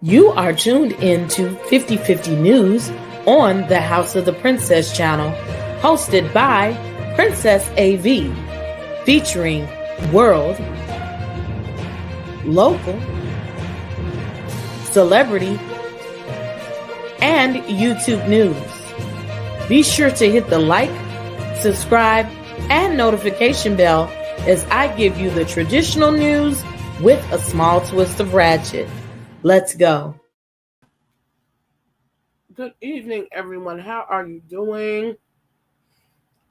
You are tuned in to 50/50 News on the House of the Princess channel, hosted by Princess A.V, featuring world, local, celebrity, and YouTube news. Be sure to hit the like, subscribe, and notification bell as I give you the traditional news with a small twist of ratchet. Let's go. Good evening, everyone. How are you doing?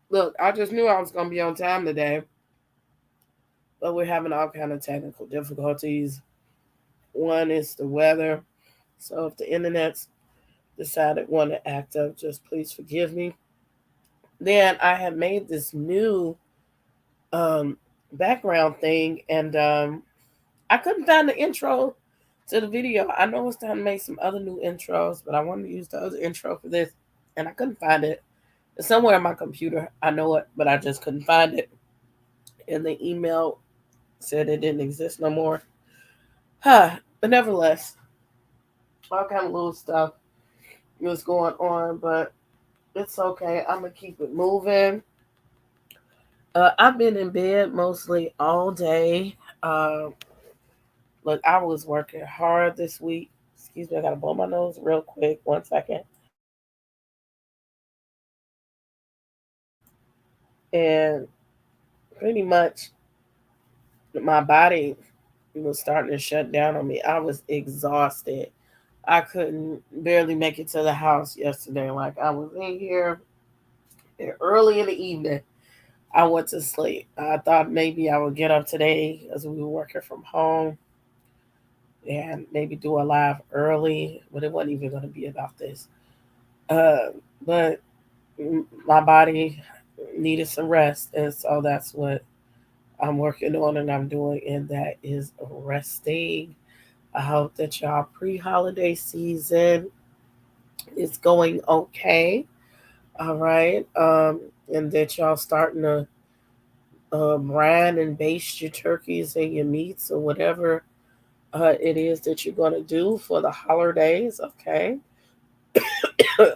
Look, I just knew I was going to be on time today, but we're having all kind of technical difficulties. One is the weather, so if the internet's decided want to act up, just please forgive me. Then I have made this new background thing, and I couldn't find the intro to the video. I know it's time to make some other new intros, but I wanted to use the other intro for this, and I couldn't find it. It's somewhere on my computer. I know it, but I just couldn't find it. And the email said it didn't exist no more. But nevertheless, all kind of little stuff was going on, but it's okay. I'm going to keep it moving. I've been in bed mostly all day. Look, I was working hard this week. Excuse me, I got to blow my nose real quick. 1 second. And pretty much my body was starting to shut down on me. I was exhausted. I couldn't barely make it to the house yesterday. Like, I was in here early in the evening. I went to sleep. I thought maybe I would get up today as we were working from home and maybe do a live early, but it wasn't even going to be about this. But my body needed some rest, and so that's what I'm working on and I'm doing, and that is resting. I hope that y'all pre-holiday season is going okay. All right. And that y'all starting to brine and baste your turkeys and your meats or whatever it is that you're going to do for the holidays. Okay.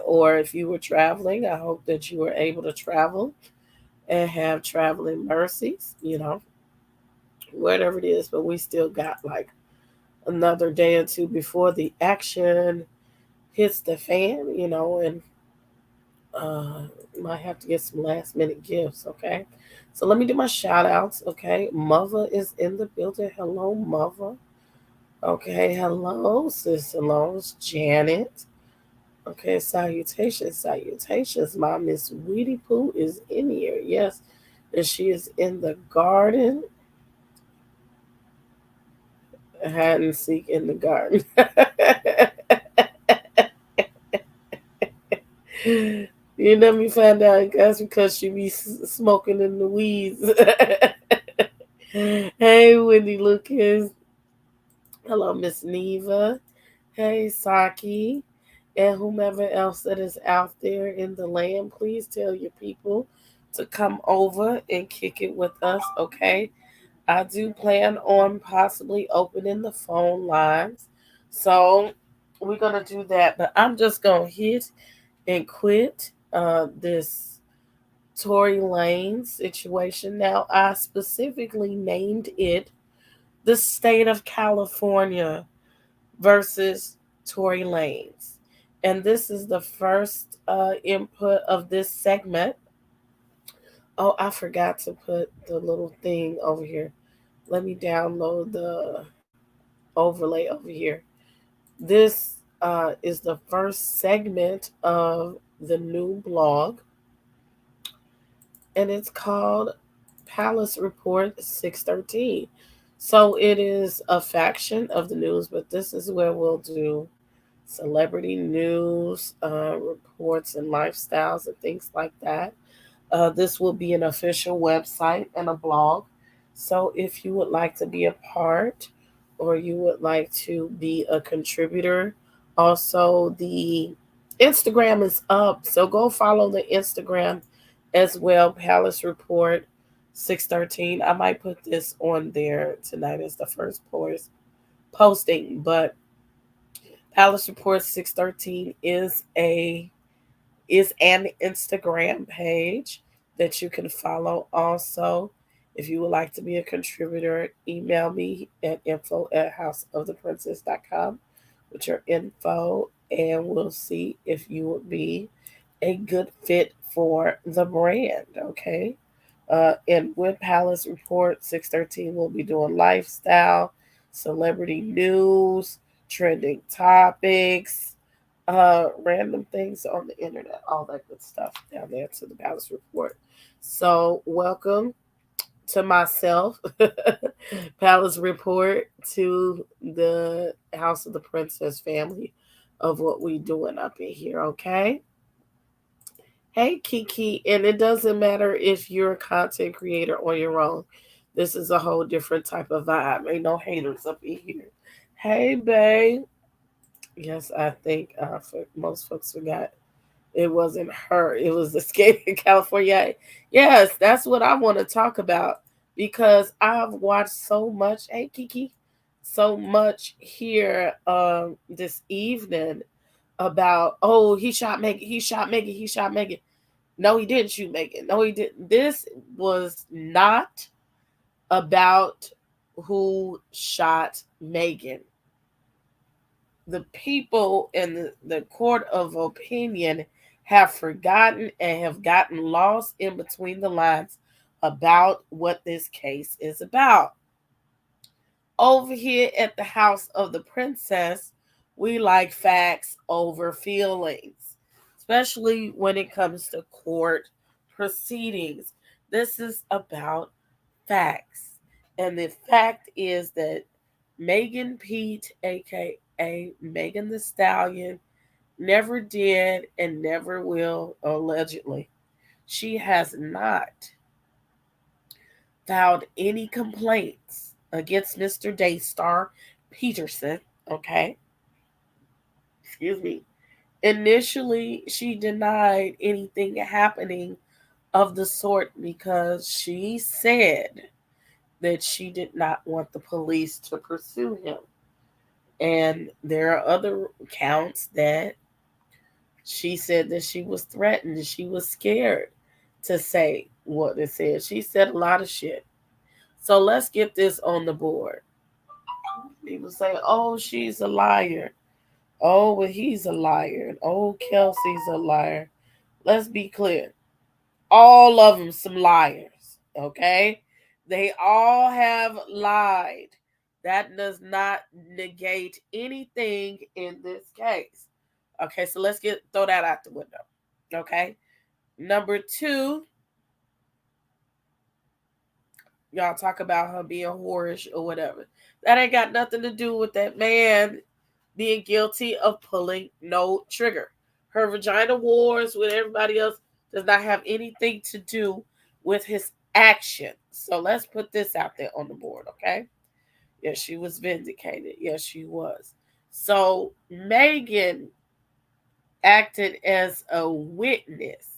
Or if you were traveling, I hope that you were able to travel and have traveling mercies, whatever it is. But we still got like another day or two before the action hits the fan, and might have to get some last minute gifts. Okay. So let me do my shout outs. Okay. Mother is in the building. Hello, Mother. Okay. Hello, Sister Lois, Janet. Okay. Salutations. My Miss Weedy Pooh is in here. Yes. And she is in the garden. Hide and seek in the garden. You let me find out that's because she be smoking in the weeds. Hey, Wendy Lucas. Hello, Miss Neva. Hey, Saki. And whomever else that is out there in the land, please tell your people to come over and kick it with us, okay? I do plan on possibly opening the phone lines. So we're going to do that. But I'm just going to hit and quit this Tory Lanez situation. Now, I specifically named it the state of California versus Tory Lanez. And this is the first input of this segment. Oh, I forgot to put the little thing over here. Let me download the overlay over here. This is the first segment of the new blog, and it's called Palace Report 613. So it is a faction of the news, but this is where we'll do celebrity news, reports, and lifestyles and things like that. This will be an official website and a blog. So if you would like to be a part or you would like to be a contributor, also the Instagram is up. So go follow the Instagram as well, Palace Report 613. I might put this on there tonight as the first posting, but Palace Report 613 is an Instagram page that you can follow also. If you would like to be a contributor, email me at info@hausoftheeprincess.com with your info, and we'll see if you would be a good fit for the brand. Okay. And with Palace Report 613, we'll be doing lifestyle, celebrity news, trending topics, random things on the internet, all that good stuff down there to the Palace Report. So, welcome to myself, Palace Report, to the House of the Princess family of what we doing up in here, okay? Hey Kiki, and it doesn't matter if you're a content creator on your own. This is a whole different type of vibe. Ain't no haters up in here. Hey, babe. Yes, I think for most folks forgot it wasn't her. It was the skate in California. Yes, that's what I want to talk about because I've watched so much. Hey, Kiki, so much here this evening about he shot Megan, he shot Megan, he shot Megan. No, he didn't shoot Megan. No, he didn't. This was not about who shot Megan. The people in the court of opinion have forgotten and have gotten lost in between the lines about what this case is about. Over here at the House of the Princess, we like facts over feelings, especially when it comes to court proceedings. This is about facts. And the fact is that Megan Pete, aka Megan the Stallion, never did and never will, allegedly. She has not filed any complaints against Mr. Daystar Peterson. Okay. Excuse me. Initially, she denied anything happening of the sort because she said that she did not want the police to pursue him. And there are other accounts that she said that she was threatened, she was scared to say what it said. She said a lot of shit. So let's get this on the board. People say, oh, she's a liar. Oh, well, he's a liar. And oh, Kelsey's a liar. Let's be clear. All of them some liars. Okay? They all have lied. That does not negate anything in this case. Okay, so let's throw that out the window. Okay? Number two, y'all talk about her being whorish or whatever. That ain't got nothing to do with that man being guilty of pulling no trigger. Her vagina wars with everybody else does not have anything to do with his action. So let's put this out there on the board, okay? Yes, she was vindicated. Yes, she was. So Megan acted as a witness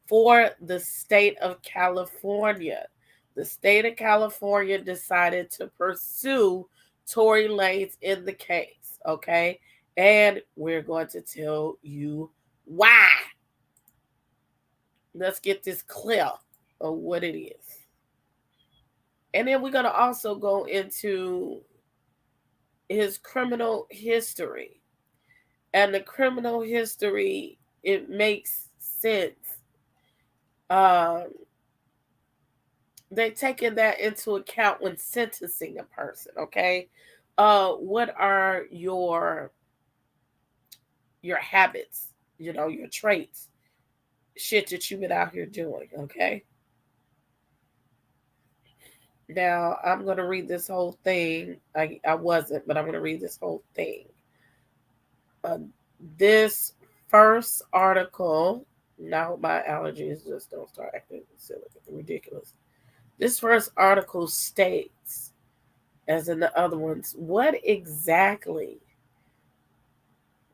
for the state of California. The state of California decided to pursue Tory Lanez in the case, okay? And we're going to tell you why. Let's get this clear of what it is. And then we're going to also go into his criminal history. And the criminal history, it makes sense. They're taking that into account when sentencing a person, okay? What are your habits, your traits, shit that you've been out here doing, okay? Now, I'm going to read this whole thing. I wasn't, but I'm going to read this whole thing. This first article, now my allergies just don't start acting silly, ridiculous. This first article states, as in the other ones, what exactly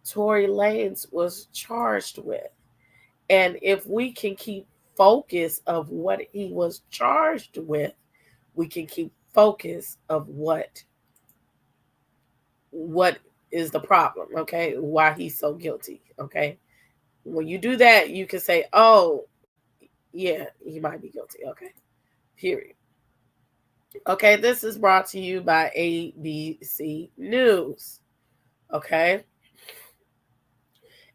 Tory Lanez was charged with. And if we can keep focus of what he was charged with, we can keep focus of what is the problem, okay? Why he's so guilty, okay? When you do that, you can say, oh, yeah, he might be guilty, okay? Period. Okay, this is brought to you by ABC News, okay?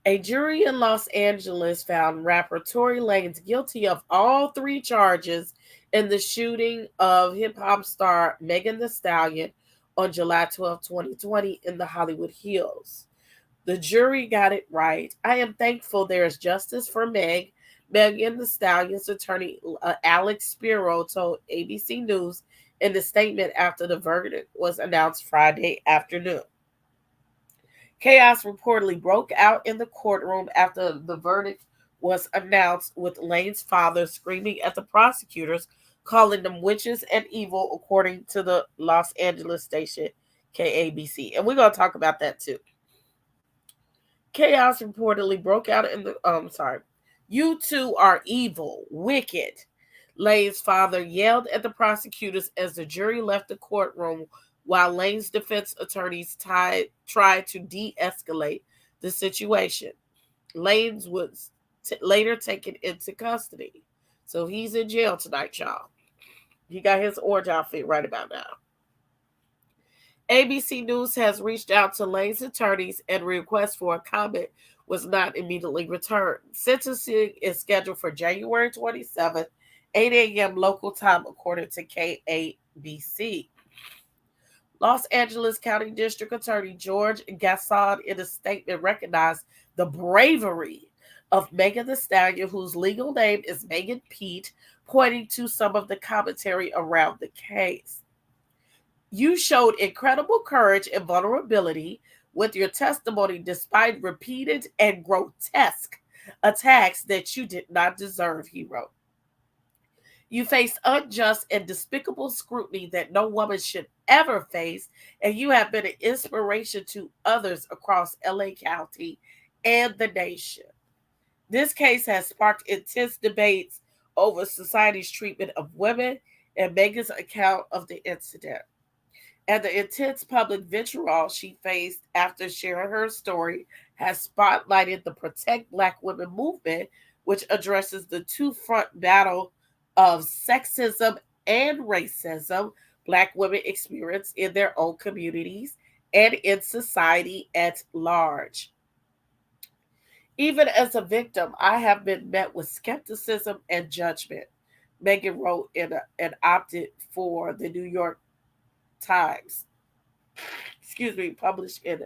A jury in Los Angeles found rapper Tory Lanez guilty of all three charges in the shooting of hip hop star Megan Thee Stallion on July 12, 2020, in the Hollywood Hills. The jury got it right. I am thankful there is justice for Megan Thee Stallion's attorney, Alex Spiro, told ABC News in the statement after the verdict was announced Friday afternoon. Chaos reportedly broke out in the courtroom after the verdict was announced, with Lane's father screaming at the prosecutors, calling them witches and evil, according to the Los Angeles station KABC. And we're going to talk about that too. Chaos reportedly broke out in the You two are evil, wicked. Lane's father yelled at the prosecutors as the jury left the courtroom, while Lane's defense attorneys tried to de-escalate the situation. Lane's was later taken into custody. So he's in jail tonight, y'all. He got his orange outfit right about now. ABC News has reached out to Lane's attorneys, and a request for a comment was not immediately returned. Sentencing is scheduled for January 27th, 8 a.m. local time, according to KABC. Los Angeles County District Attorney George Gasson, in a statement, recognized the bravery of Megan Thee Stallion, whose legal name is Megan Pete, pointing to some of the commentary around the case. You showed incredible courage and vulnerability with your testimony despite repeated and grotesque attacks that you did not deserve, he wrote. You faced unjust and despicable scrutiny that no woman should ever face, and you have been an inspiration to others across LA County and the nation. This case has sparked intense debates over society's treatment of women and Megan's account of the incident, and the intense public vitriol she faced after sharing her story has spotlighted the Protect Black Women movement, which addresses the two-front battle of sexism and racism Black women experience in their own communities and in society at large. Even as a victim, I have been met with skepticism and judgment, Megan wrote in an op-ed for the New York Times, published in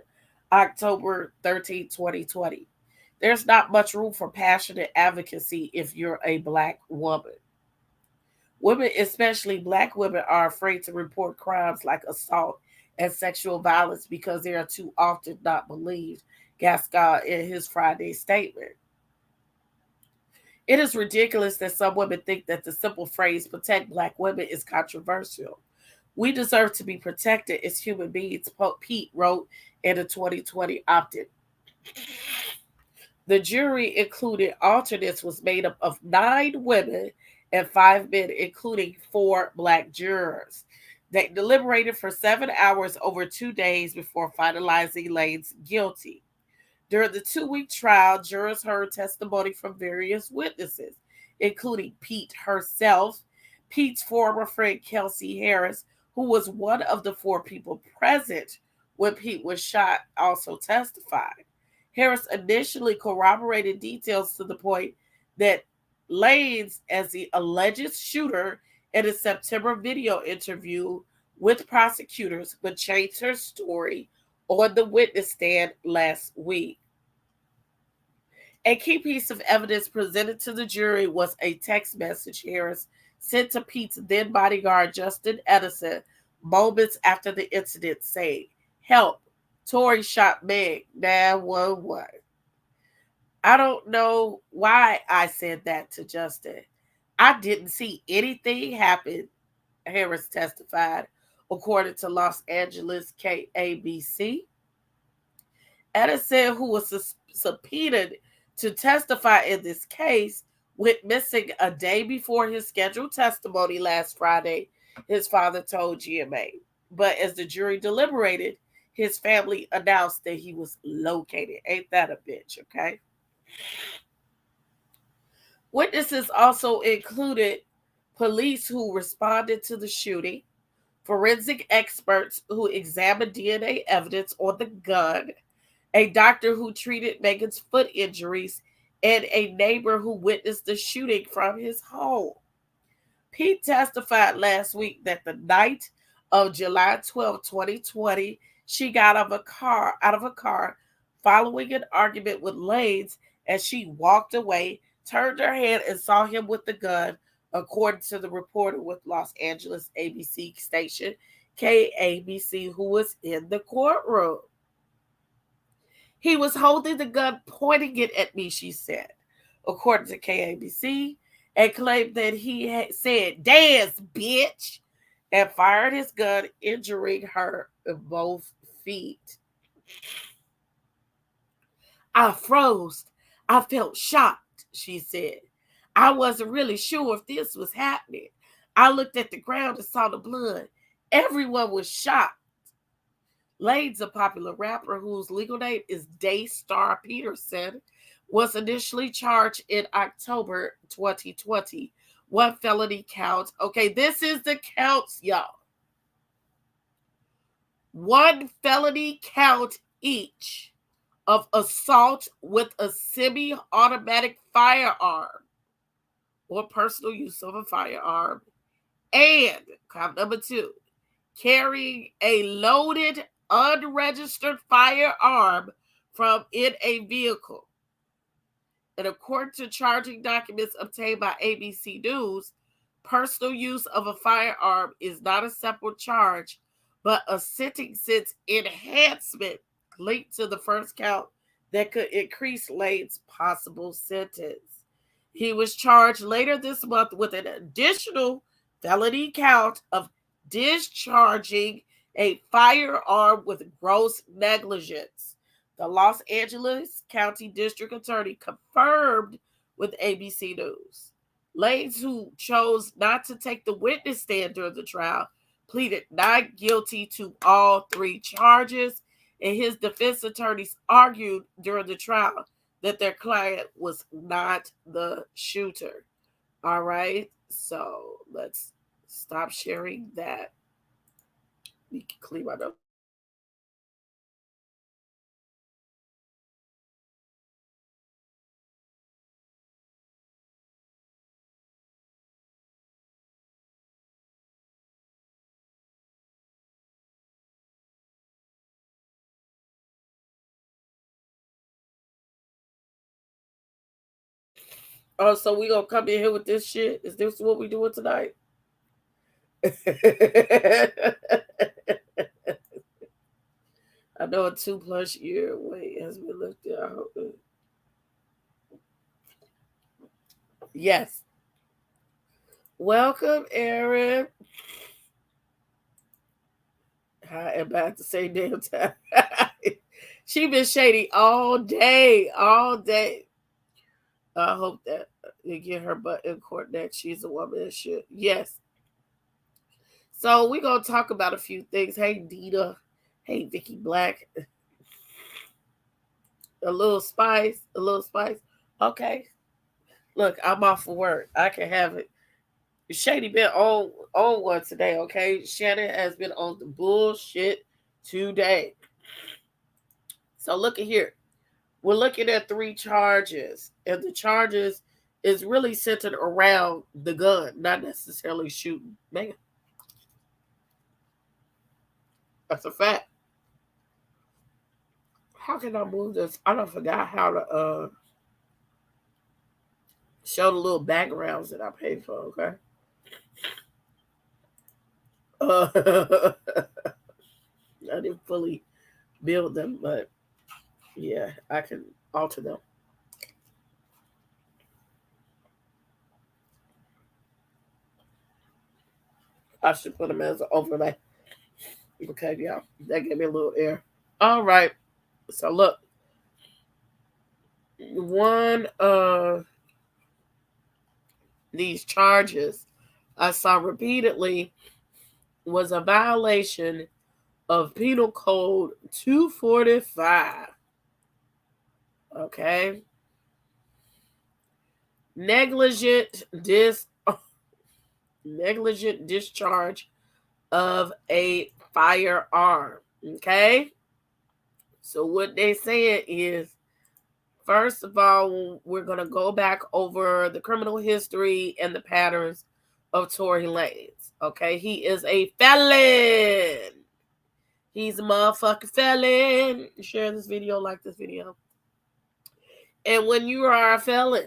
October 13, 2020. There's not much room for passionate advocacy if you're a Black woman. Women, especially Black women, are afraid to report crimes like assault and sexual violence because they are too often not believed, Gascon in his Friday statement. It is ridiculous that some women think that the simple phrase "protect Black women" is controversial. We deserve to be protected as human beings, Pete wrote in a 2020 op-ed. The jury, including alternates, was made up of 9 women and 5 men, including 4 Black jurors. They deliberated for 7 hours over 2 days before finalizing Lane's guilty. During the 2-week trial, jurors heard testimony from various witnesses, including Pete herself. Pete's former friend Kelsey Harris, who was one of the 4 people present when Pete was shot, also testified. Harris initially corroborated details to the point that Lanez, as the alleged shooter, in a September video interview with prosecutors, but changed her story on the witness stand last week. A key piece of evidence presented to the jury was a text message Harris sent to Pete's then bodyguard Justin Edison moments after the incident, saying, "Help, Tory shot Meg, 911." I don't know why I said that to Justin. I didn't see anything happen, Harris testified, according to Los Angeles KABC. Edison, who was subpoenaed to testify in this case, went missing a day before his scheduled testimony last Friday, his father told GMA. But as the jury deliberated, his family announced that he was located. Ain't that a bitch, okay? Witnesses also included police who responded to the shooting, forensic experts who examined DNA evidence on the gun, a doctor who treated Megan's foot injuries, and a neighbor who witnessed the shooting from his home. Pete testified last week that the night of July 12, 2020, she got out of a car following an argument with Lanez as she walked away, turned her head, and saw him with the gun, according to the reporter with Los Angeles ABC station KABC, who was in the courtroom. He was holding the gun, pointing it at me, she said, according to KABC, and claimed that he had said, "Dance, bitch," and fired his gun, injuring her in both feet. "I froze. I felt shocked," she said. "I wasn't really sure if this was happening. I looked at the ground and saw the blood. Everyone was shocked." Lanez, a popular rapper whose legal name is Daystar Peterson, was initially charged in October 2020. One felony count. Okay, this is the counts, y'all. One felony count each of assault with a semi-automatic firearm or personal use of a firearm, and count number 2, carrying a loaded unregistered firearm from in a vehicle. And according to charging documents obtained by ABC News, personal use of a firearm is not a separate charge, but a sentence enhancement linked to the first count that could increase Lanez's possible sentence. He was charged later this month with an additional felony count of discharging a firearm with gross negligence. The Los Angeles County District Attorney confirmed with ABC News. Lanez, who chose not to take the witness stand during the trial, pleaded not guilty to all 3 charges, and his defense attorneys argued during the trial that their client was not the shooter. All right, so let's stop sharing that. We can clean my notes. Oh, so we gonna come in here with this shit? Is this what we doing tonight? I know a 2+ year wait has been looked at. Yes. Welcome, Aaron. I am about to say damn time. She been shady all day, all day. I hope that you get her butt in court next. She's a woman that should. Yes. So we're gonna talk about a few things. Hey, Dita. Hey, Vicky Black. A little spice. A little spice. Okay. Look, I'm off for work. I can have it. Shady been on one today, okay? Shannon has been on the bullshit today. So look at here. We're looking at 3 charges. And the charges is really centered around the gun, not necessarily shooting. Man. That's a fact. How can I move this? I don't forgot how to show the little backgrounds that I paid for, okay? I didn't fully build them, but yeah, I can alter them. I should put them as an overlay. Okay, yeah, that gave me a little air. All right, so look, one of these charges I saw repeatedly was a violation of Penal Code 245. Okay. Negligent discharge of a firearm. Okay. So what they saying is, first of all, we're going to go back over the criminal history and the patterns of Tory Lanez. Okay, he is a felon. He's a motherfucking felon. Share this video, like this video. And when you are a felon,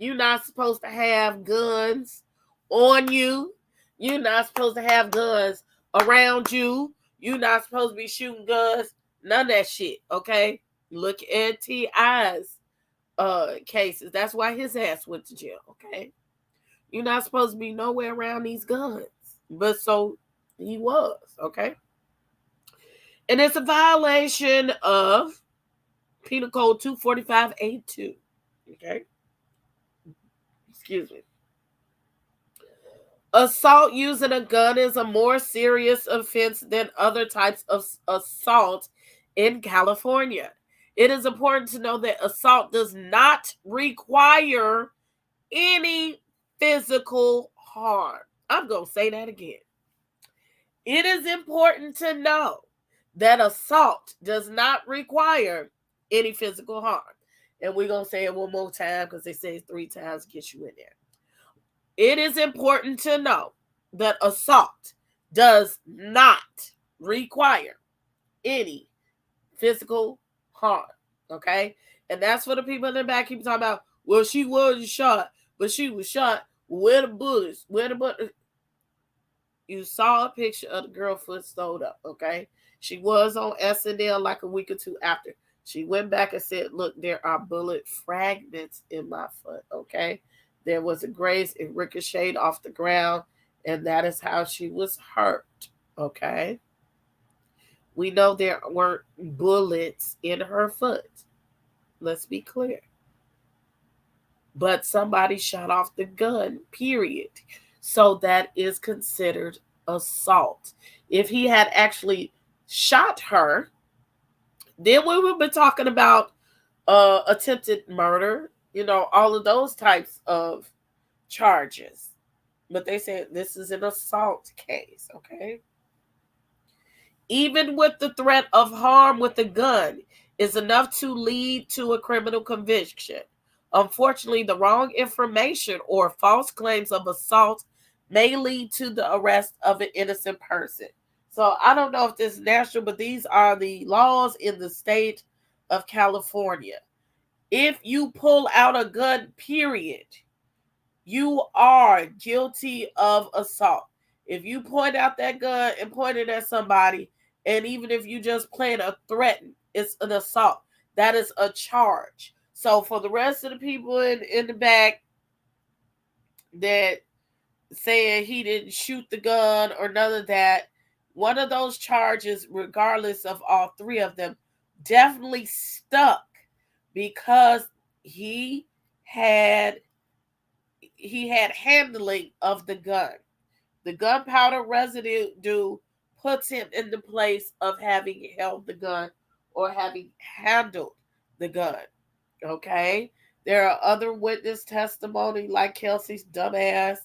you're not supposed to have guns on you. You're not supposed to have guns around you. You're not supposed to be shooting guns. None of that shit, okay? Look at T.I.'s cases. That's why his ass went to jail, okay? You're not supposed to be nowhere around these guns. But so he was, okay? And it's a violation of Penal Code 245A2, okay? Excuse me. Assault using a gun is a more serious offense than other types of assault in California. It is important to know that assault does not require any physical harm. I'm going to say that again. It is important to know that assault does not require any physical harm. And we're going to say it one more time because they say 3 times to get you in there. It is important to know that assault does not require any physical harm. Okay? And that's for the people in the back keep talking about, well, she was shot, but she was shot. Where the bullets? Where the bullets? You saw a picture of the girl foot sewed up, okay? She was on SNL like a week or 2 after. She went back and said, look, there are bullet fragments in my foot, okay? There was a graze, it ricocheted off the ground, and that is how she was hurt, okay? We know there weren't bullets in her foot. Let's be clear. But somebody shot off the gun, period. So that is considered assault. If he had actually shot her, then we would be talking about attempted murder, all of those types of charges. But they said this is an assault case, okay? Even with the threat of harm with a gun is enough to lead to a criminal conviction. Unfortunately, the wrong information or false claims of assault may lead to the arrest of an innocent person. So I don't know if this is national, but these are the laws in the state of California. If you pull out a gun, period, you are guilty of assault. If you point out that gun and point it at somebody, and even if you just plan a threaten, it's an assault. That is a charge. So for the rest of the people in the back that saying he didn't shoot the gun or none of that, one of those charges, regardless of all 3 of them, definitely stuck because he had handling of the gun. The gunpowder residue puts him in the place of having held the gun or having handled the gun. Okay? There are other witness testimony like Kelsey's dumbass,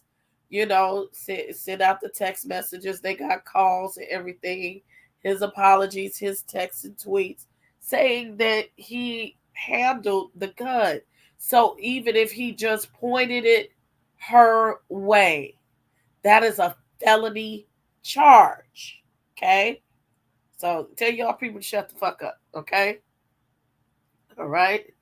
sent out the text messages. They got calls and everything. His apologies, his texts and tweets saying that he handled the gun. So even if he just pointed it her way, that is a felony charge. Okay? So tell y'all people to shut the fuck up. Okay? All right?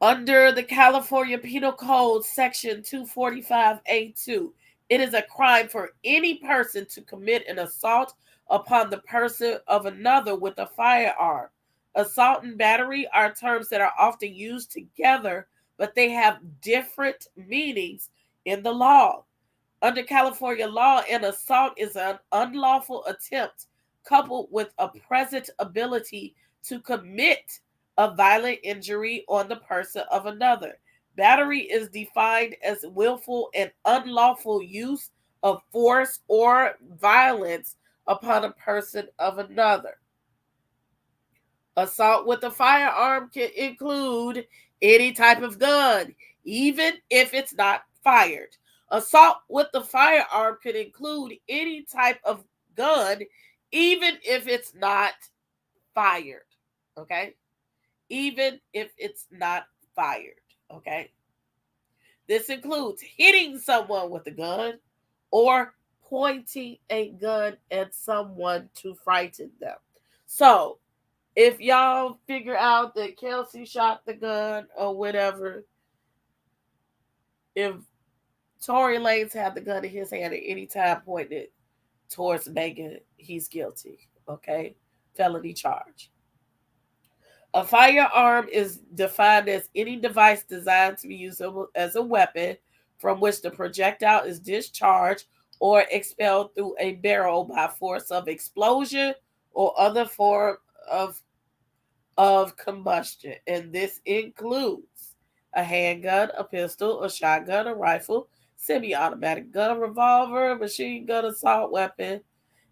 Under the California Penal Code Section 245A2, it is a crime for any person to commit an assault upon the person of another with a firearm. Assault and battery are terms that are often used together, but they have different meanings in the law. Under California law, an assault is an unlawful attempt coupled with a present ability to commit a violent injury on the person of another. Battery is defined as willful and unlawful use of force or violence upon a person of another. Assault with a firearm can include any type of gun, even if it's not fired. Assault with the firearm could include any type of gun, even if it's not fired. Okay? Even if it's not fired. Okay? This includes hitting someone with a gun or pointing a gun at someone to frighten them. So, if y'all figure out that Kelsey shot the gun or whatever, if Tory Lanez had the gun in his hand at any time pointed towards Megan, he's guilty. Okay? Felony charge. A firearm is defined as any device designed to be used as a weapon from which the projectile is discharged or expelled through a barrel by force of explosion or other form of combustion. And this includes a handgun, a pistol, a shotgun, a rifle, semi-automatic gun, revolver, machine gun, assault weapon.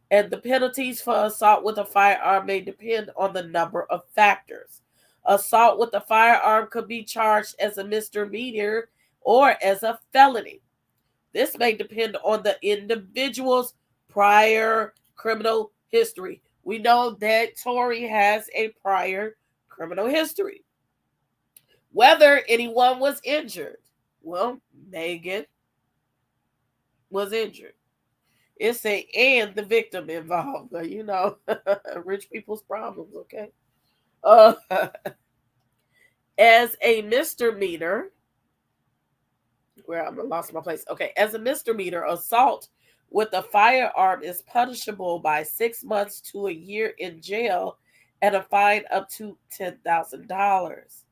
And the penalties for assault with a firearm may depend on the number of factors. Assault with a firearm could be charged as a misdemeanor or as a felony. This may depend on the individual's prior criminal history. We know that Tory has a prior criminal history. Whether anyone was injured. Well, Megan was injured. It's and the victim involved, you know, rich people's problems, okay? As a misdemeanor, where I'm lost my place. Okay, as a misdemeanor, assault with a firearm is punishable by 6 months to a year in jail and a fine up to $10,000.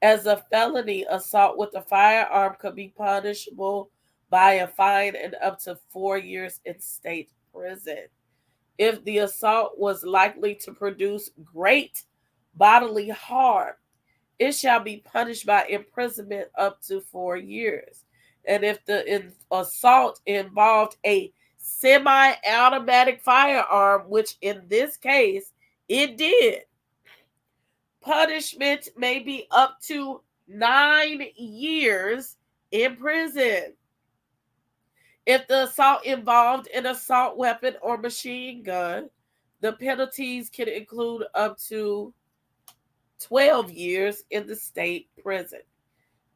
As a felony, assault with a firearm could be punishable by a fine and up to 4 years in state prison. If the assault was likely to produce great bodily harm, it shall be punished by imprisonment up to 4 years. And if the assault involved a semi-automatic firearm, which in this case it did, punishment may be up to 9 years in prison. If the assault involved an assault weapon or machine gun, the penalties can include up to 12 years in the state prison.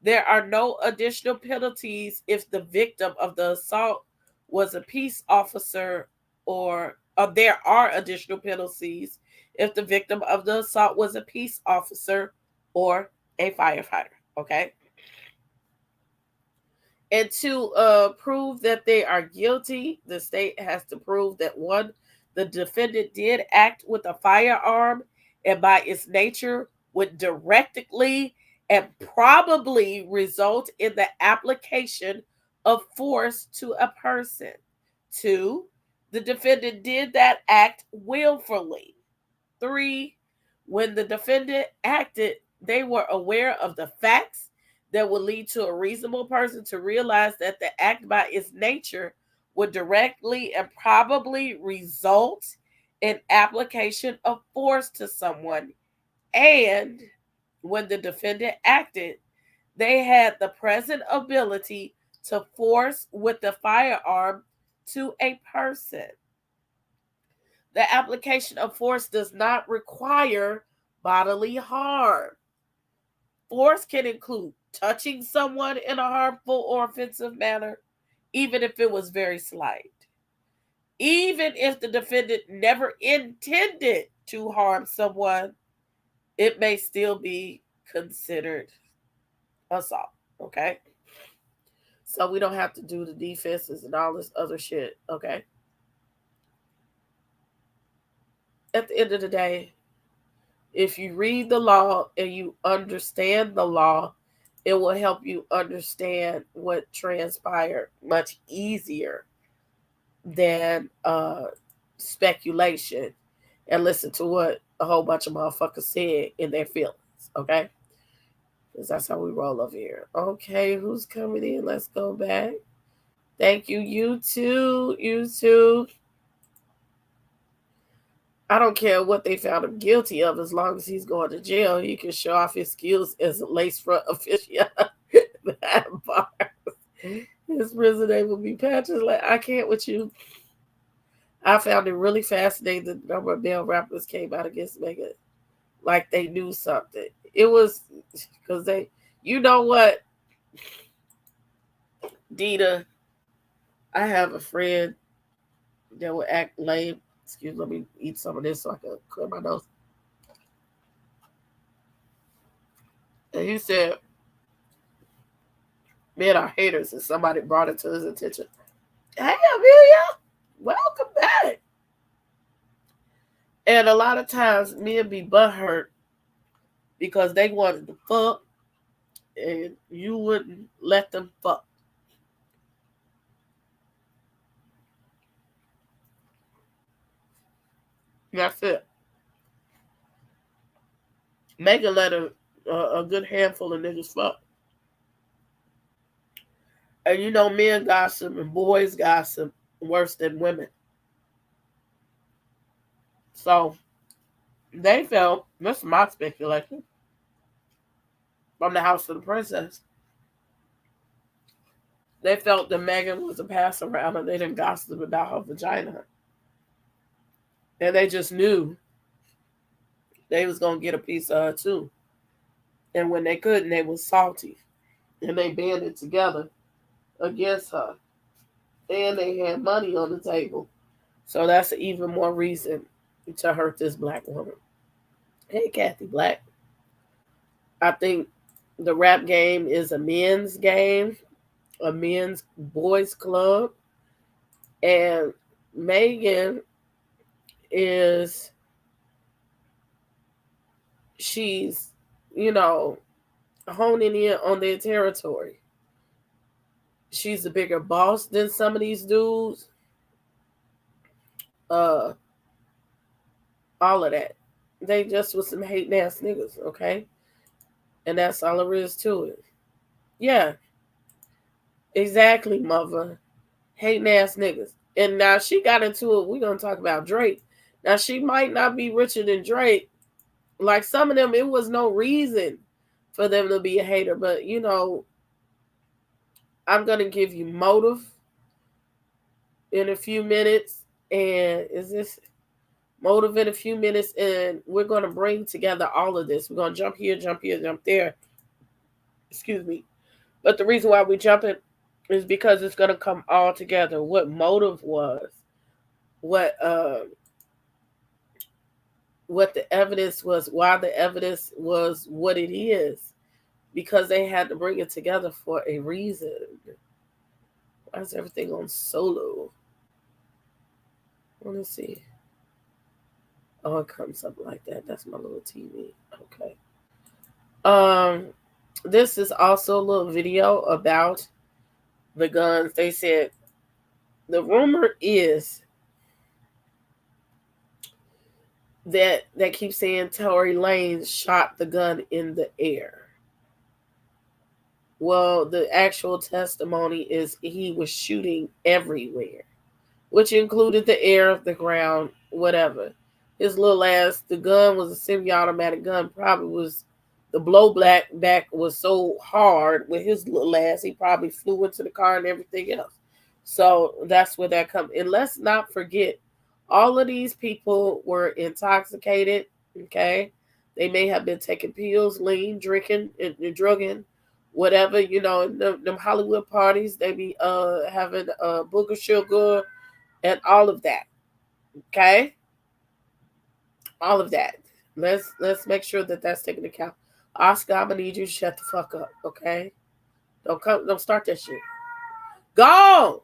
There are no additional penalties if the victim of the assault was a peace officer or there are additional penalties if the victim of the assault was a peace officer or a firefighter. Okay? And to prove that they are guilty, the state has to prove that one, the defendant did act with a firearm and by its nature would directly and probably result in the application of force to a person. 2, the defendant did that act willfully. 3, when the defendant acted, they were aware of the facts that would lead to a reasonable person to realize that the act by its nature would directly and probably result in application of force to someone. And when the defendant acted, they had the present ability to force with the firearm to a person. The application of force does not require bodily harm. Force can include touching someone in a harmful or offensive manner, even if it was very slight. Even if the defendant never intended to harm someone, it may still be considered assault. Okay? So we don't have to do the defenses and all this other shit. Okay? At the end of the day, if you read the law and you understand the law, it will help you understand what transpired much easier than speculation and listen to what a whole bunch of motherfuckers said in their feelings, okay? Because that's how we roll over here. Okay, who's coming in? Let's go back. Thank you, you too. I don't care what they found him guilty of, as long as he's going to jail, he can show off his skills as a lace front aficionado. That bar. His prison name will be Patches. Like, I can't with you. I found it really fascinating that the number of male rappers came out against Megan. Like they knew something. It was because they, you know what, Dita, I have a friend that would act lame. Excuse me, let me eat some of this so I can clear my nose. And he said, men are haters, and somebody brought it to his attention. Hey, Amelia, welcome back. And a lot of times men be butthurt because they wanted to fuck and you wouldn't let them fuck. That's it. Megan let a good handful of niggas fuck. And you know, men gossip and boys gossip worse than women. So they felt, this is my speculation, from the house of the princess, they felt that Megan was a pass around and they didn't gossip about her vagina. And they just knew they was going to get a piece of her too. And when they couldn't, they was salty. And they banded together against her. And they had money on the table. So that's even more reason to hurt this black woman. Hey, Kathy Black. I think the rap game is a men's game, a men's boys club. And Megan is, she's, you know, honing in on their territory. She's a bigger boss than some of these dudes. All of that. They just was some hating ass niggas, okay? And that's all there is to it. Yeah. Exactly, mother. Hating ass niggas. And now she got into it. We're gonna talk about Drake. Now she might not be richer than Drake. Like some of them, it was no reason for them to be a hater. But you know, I'm gonna give you motive in a few minutes. And is this motive in a few minutes? And we're gonna bring together all of this. We're gonna jump here, jump there. Excuse me. But the reason why we're jumping is because it's gonna come all together. What motive was, what the evidence was, why the evidence was what it is, because they had to bring it together for a reason. Why is everything on solo? Let me see. Oh, it comes up like that. That's my little TV. Okay. This is also a little video about the guns. They said the rumor is that they keep saying Tory Lanez shot the gun in the air. Well, the actual testimony is he was shooting everywhere, which included the air, the ground, whatever. His little ass, the gun was a semi-automatic gun, probably was, the blowback back was so hard with his little ass, he probably flew into the car and everything else. So that's where that comes. And let's not forget, all of these people were intoxicated, okay? They may have been taking pills, lean, drinking, and drugging, whatever. You know, them Hollywood parties, they be having booger sugar and all of that, okay? All of that. Let's make sure that that's taken into account. Oscar, I'm gonna need you to shut the fuck up, okay? Don't start that shit. Go!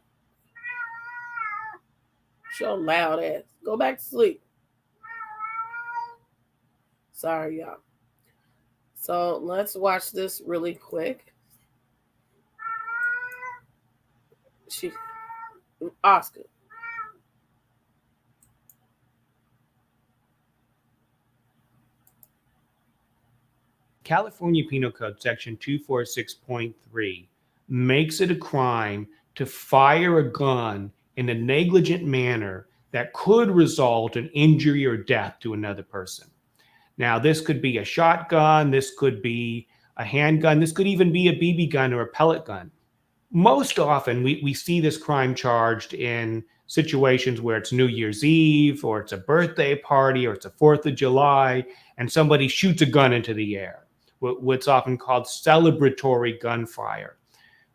Show loud ass. Go back to sleep. Sorry, y'all. So let's watch this really quick. Oscar. California Penal Code Section 246.3 makes it a crime to fire a gun in a negligent manner that could result in injury or death to another person. Now, this could be a shotgun, this could be a handgun, this could even be a BB gun or a pellet gun. Most often, we see this crime charged in situations where it's New Year's Eve, or it's a birthday party, or it's a 4th of July, and somebody shoots a gun into the air, what's often called celebratory gunfire.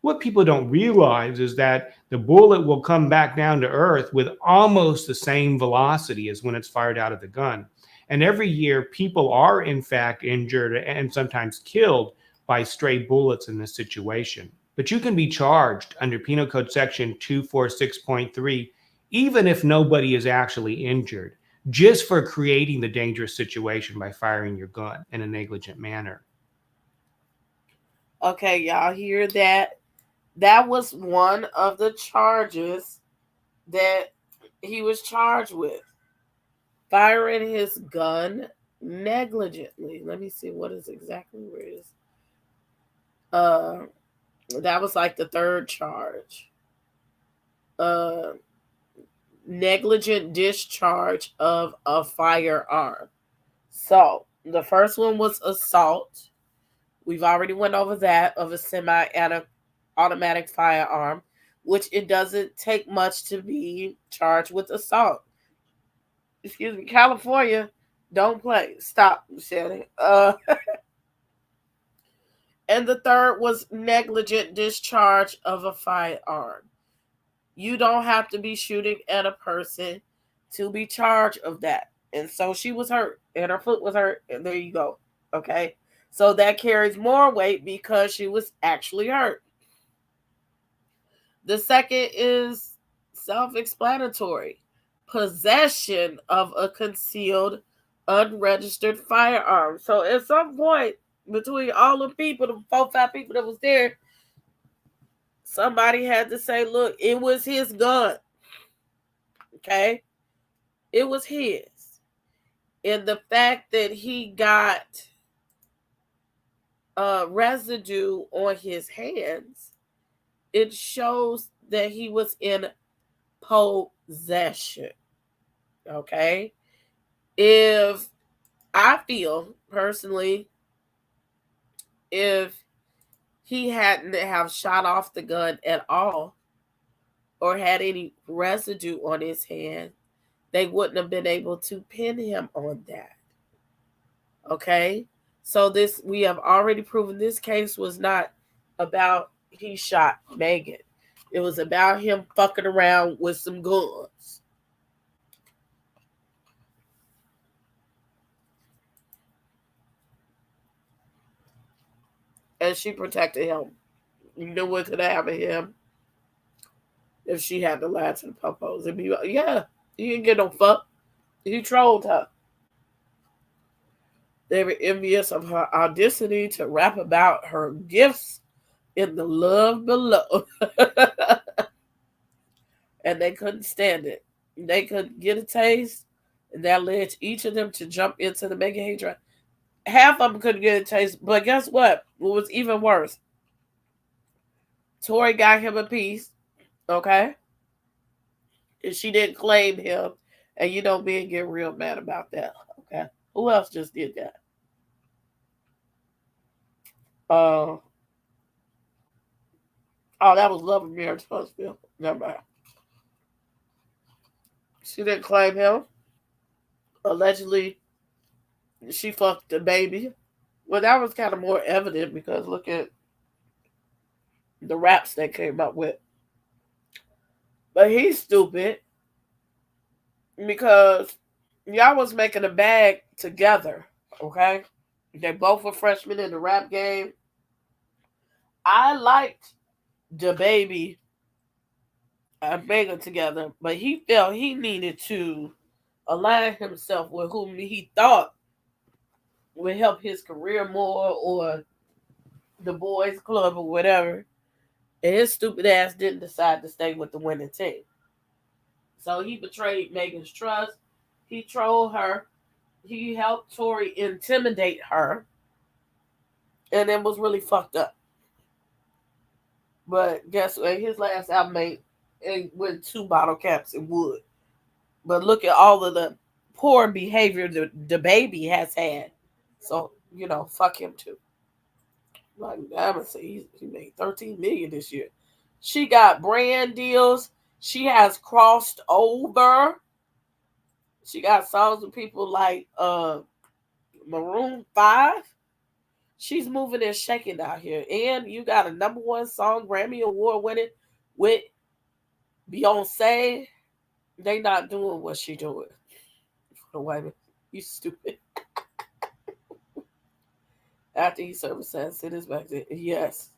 What people don't realize is that the bullet will come back down to earth with almost the same velocity as when it's fired out of the gun. And every year, people are in fact injured and sometimes killed by stray bullets in this situation. But you can be charged under Penal Code Section 246.3 even if nobody is actually injured, just for creating the dangerous situation by firing your gun in a negligent manner. Okay, y'all hear that? That was one of the charges that he was charged with. Firing his gun negligently. Let me see what is exactly where it is. That was like the third charge. Uh Negligent discharge of a firearm. So the first one was assault. We've already went over that, of a semi-automatic firearm, which it doesn't take much to be charged with assault. Excuse me, California, don't play. Stop, Shannon. And the third was negligent discharge of a firearm. You don't have to be shooting at a person to be charged of that. And so she was hurt, and her foot was hurt, and there you go. Okay? So that carries more weight because she was actually hurt. The second is self-explanatory. Possession of a concealed, unregistered firearm. So at some point, between all the people, the 4-5 people that was there, somebody had to say, look, it was his gun. Okay? It was his. And the fact that he got residue on his hands, it shows that he was in possession. Okay? If I feel personally, if he hadn't have shot off the gun at all or had any residue on his hand, they wouldn't have been able to pin him on that. Okay? So this, we have already proven this case was not about he shot Megan. It was about him fucking around with some guns. And she protected him. You know what could happen to him if she had to lie to the popos. It'd be, yeah, he didn't get no fuck. He trolled her. They were envious of her audacity to rap about her gifts in the love below. And they couldn't stand it. They could get a taste, and that led each of them to jump into the mega hadron. Half of them couldn't get a taste, but guess what? What was even worse? Tory got him a piece, okay? And she didn't claim him. And you know, men get real mad about that, okay? Who else just did that? Uh, oh, that was Love and Marriage Huntsville. Never mind. She didn't claim him. Allegedly, she fucked the baby. Well, that was kind of more evident because look at the raps they came up with. But he's stupid because y'all was making a bag together, okay? They both were freshmen in the rap game. I liked the baby and Megan together, but he felt he needed to align himself with whom he thought would help his career more, or the boys club or whatever. And his stupid ass didn't decide to stay with the winning team. So he betrayed Megan's trust. He trolled her. He helped Tory intimidate her. And it was really fucked up. But guess what? His last album made it with 2 bottle caps and wood. But look at all of the poor behavior the baby has had. So, fuck him too. Like Diamond said, he made 13 million this year. She got brand deals. She has crossed over. She got songs with people like Maroon 5. She's moving and shaking out here. And you got a number one song, Grammy Award winning with Beyonce. They not doing what she doing. Wait a minute. You stupid. After he serviced that, sent his back to yes.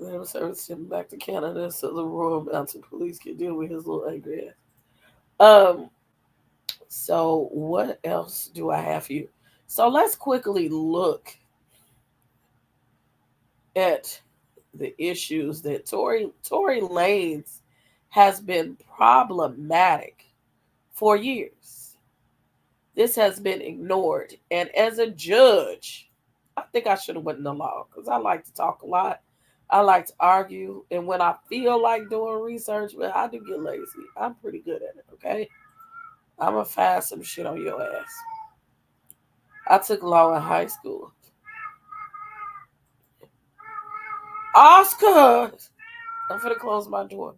They were servicing him back to Canada so the Royal Mountain Police could deal with his little angry ass. So what else do I have for you? So let's quickly look at the issues that Tory Lanez has been problematic for years. This has been ignored, and as a judge, I think I should have went in the law because I like to talk a lot. I like to argue, and when I feel like doing research, but I do get lazy. I'm pretty good at it. Okay, I'm gonna find some shit on your ass. I took law in high school. Oscar, I'm gonna close my door.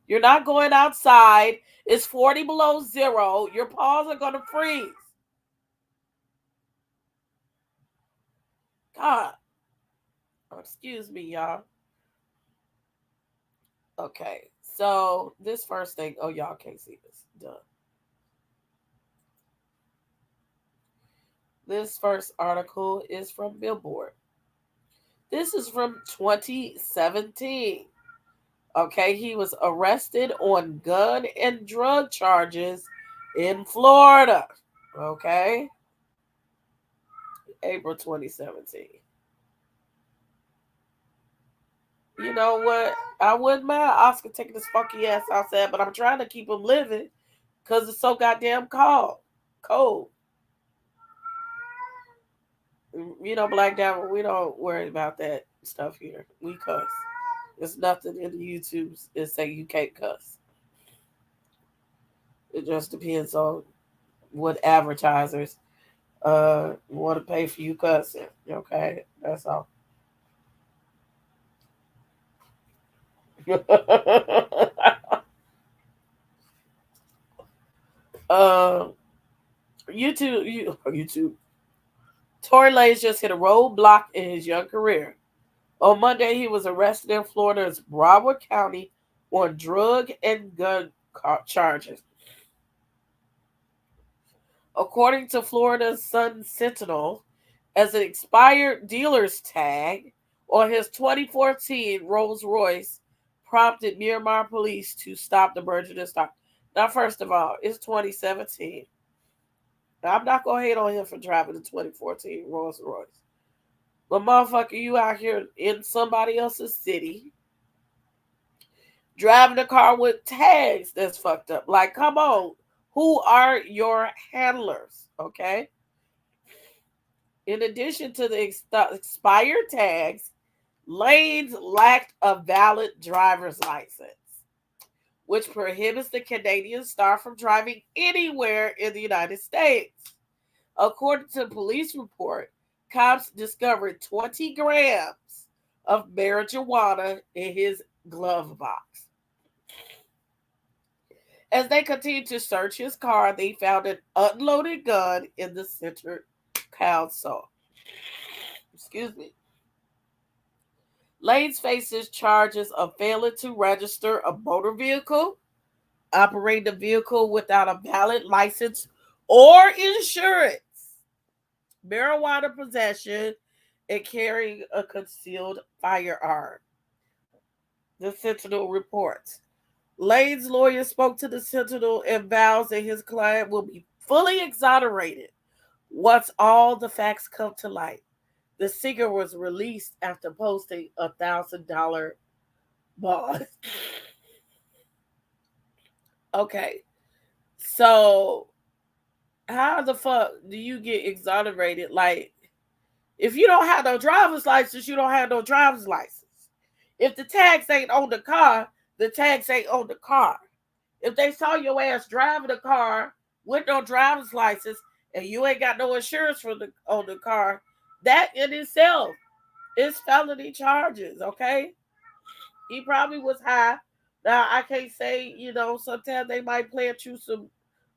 You're not going outside. It's 40 below zero. Your paws are gonna freeze. God, excuse me, y'all. Okay, so this first thing. Oh, y'all can't see this. Duh. This first article is from Billboard. This is from 2017. Okay, he was arrested on gun and drug charges in Florida. Okay, April 2017. You know what? I wouldn't mind Oscar taking his funky ass outside, but I'm trying to keep him living because it's so goddamn cold. Cold. Black Diamond, we don't worry about that stuff here. We cuss. There's nothing in the YouTubes that say you can't cuss. It just depends on what advertisers want to pay for you cussing. Okay, that's all. uh, YouTube. Tory Lanez just hit a roadblock in his young career. On Monday, he was arrested in Florida's Broward County on drug and gun charges. According to Florida's Sun Sentinel, as an expired dealer's tag on his 2014 Rolls Royce prompted Miramar police to stop the burgeoning stock. Now, first of all, it's 2017. Now, I'm not going to hate on him for driving the 2014 Rolls Royce. But motherfucker, you out here in somebody else's city driving a car with tags that's fucked up. Like, come on. Who are your handlers? Okay. In addition to the expired tags, Lanez lacked a valid driver's license, which prohibits the Canadian star from driving anywhere in the United States. According to a police report, cops discovered 20 grams of marijuana in his glove box. As they continued to search his car, they found an unloaded gun in the center console. Excuse me. Lanez faces charges of failing to register a motor vehicle, operating a vehicle without a valid license or insurance, marijuana possession, and carrying a concealed firearm. The Sentinel reports. Lanez's lawyer spoke to the Sentinel and vows that his client will be fully exonerated once all the facts come to light. The singer was released after posting $1,000 bond. Okay, so how the fuck do you get exonerated? Like, if you don't have no driver's license, you don't have no driver's license. If the tags ain't on the car the tags ain't on the car. If they saw your ass driving a car with no driver's license and you ain't got no insurance for the on the car, that in itself is felony charges, okay? He probably was high. Now I can't say, sometimes they might plant you some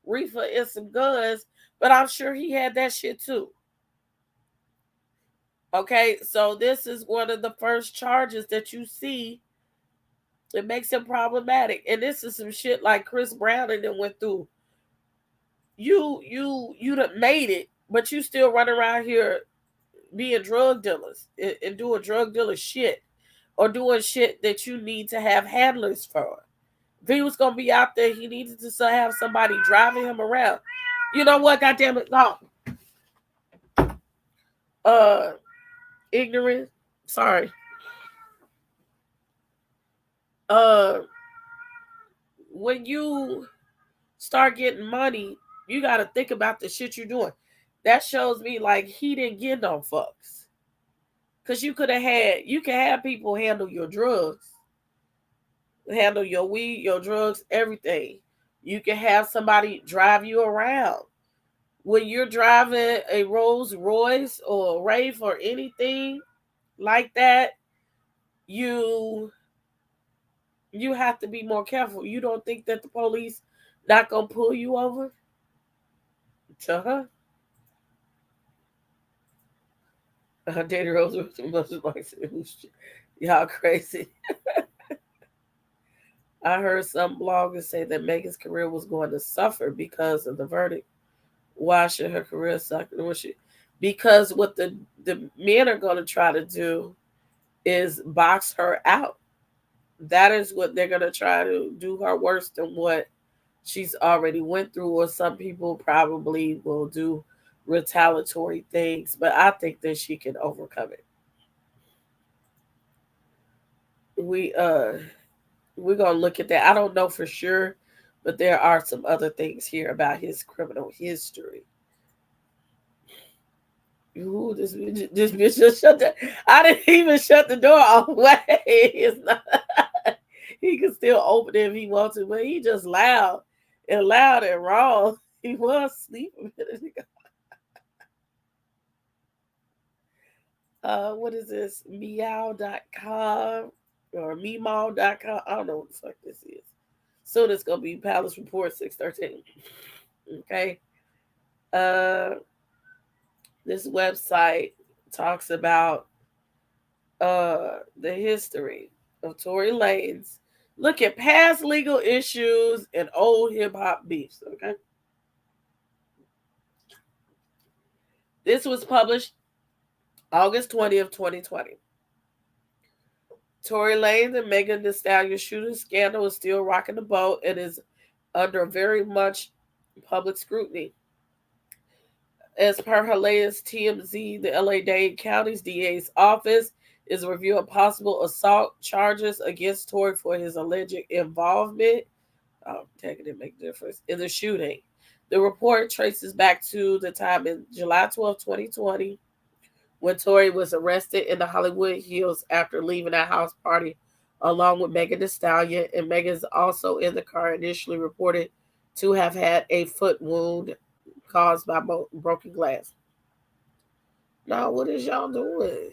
reefer and some guns, but I'm sure he had that shit too. Okay, so this is one of the first charges that you see. It makes him problematic. And this is some shit like Chris Brown and them went through. You done made it, but you still run around here being drug dealers and doing drug dealer shit or doing shit that you need to have handlers for. If he was gonna be out there, he needed to have somebody driving him around. You know what? Goddamn it, no. Ignorant. Sorry. When you start getting money, you got to think about the shit you're doing. That shows me like he didn't get no fucks. Cause you can have people handle your drugs, handle your weed, your drugs, everything. You can have somebody drive you around. When you're driving a Rolls Royce or a Wraith or anything like that, you have to be more careful. You don't think that the police not gonna pull you over? To her. Danny Rose must like y'all crazy. I heard some bloggers say that Megan's career was going to suffer because of the verdict. Why should her career suffer? Because what the men are going to try to do is box her out. That is what they're going to try to do her worse than what she's already went through, or some people probably will do retaliatory things, but I think that she can overcome it. We're gonna look at that. I don't know for sure, but there are some other things here about his criminal history. Ooh, this bitch just shut the. I didn't even shut the door all the way. It's not. He can still open it if he wants to, but he just loud and wrong. He was asleep a minute ago. What is this? Meow.com or meemaw.com. I don't know what the fuck this is. Soon it's gonna be Palace Report 613. Okay. This website talks about the history of Tory Lanez. Look at past legal issues and old hip hop beefs. Okay. This was published August 20th, 2020. Tory Lanez and Megan Thee Stallion shooting scandal is still rocking the boat and is under very much public scrutiny. As per her latest TMZ, the LA-Dade County's DA's office is reviewing possible assault charges against Tory for his alleged involvement. Taking it make a difference in the shooting. The report traces back to the time in July 12, 2020, when Tory was arrested in the Hollywood Hills after leaving a house party along with Megan Thee Stallion, and Megan's also in the car, initially reported to have had a foot wound caused by broken glass. Now, what is y'all doing?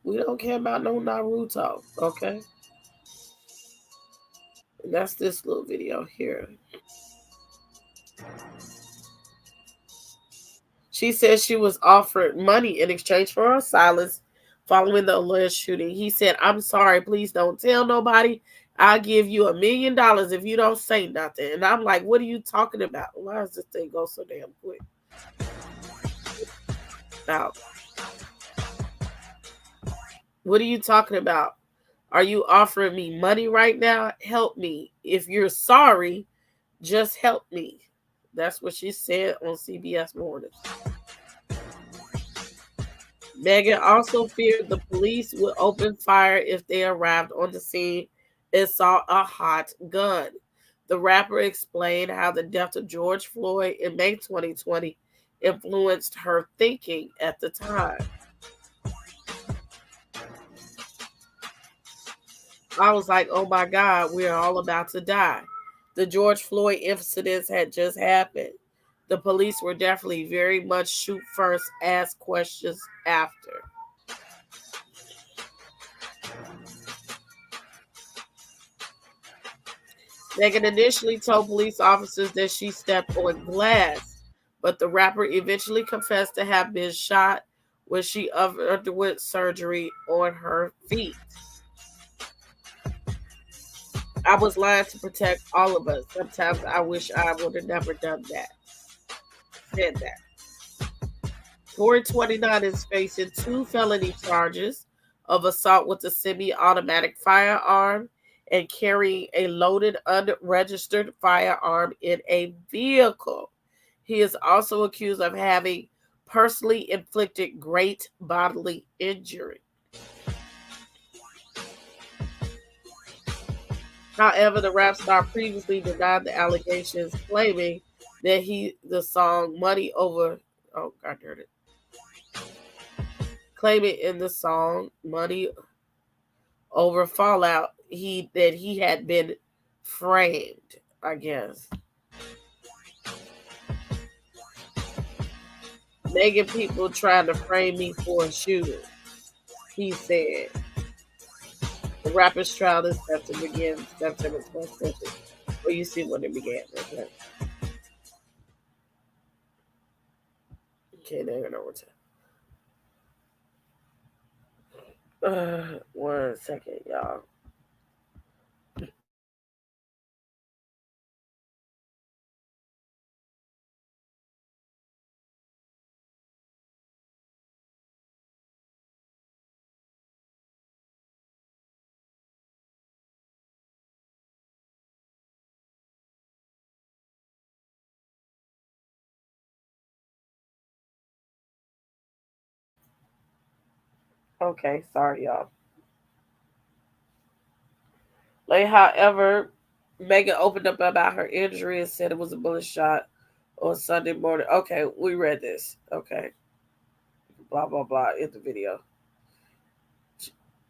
We don't care about no Naruto, okay? And that's this little video here. She says she was offered money in exchange for her silence following the alleged shooting. He said, "I'm sorry, please don't tell nobody. I'll give you $1 million if you don't say nothing." And I'm like, what are you talking about? Why does this thing go so damn quick? Now, what are you talking about? Are you offering me money right now? Help me. If you're sorry, just help me. That's what she said on CBS Mornings. Megan also feared the police would open fire if they arrived on the scene and saw a hot gun. The rapper explained how the death of George Floyd in May 2020 influenced her thinking at the time. I was like, oh my God, we're all about to die. The George Floyd incidents had just happened. The police were definitely very much shoot first, ask questions after. Megan initially told police officers that she stepped on glass, but the rapper eventually confessed to have been shot when she underwent surgery on her feet. I was lying to protect all of us. Sometimes I wish I would have never done that. Said that. Tory 29 is facing two felony charges of assault with a semi automatic firearm and carrying a loaded unregistered firearm in a vehicle. He is also accused of having personally inflicted great bodily injury. However, the rap star previously denied the allegations, claiming that the song "Money Over" oh God heard it, claiming in the song "Money Over Fallout" he had been framed. I guess making people trying to frame me for a shooting. He said the rapper's trial is set to begin September 25th. Well, you see when it began. Okay, they're gonna return. 1 second, y'all. Okay, sorry, y'all. Like, however, Megan opened up about her injury and said it was a bullet shot on Sunday morning. Okay, we read this. Okay, blah blah blah in the video.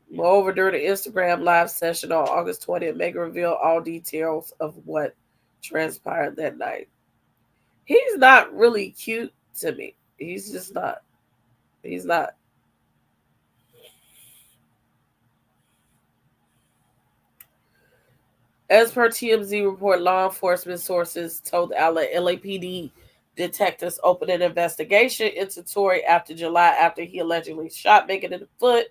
Moreover, during the Instagram live session on August 20th, Megan revealed all details of what transpired that night. He's not really cute to me. He's just not. He's not. As per TMZ report, law enforcement sources told the outlet LAPD detectives opened an investigation into Tory after July after he allegedly shot Megan in the foot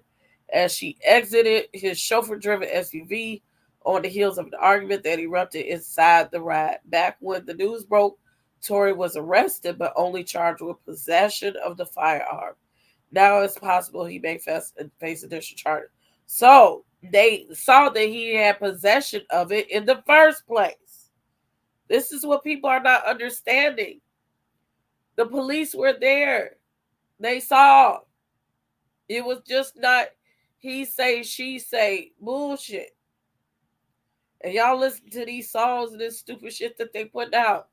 as she exited his chauffeur-driven SUV on the heels of an argument that erupted inside the ride. Back when the news broke, Tory was arrested but only charged with possession of the firearm. Now it's possible he may face additional charges. So they saw that he had possession of it in the first place. This is what people are not understanding. The police were there. They saw. It was just not he say, she say bullshit. And y'all listen to these songs and this stupid shit that they put out.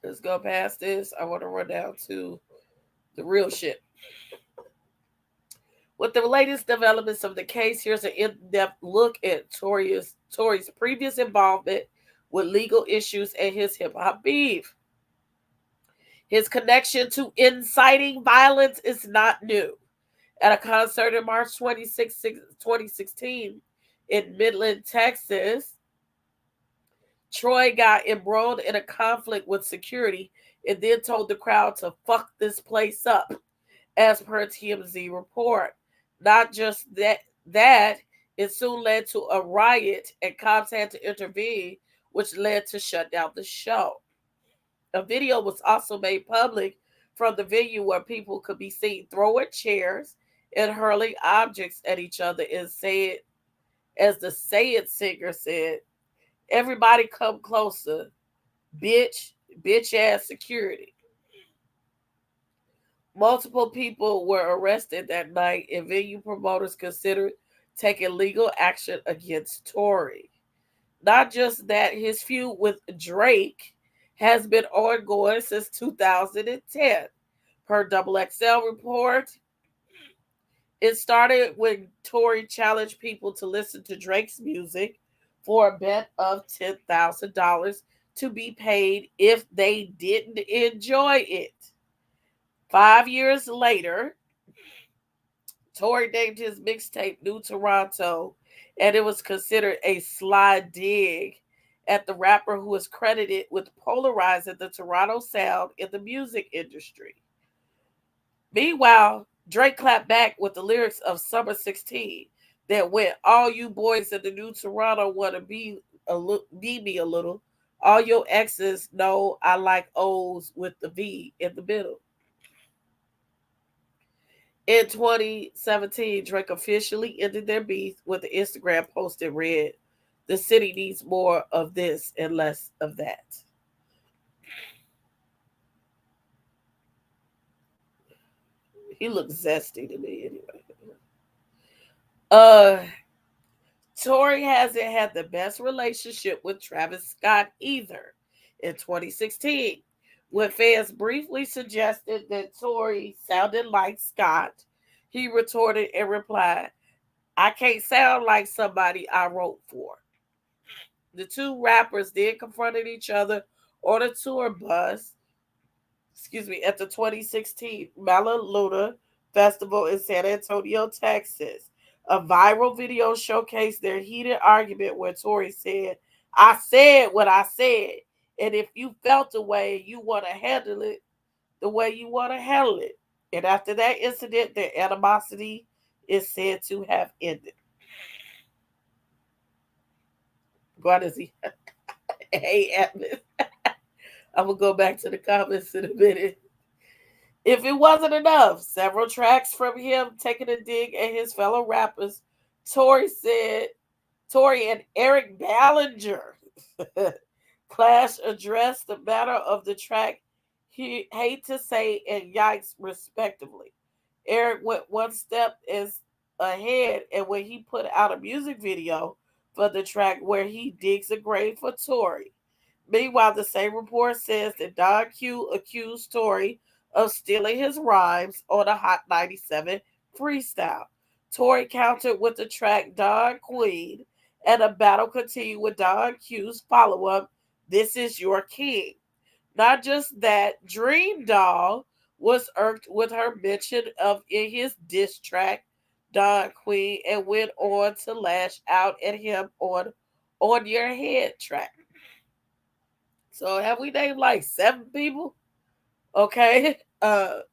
Let's go past this. I want to run down to the real shit. With the latest developments of the case, here's an in-depth look at Tory's previous involvement with legal issues and his hip-hop beef. His connection to inciting violence is not new. At a concert in March 2016 in Midland, Texas, Troy got embroiled in a conflict with security and then told the crowd to fuck this place up, as per TMZ report. Not just that it soon led to a riot and cops had to intervene, which led to shut down the show. A video was also made public from the venue where people could be seen throwing chairs and hurling objects at each other and said, as the Say It singer said, everybody come closer, bitch, bitch ass security. Multiple people were arrested that night, and venue promoters considered taking legal action against Tory. Not just that, his feud with Drake has been ongoing since 2010. Per Double XL report, It started when Tory challenged people to listen to Drake's music for a bet of $10,000 to be paid if they didn't enjoy it. 5 years later, Tory named his mixtape New Toronto, and it was considered a sly dig at the rapper who is credited with polarizing the Toronto sound in the music industry. Meanwhile, Drake clapped back with the lyrics of Summer 16 that went, all you boys in the New Toronto want to be me a little. All your exes know I like O's with the V in the middle. In 2017, Drake officially ended their beef with the Instagram post that read, the city needs more of this and less of that. He looks zesty to me anyway. Uh Tory hasn't had the best relationship with Travis Scott either. In 2016, when fans briefly suggested that Tory sounded like Scott, he retorted and replied, I can't sound like somebody I wrote for. The two rappers then confronted each other on a tour bus, at the 2016 Luna Festival in San Antonio, Texas. A viral video showcased their heated argument where Tory said, I said what I said, and if you felt the way you want to handle it, the way you want to handle it. And after that incident, their animosity is said to have ended. Why does he hate Atlas? I'm going to go back to the comments in a minute. If it wasn't enough, several tracks from him taking a dig at his fellow rappers, Tory said, Tory and Eric Ballinger Clash addressed the matter of the track he hate to say and yikes respectively. Eric went one step as ahead and when he put out a music video for the track where he digs a grave for Tory. Meanwhile, the same report says that Don Q accused Tory of stealing his rhymes on a Hot 97 freestyle. Tory countered with the track Don Queen, and a battle continued with Don Q's follow up, This Is Your King. Not just that, Dream Doll was irked with her mention of in his diss track, Don Queen, and went on to lash out at him on Your Head track. So have we named like 7 people? Okay.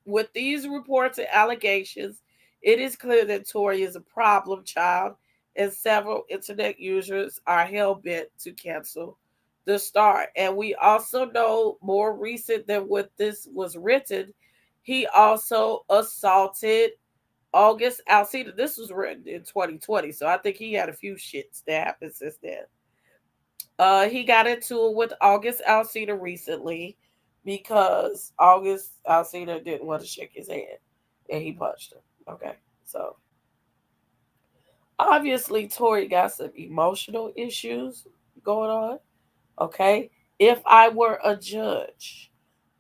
With these reports and allegations, it is clear that Tory is a problem child, and several internet users are hell bent to cancel the star. And we also know more recent than what this was written, he also assaulted August Alsina. This was written in 2020, so I think he had a few shits that happened since then. He got into it with August Alsina recently because August Alsina didn't want to shake his hand and he punched him. Okay, so obviously Tory got some emotional issues going on. Okay, if I were a judge,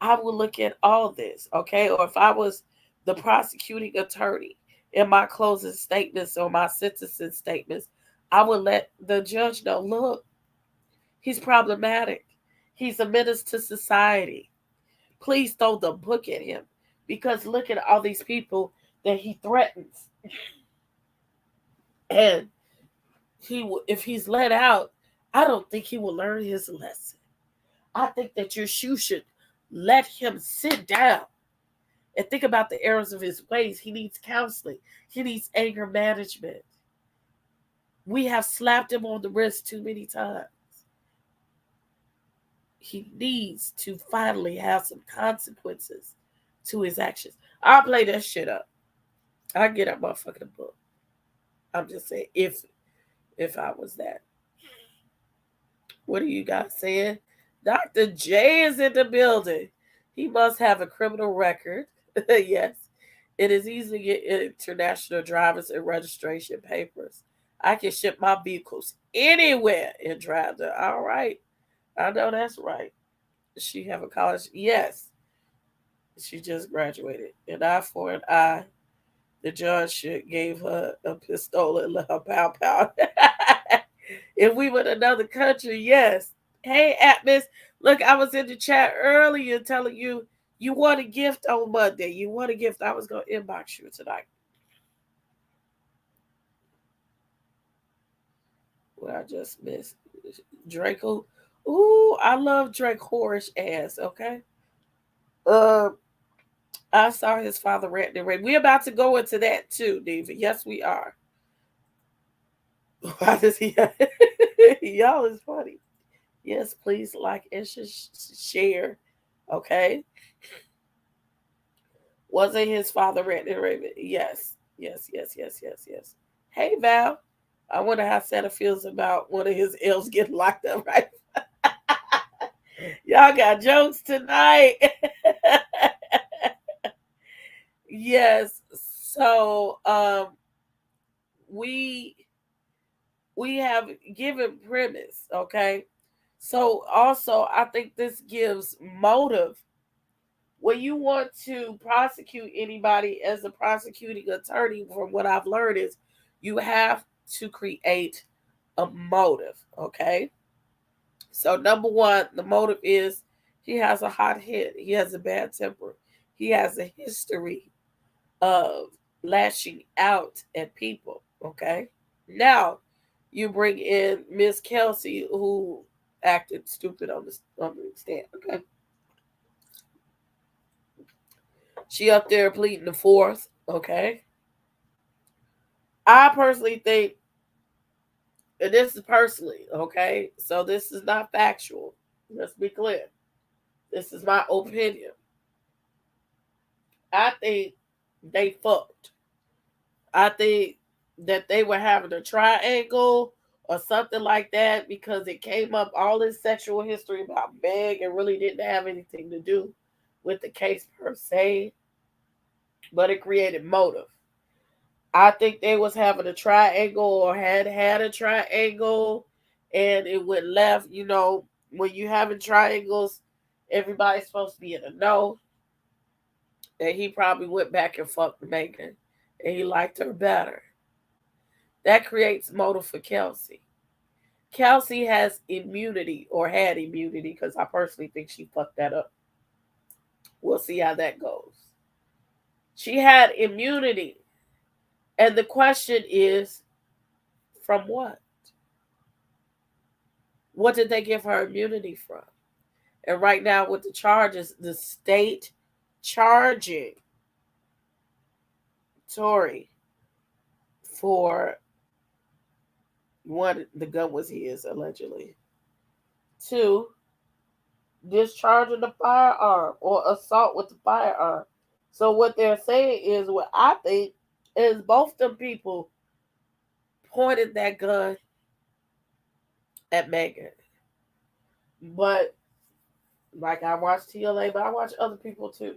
I would look at all this. Okay, or if I was the prosecuting attorney in my closing statements or my sentencing statements, I would let the judge know, look, he's problematic. He's a menace to society. Please throw the book at him because look at all these people that he threatens. And if he's let out, I don't think he will learn his lesson. I think that you should let him sit down and think about the errors of his ways. He needs counseling. He needs anger management. We have slapped him on the wrist too many times. He needs to finally have some consequences to his actions. I'll play that shit up. I'll get that motherfucking book. I'm just saying, if I was that. What are you guys saying? Dr. J is in the building. He must have a criminal record. Yes. It is easy to get international driver's and registration papers. I can ship my vehicles anywhere and drive them. All right. I know that's right. She have a college? Yes. She just graduated. An eye for an eye. The judge gave her a pistol and let her pow pow. If we were in another country, yes. Hey, Atmos. Look, I was in the chat earlier telling you you want a gift on Monday. You want a gift. I was going to inbox you tonight. Well, I just missed Draco. Ooh, I love Drake whorish ass, okay? Uh, I saw his father ranting and raving. We're about to go into that too, David. Yes, we are. Why does he? Y'all is funny. Yes, please like and share. Okay. Wasn't his father ranting and raving? Yes. Yes, yes, yes, yes, yes. Hey, Val. I wonder how Santa feels about one of his elves getting locked up, right? Y'all got jokes tonight. Yes. So we we have given premise, okay? So also I think this gives motive. When you want to prosecute anybody as a prosecuting attorney, from what I've learned, is you have to create a motive, okay? So number one, the motive is he has a hot head, he has a bad temper, he has a history of lashing out at people, okay? Now you bring in Miss Kelsey, who acted stupid on the stand, okay? She up there pleading the fourth, okay? I personally think, and this is personally, okay? So this is not factual. Let's be clear. This is my opinion. I think they fucked. I think that they were having a triangle or something like that because it came up all this sexual history about Meg and really didn't have anything to do with the case per se, but it created motive. I think they was having a triangle or had a triangle and it went left. You know, when you having triangles, everybody's supposed to be in a no. And he probably went back and fucked Megan and he liked her better. That creates motive for Kelsey. Kelsey has immunity or had immunity because I personally think she fucked that up. We'll see how that goes. She had immunity. And the question is, from what? What did they give her immunity from? And right now, with the charges, the state charging Tory for one, the gun was his, allegedly. Two, discharging the firearm or assault with the firearm. So what they're saying is, what I think is, both them people pointed that gun at Megan. But like, I watch TLA, but I watch other people too.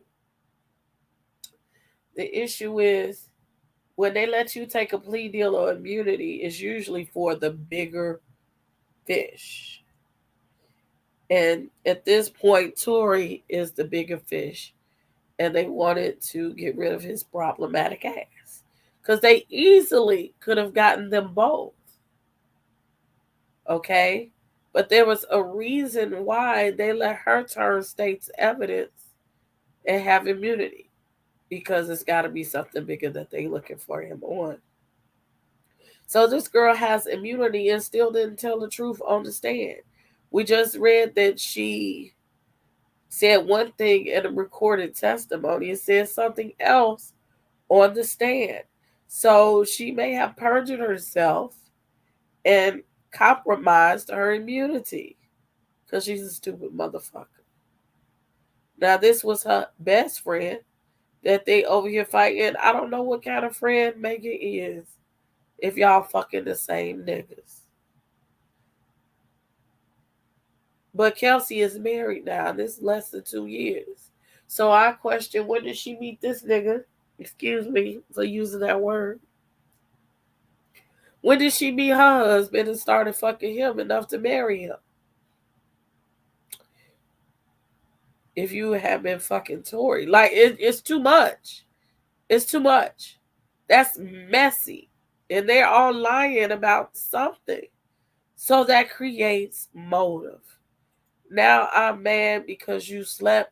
The issue is, when they let you take a plea deal or immunity, it's usually for the bigger fish. And at this point, Tory is the bigger fish. And they wanted to get rid of his problematic ass. Because they easily could have gotten them both. Okay? But there was a reason why they let her turn state's evidence and have immunity. Because it's got to be something bigger that they looking for him on. So this girl has immunity and still didn't tell the truth on the stand. We just read that she said one thing in a recorded testimony and said something else on the stand. So she may have perjured herself and compromised her immunity because she's a stupid motherfucker. Now, this was her best friend that they over here fighting. I don't know what kind of friend Megan is if y'all fucking the same niggas. But Kelsey is married now. This is less than 2 years. So I question, when did she meet this nigga? Excuse me for using that word. When did she meet her husband and started fucking him enough to marry him? If you have been fucking Tory. Like, it's too much. It's too much. That's messy. And they're all lying about something. So that creates motive. Now I'm mad because you slept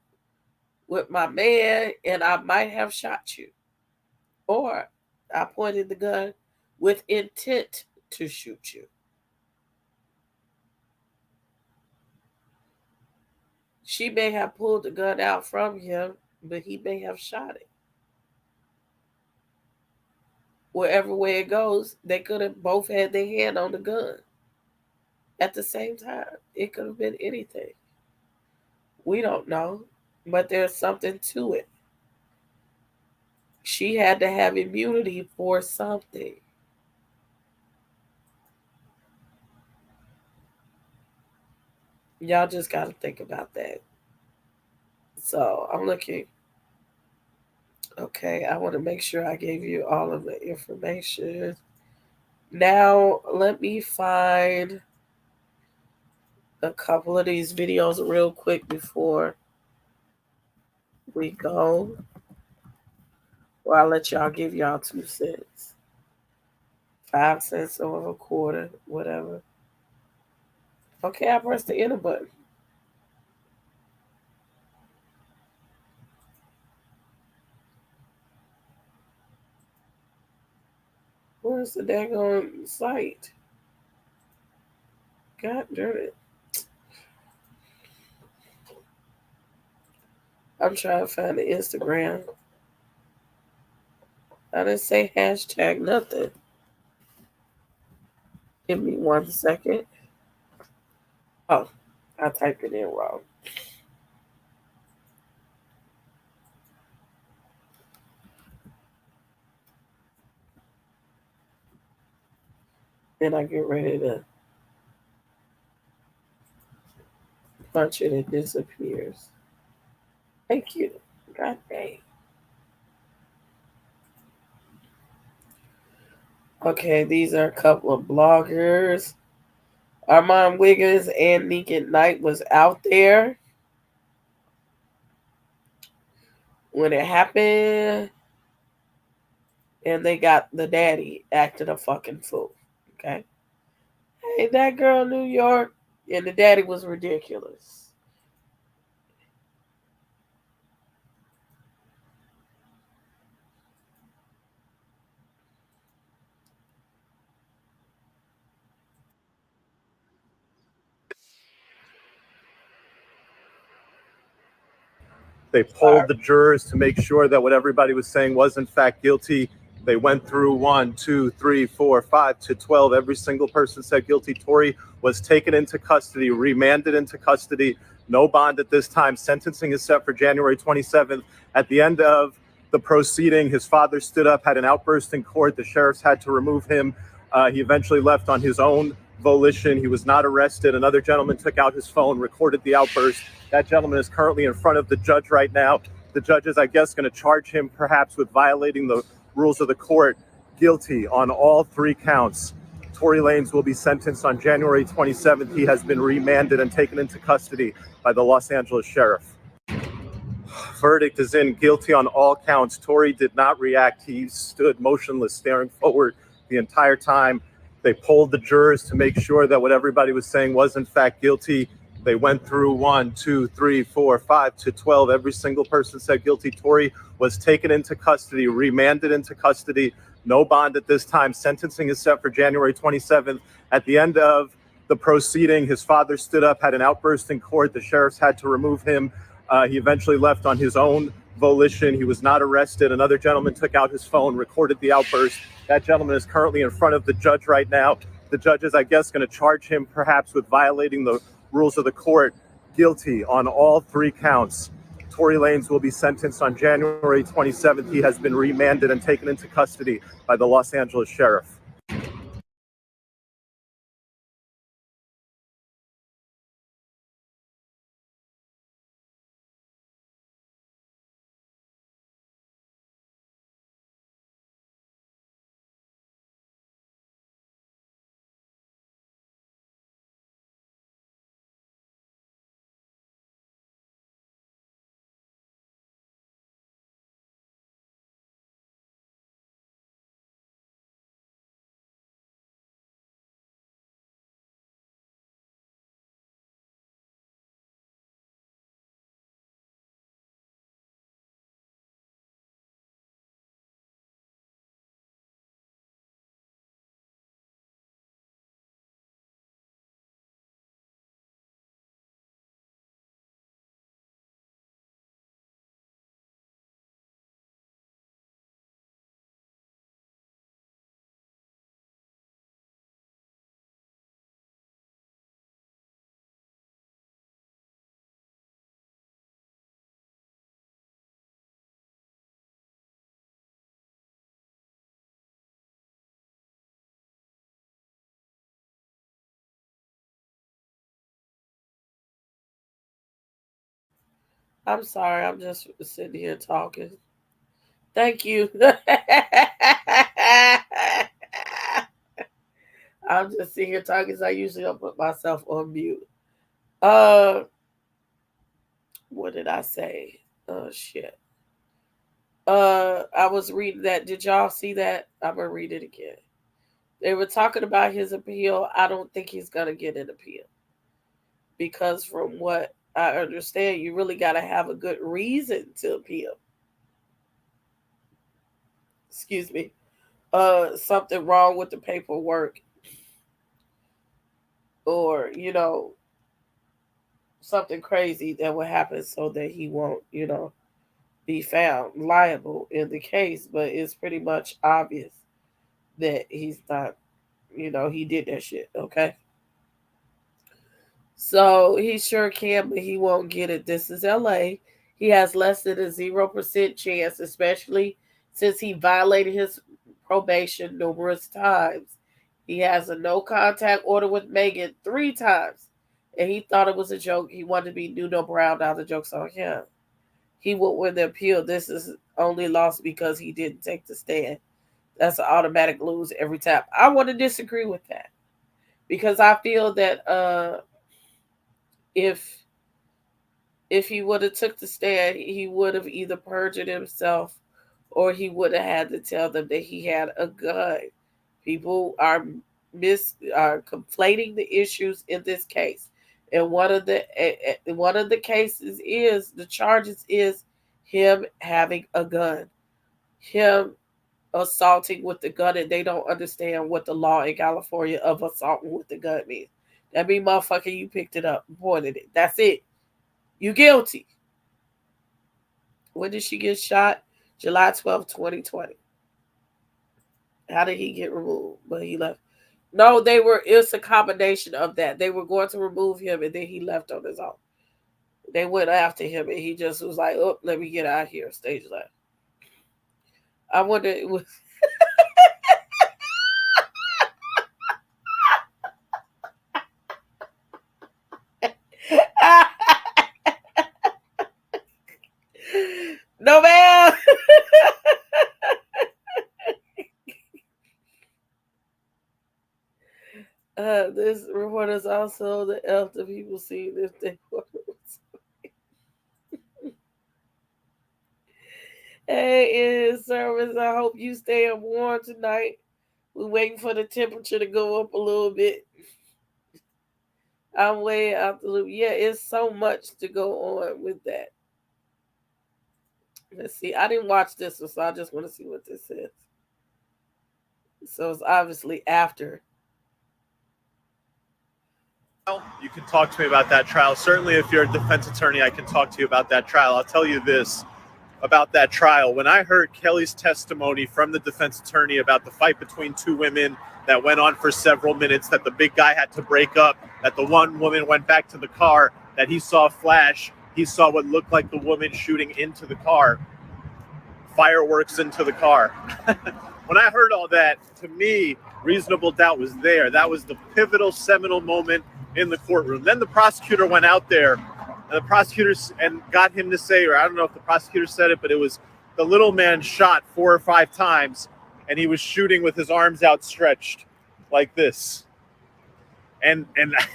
with my man and I might have shot you. Or I pointed the gun with intent to shoot you. She may have pulled the gun out from him, but he may have shot it. Wherever way it goes, they could have both had their hand on the gun at the same time. It could have been anything. We don't know, but there's something to it. She had to have immunity for something. Y'all just got to think about that. So I'm looking. Okay, I want to make sure I gave you all of the information. Now, let me find a couple of these videos real quick before we go. Or I'll let y'all give y'all 2 cents. 5 cents or a quarter, whatever. Okay, I pressed the enter button. Where's the daggone site? God damn it. I'm trying to find the Instagram. I didn't say hashtag nothing. Give me 1 second. Oh, I typed it in wrong. Then I get ready to punch it, it disappears. Thank you. God dang. Okay, these are a couple of bloggers. Armand Wiggins and Negan Knight was out there when it happened, and they got the daddy acting a fucking fool. Okay. Hey, that girl, New York, and the daddy was ridiculous. They polled the jurors to make sure that what everybody was saying was in fact guilty. They went through 1, 2, 3, 4, 5 to 12. Every single person said guilty. Tory was taken into custody, remanded into custody. No bond at this time. Sentencing is set for January 27th. At the end of the proceeding, his father stood up, had an outburst in court. The sheriffs had to remove him. He eventually left on his own volition. He was not arrested. Another gentleman took out his phone, recorded the outburst. That gentleman is currently in front of the judge right now. The judge is, I guess, going to charge him perhaps with violating the rules of the court. Guilty on all 3 counts. Tory Lanez will be sentenced on January 27th. He has been remanded and taken into custody by the Los Angeles sheriff. Verdict is in, guilty on all counts. Tory did not react. He stood motionless, staring forward the entire time. They polled the jurors to make sure that what everybody was saying was in fact guilty. They went through 1, 2, 3, 4, 5 to 12. Every single person said guilty. Tory was taken into custody, remanded into custody. No bond at this time. Sentencing is set for January 27th. At the end of the proceeding, his father stood up, had an outburst in court. The sheriffs had to remove him. He eventually left on his own volition. He was not arrested. Another gentleman took out his phone, recorded the outburst. That gentleman is currently in front of the judge right now. The judge is, I guess, going to charge him perhaps with violating the rules of the court. Guilty on all 3 counts. Tory Lanez will be sentenced on January 27th. He has been remanded and taken into custody by the Los Angeles sheriff. I'm sorry. I'm just sitting here talking. Thank you. I'm just sitting here talking because I usually don't put myself on mute. Uh, what did I say? Oh shit. I was reading that. Did y'all see that? I'm gonna read it again. They were talking about his appeal. I don't think he's gonna get an appeal because, from what I understand, you really gotta have a good reason to appeal. Excuse me. Something wrong with the paperwork, or something crazy that will happen so that he won't, be found liable in the case. But it's pretty much obvious that he's not, he did that shit. Okay. So he sure can, but he won't get it. This is LA. He has less than a 0% chance, especially since he violated his probation numerous times. He has a no contact order with Megan 3 times. And he thought it was a joke. He wanted to be Nuno Brown. Now the joke's on him. He would win the appeal. This is only lost because he didn't take the stand. That's an automatic lose every time. I want to disagree with that because I feel that if he would have took the stand, he would have either perjured himself or he would have had to tell them that he had a gun. People are conflating the issues in this case, and one of the cases is the charges is him having a gun, him assaulting with the gun, and they don't understand what the law in California of assaulting with the gun means. That mean, motherfucker, you picked it up, pointed it. That's it. You guilty. When did she get shot? July 12th, 2020. How did he get removed? But he left. No, it's a combination of that. They were going to remove him and then he left on his own. They went after him and he just was like, oh, let me get out of here. Stage left. I wonder it was no man. This report is also the elder people see if they want. Hey, in service, I hope you staying warm tonight. We're waiting for the temperature to go up a little bit. I'm way out the loop. Yeah, it's so much to go on with that. Let's see. I didn't watch this one, so I just want to see what this is. So it's obviously after. You can talk to me about that trial. Certainly, if you're a defense attorney, I can talk to you about that trial. I'll tell you this about that trial. When I heard Kelly's testimony from the defense attorney about the fight between two women that went on for several minutes, that the big guy had to break up, that the one woman went back to the car, that he saw a flash, he saw what looked like the woman shooting into the car, fireworks into the car. When I heard all that, to me, reasonable doubt was there. That was the pivotal, seminal moment in the courtroom. Then the prosecutor went out there, and the prosecutors and got him to say, or I don't know if the prosecutor said it, but it was the little man shot 4 or 5 times, and he was shooting with his arms outstretched like this. And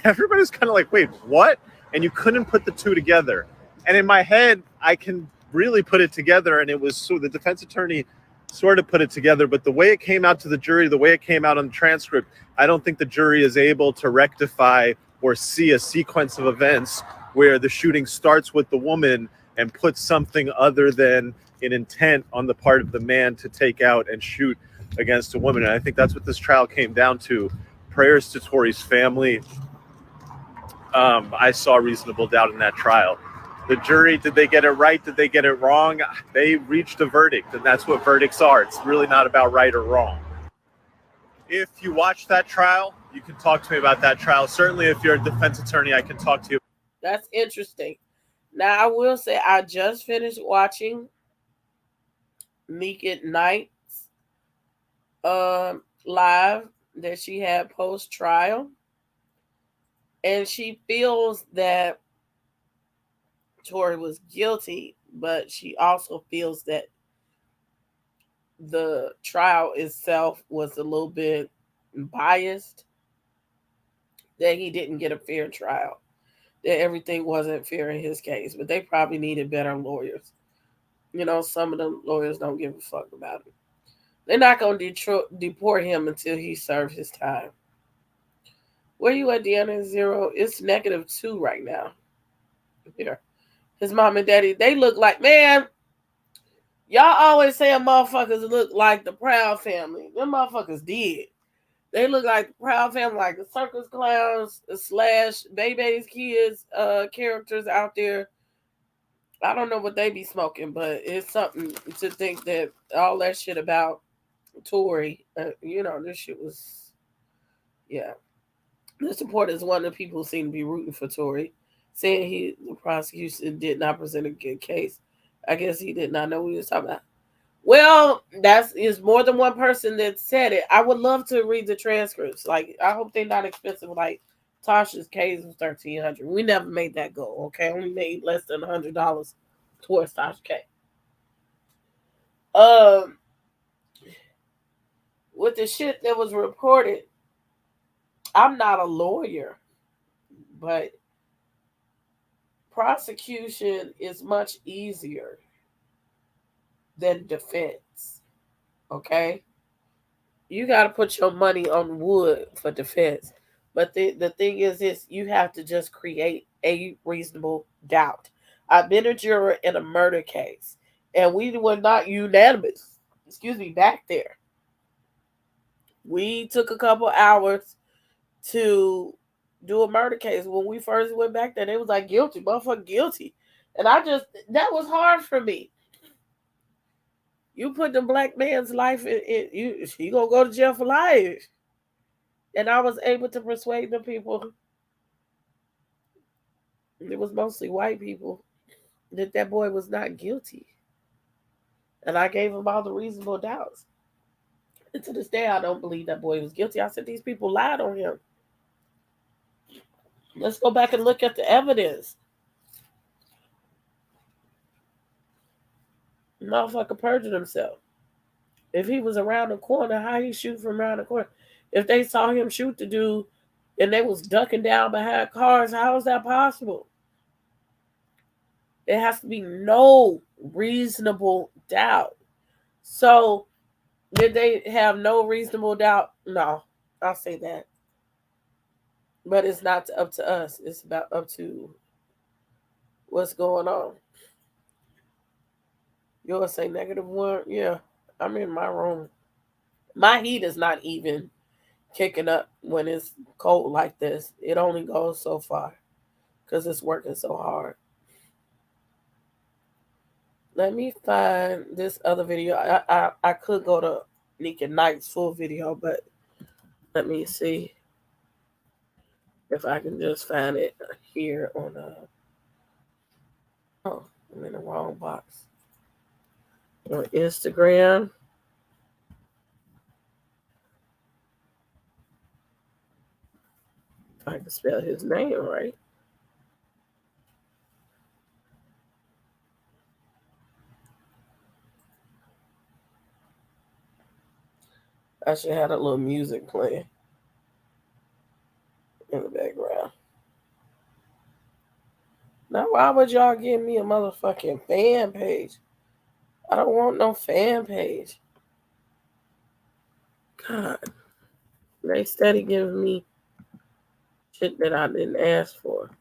everybody's kind of like, wait, what? And you couldn't put the two together. And in my head, I can really put it together, and it was so the defense attorney sort of put it together, but the way it came out to the jury, the way it came out on the transcript, I don't think the jury is able to rectify or see a sequence of events where the shooting starts with the woman and puts something other than an intent on the part of the man to take out and shoot against a woman. And I think that's what this trial came down to. Prayers to Tory's family. I saw reasonable doubt in that trial. The jury, did they get it right? Did they get it wrong? They reached a verdict, and that's what verdicts are. It's really not about right or wrong. If you watch that trial, you can talk to me about that trial. Certainly, if you're a defense attorney, I can talk to you. That's interesting. Now, I will say I just finished watching Meek at Night's live that she had post-trial. And she feels that Tory was guilty, but she also feels that the trial itself was a little bit biased, that he didn't get a fair trial, that everything wasn't fair in his case, but they probably needed better lawyers. You know, some of them lawyers don't give a fuck about it. They're not going to deport him until he serves his time. Where you at, Deanna? Zero? It's -2 right now. Here. His mom and daddy, they look like, man, y'all always saying motherfuckers look like the Proud Family. Them motherfuckers did. They look like the Proud Family, like the circus clowns / Bebe's kids characters out there. I don't know what they be smoking, but it's something to think that all that shit about Tory, this shit was, yeah. The supporter is one of the people who seem to be rooting for Tory, saying the prosecution did not present a good case. I guess he did not know what he was talking about. Well, that is more than one person that said it. I would love to read the transcripts. Like, I hope they're not expensive. Like Tasha's case was $1,300. We never made that goal. Okay, only made less than $100 towards Tasha's case. With the shit that was reported, I'm not a lawyer, but prosecution is much easier than defense. Okay? You got to put your money on wood for defense. But the thing is this, you have to just create a reasonable doubt. I've been a juror in a murder case, and we were not unanimous. Back there. We took a couple hours to do a murder case. When we first went back there, they was like, guilty, motherfucker, guilty. And that was hard for me. You put the black man's life in you gonna go to jail for life. And I was able to persuade the people, it was mostly white people, that boy was not guilty. And I gave him all the reasonable doubts. And to this day, I don't believe that boy was guilty. I said, these people lied on him. Let's go back and look at the evidence. Motherfucker perjured himself. If he was around the corner, how he shoot from around the corner? If they saw him shoot the dude and they was ducking down behind cars, how is that possible? There has to be no reasonable doubt. So, did they have no reasonable doubt? No, I'll say that. But it's not up to us. It's up to what's going on. You'll say -1? Yeah, I'm in my room. My heat is not even kicking up when it's cold like this. It only goes so far because it's working so hard. Let me find this other video. I could go to Nika Knight's full video, but let me see if I can just find it here on oh, I'm in the wrong box. On Instagram. If I can spell his name right. I should have a little music playing in the background. Now, why would y'all give me a motherfucking fan page? I don't want no fan page. God. They steady giving me shit that I didn't ask for.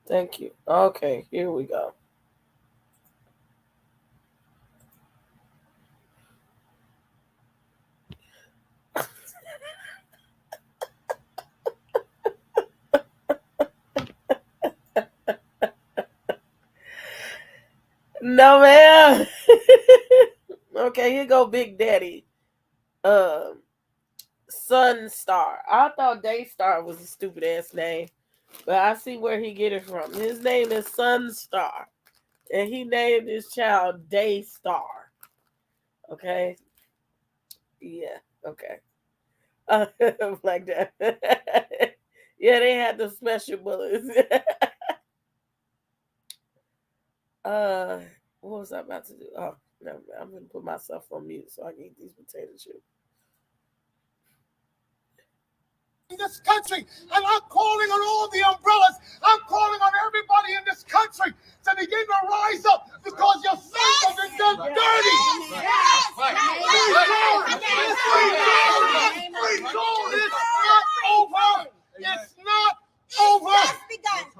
Thank you. Okay, here we go. No, man. Okay, here go Big Daddy. Sunstar. I thought Daystar was a stupid ass name, but I see where he get it from. His name is Sunstar, and he named his child Daystar. Okay. Yeah. Okay. Like that. Yeah, they had the special bullets. uh, what was I about to do? Oh, no, I'm gonna put myself on mute so I can eat these potato chips. In this country, and I'm calling on all the umbrellas. I'm calling on everybody in this country to begin to rise up because your sins have been done dirty. It's not over.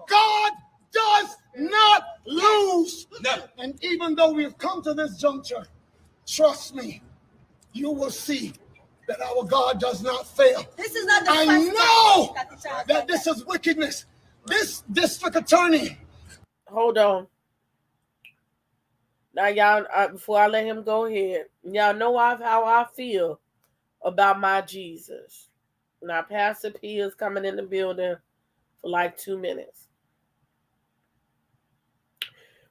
God does not lose. And even though we've come to this juncture, trust me, you will see that our God does not fail. This is not the I know that this is wickedness. This district attorney. Hold on. Now, y'all, before I let him go ahead, y'all know how I feel about my Jesus. Now, Pastor P is coming in the building for like 2 minutes.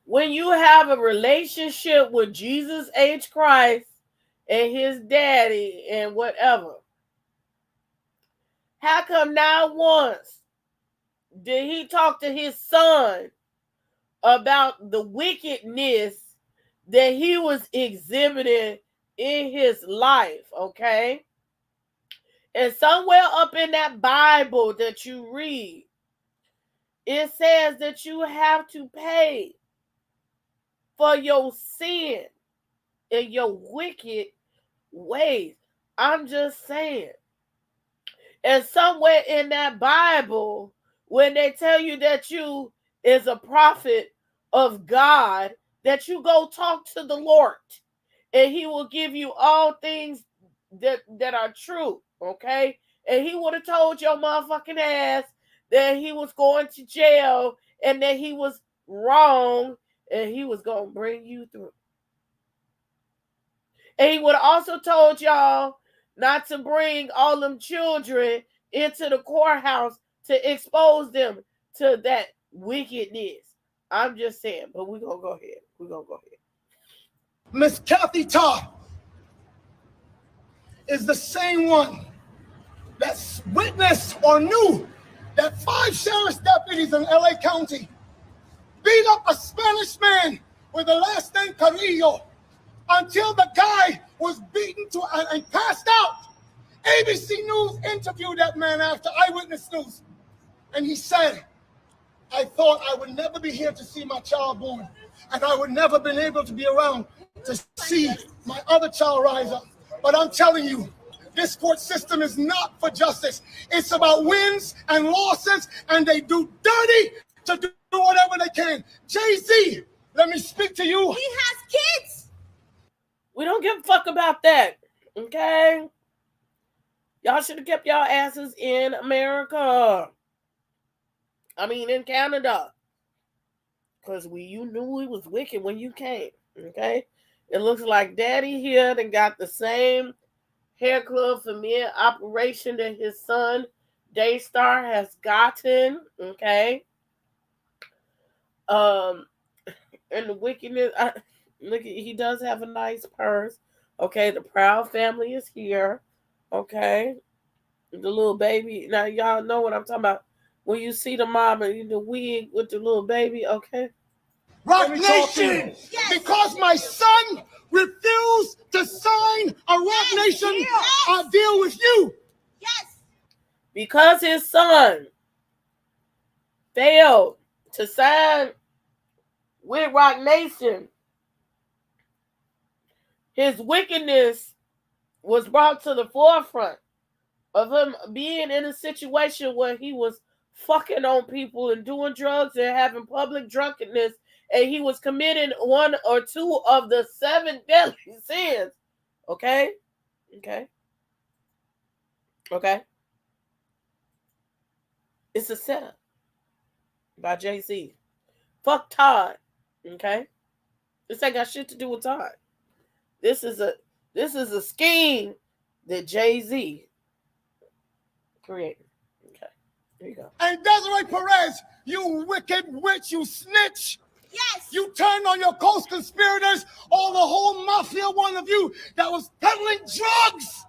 When you have a relationship with Jesus H. Christ and his daddy and whatever, how come not once did he talk to his son about the wickedness that he was exhibiting in his life, okay? And somewhere up in that Bible that you read, it says that you have to pay for your sin and your wicked ways. I'm just saying. And somewhere in that Bible, when they tell you that you is a prophet of God, that you go talk to the Lord and he will give you all things that are true, okay? And he would have told your motherfucking ass that he was going to jail and that he was wrong and he was going to bring you through. And he would have also told y'all not to bring all them children into the courthouse to expose them to that wickedness. I'm just saying, but we're going to go ahead. We're going to go ahead. Miss Kathy Todd is the same one that witnessed or knew that 5 sheriff's deputies in LA County beat up a Spanish man with the last name Carrillo until the guy was beaten to and passed out. ABC News interviewed that man after Eyewitness News, and he said, I thought I would never be here to see my child born, and I would never been able to be around to see my other child rise up. But I'm telling you, this court system is not for justice. It's about wins and losses, and they do dirty to do whatever they can. Jay-Z, let me speak to you. He has kids. We don't give a fuck about that, okay? Y'all should have kept y'all asses in America. I mean, in Canada. Because you knew he was wicked when you came, okay? It looks like Daddy here then got the same hair club familiar operation that his son Daystar has gotten, okay? And the wickedness, look, he does have a nice purse, okay? The Proud family is here, okay? The little baby, now y'all know what I'm talking about. When you see the mom and the wig with the little baby, okay? Rock Nation, because my son refused to sign a Rock Nation deal with you. Yes. Because his son failed to sign with Rock Nation, his wickedness was brought to the forefront of him being in a situation where he was fucking on people and doing drugs and having public drunkenness, and he was committing 1 or 2 of the 7 deadly sins. Okay? It's a setup by Jay-Z. Fuck Todd. Okay? This ain't got shit to do with Todd. This is a scheme that Jay-Z created. Okay. There you go. And Desiree Perez, you wicked witch, you snitch. Yes. You turned on your co-conspirators, all the whole mafia, one of you that was peddling drugs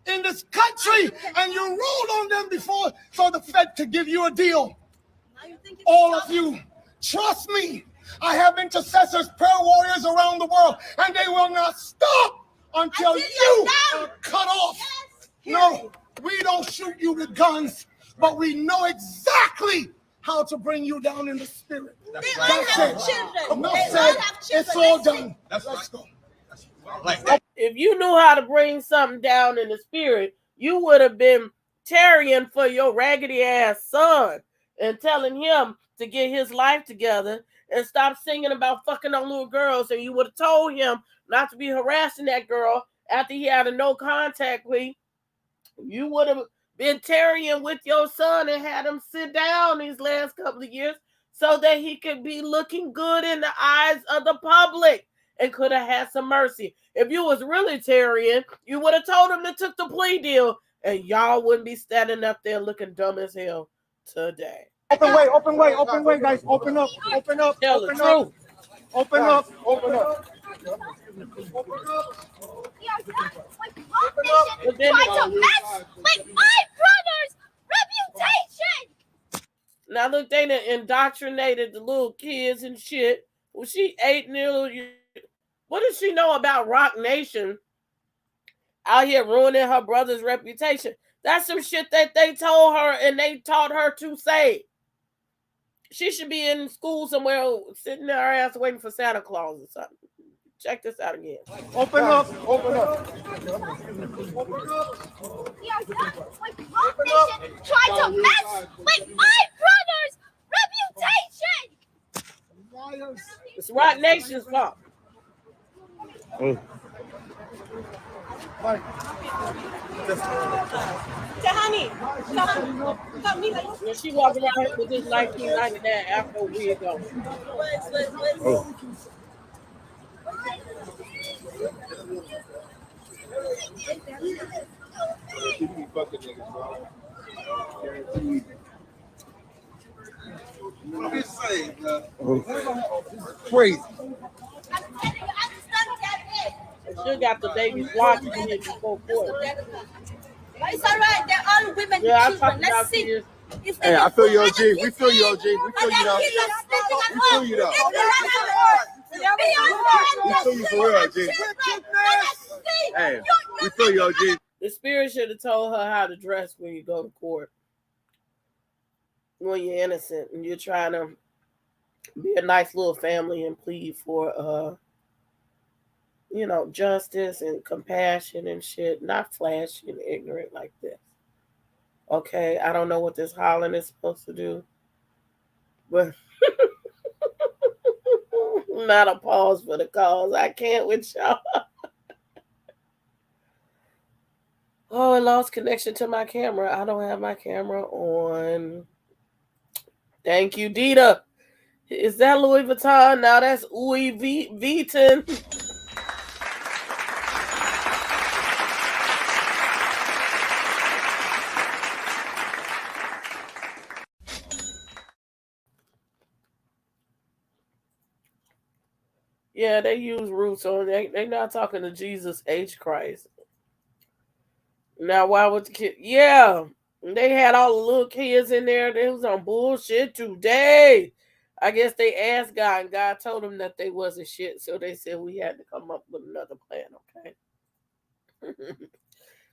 in this country, and you rolled on them before so the Fed could give you a deal. All of you, trust me, I have intercessors, prayer warriors around the world, and they will not stop until you are cut off. No, we don't shoot you with guns, but we know exactly how to bring you down in the spirit. They all have children. It's all done. Let's go. If you knew how to bring something down in the spirit, you would have been tarrying for your raggedy ass son and telling him to get his life together and stop singing about fucking on little girls. And you would have told him not to be harassing that girl after he had a no contact plea. You would have been tarrying with your son and had him sit down these last couple of years so that he could be looking good in the eyes of the public and could have had some mercy. If you was really tarrying, you would have told him to took the plea deal and y'all wouldn't be standing up there looking dumb as hell today. Open way, guys. Open up. Tell the truth. Open up. But then try to mess with my brother's reputation. Now look, they done indoctrinated the little kids and shit. Well, she 8 years. What does she know about Rock Nation out here ruining her brother's reputation? That's some shit that they told her and they taught her to say. She should be in school somewhere, sitting there her ass waiting for Santa Claus or something. Check this out again. Open up. Try to mess with my brother's reputation. It's Rock Nation's fault. When she walked around with this 1999 Afro wig on. Crazy. She got the baby watching here before court. It's all right. They're all women Yeah, and children. Let's see. Kids. Hey, I feel you, OG. We feel you, OG. We feel you, though. We feel you, though. We feel you for real, OG. Hey, we feel you, OG. The spirit should have told her how to dress when you go to court. When you're innocent and you're trying to be a nice little family and plead for justice and compassion and shit, not flashy and ignorant like this. Okay, I don't know what this hollering is supposed to do, but not a pause for the cause. I can't with y'all. Oh, I lost connection to my camera. I don't have my camera on. Thank you, Dita. Is that Louis Vuitton? Now that's Louis Vuitton. Yeah, they use roots on. They not talking to Jesus H. Christ. Now, why would the kid? Yeah, they had all the little kids in there. They was on bullshit today. I guess they asked God, and God told them that they wasn't shit. So they said we had to come up with another plan, okay?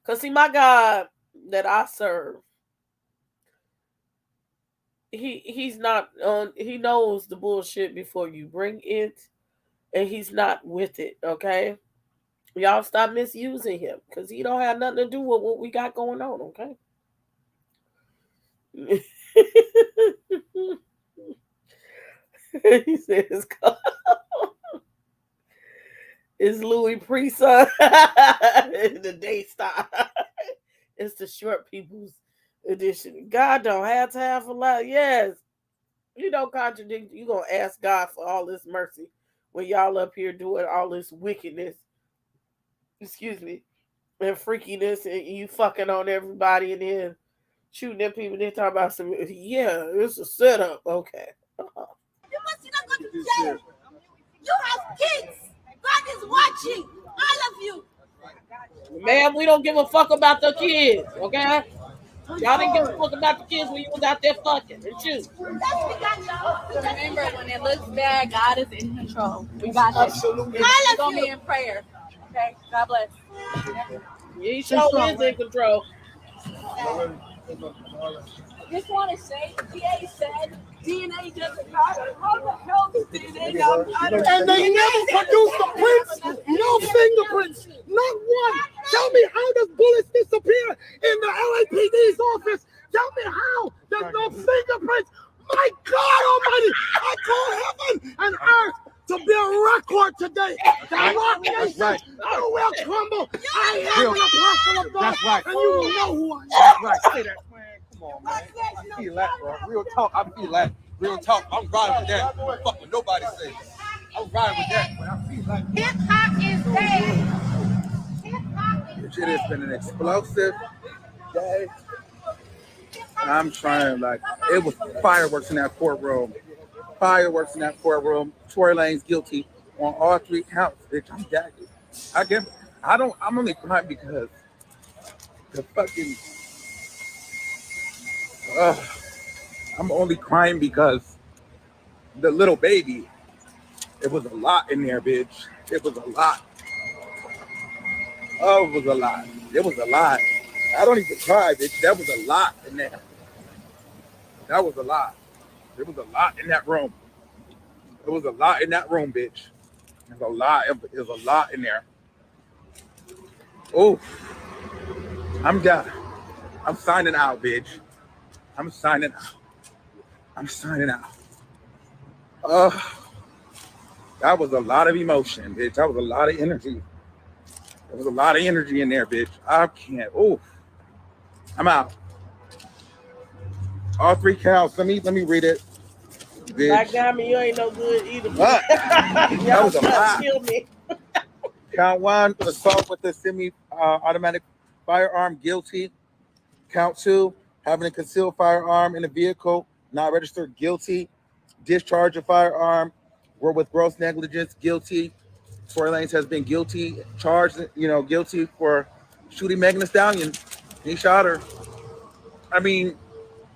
Because see, my God that I serve, he's not on. He knows the bullshit before you bring it, and he's not with it, okay? Y'all stop misusing him because he don't have nothing to do with what we got going on, okay? He says it's Louis Pre-son. The Daystar. It's the short people's edition. God don't have time for love. Yes. You don't contradict. You gonna ask God for all this mercy when y'all up here doing all this wickedness. Excuse me. And freakiness, and you fucking on everybody and then shooting at people. They talk about some, yeah, it's a setup. Okay. You must not go to jail. You have kids. God is watching all of you. Ma'am, we don't give a fuck about the kids, okay? Y'all didn't give a fuck about the kids when you was out there fucking and shooting. Remember, when it looks bad, God is in control. We got this. Absolutely. We're going to be in prayer. Okay? God bless. He sure is in control. Just want to say, GA said DNA doesn't matter. How the hell does DNA not matter? And they never produced a prints, no fingerprints, not one. Tell me how does bullets disappear in the LAPD's office? Tell me how there's no fingerprints. My God Almighty, I call heaven and earth to be a record today. The Rock Nation will crumble. I am an apostle of God, That's right. and you will know who I am. That's right. Say that, man. Come on, man. I feel that, bro. Real talk. I feel that. Real talk. I'm riding with that. Fuck what nobody says. I'm riding with that, man. I feel that. Hip hop is dead. Hip hop is It has been an explosive day. I'm trying, like, it was fireworks in that courtroom. Fireworks in that courtroom. Tory Lanez guilty on all 3 counts. Bitch, I'm jagged. I'm only crying because the fucking, I'm only crying because the little baby, it was a lot in there, bitch. It was a lot. Oh, it was a lot. It was a lot. I don't even cry, bitch. That was a lot in there. That was a lot. There was a lot in that room. There was a lot in that room, bitch. There's a lot. There's a lot in there. Oh, I'm done. I'm signing out, bitch. I'm signing out. I'm signing out. That was a lot of emotion, bitch. That was a lot of energy. There was a lot of energy in there, bitch. I can't. Oh, I'm out. All 3 counts. Let me read it. Bitch. Black Diamond, you ain't no good either. What? That was a lot. Kill me. Count 1, assault with a semi-automatic firearm, guilty. Count 2, having a concealed firearm in a vehicle, not registered, guilty. Discharge a firearm, were with gross negligence, guilty. Tory Lanez has been guilty, charged, guilty for shooting Megan Thee Stallion. He shot her. I mean,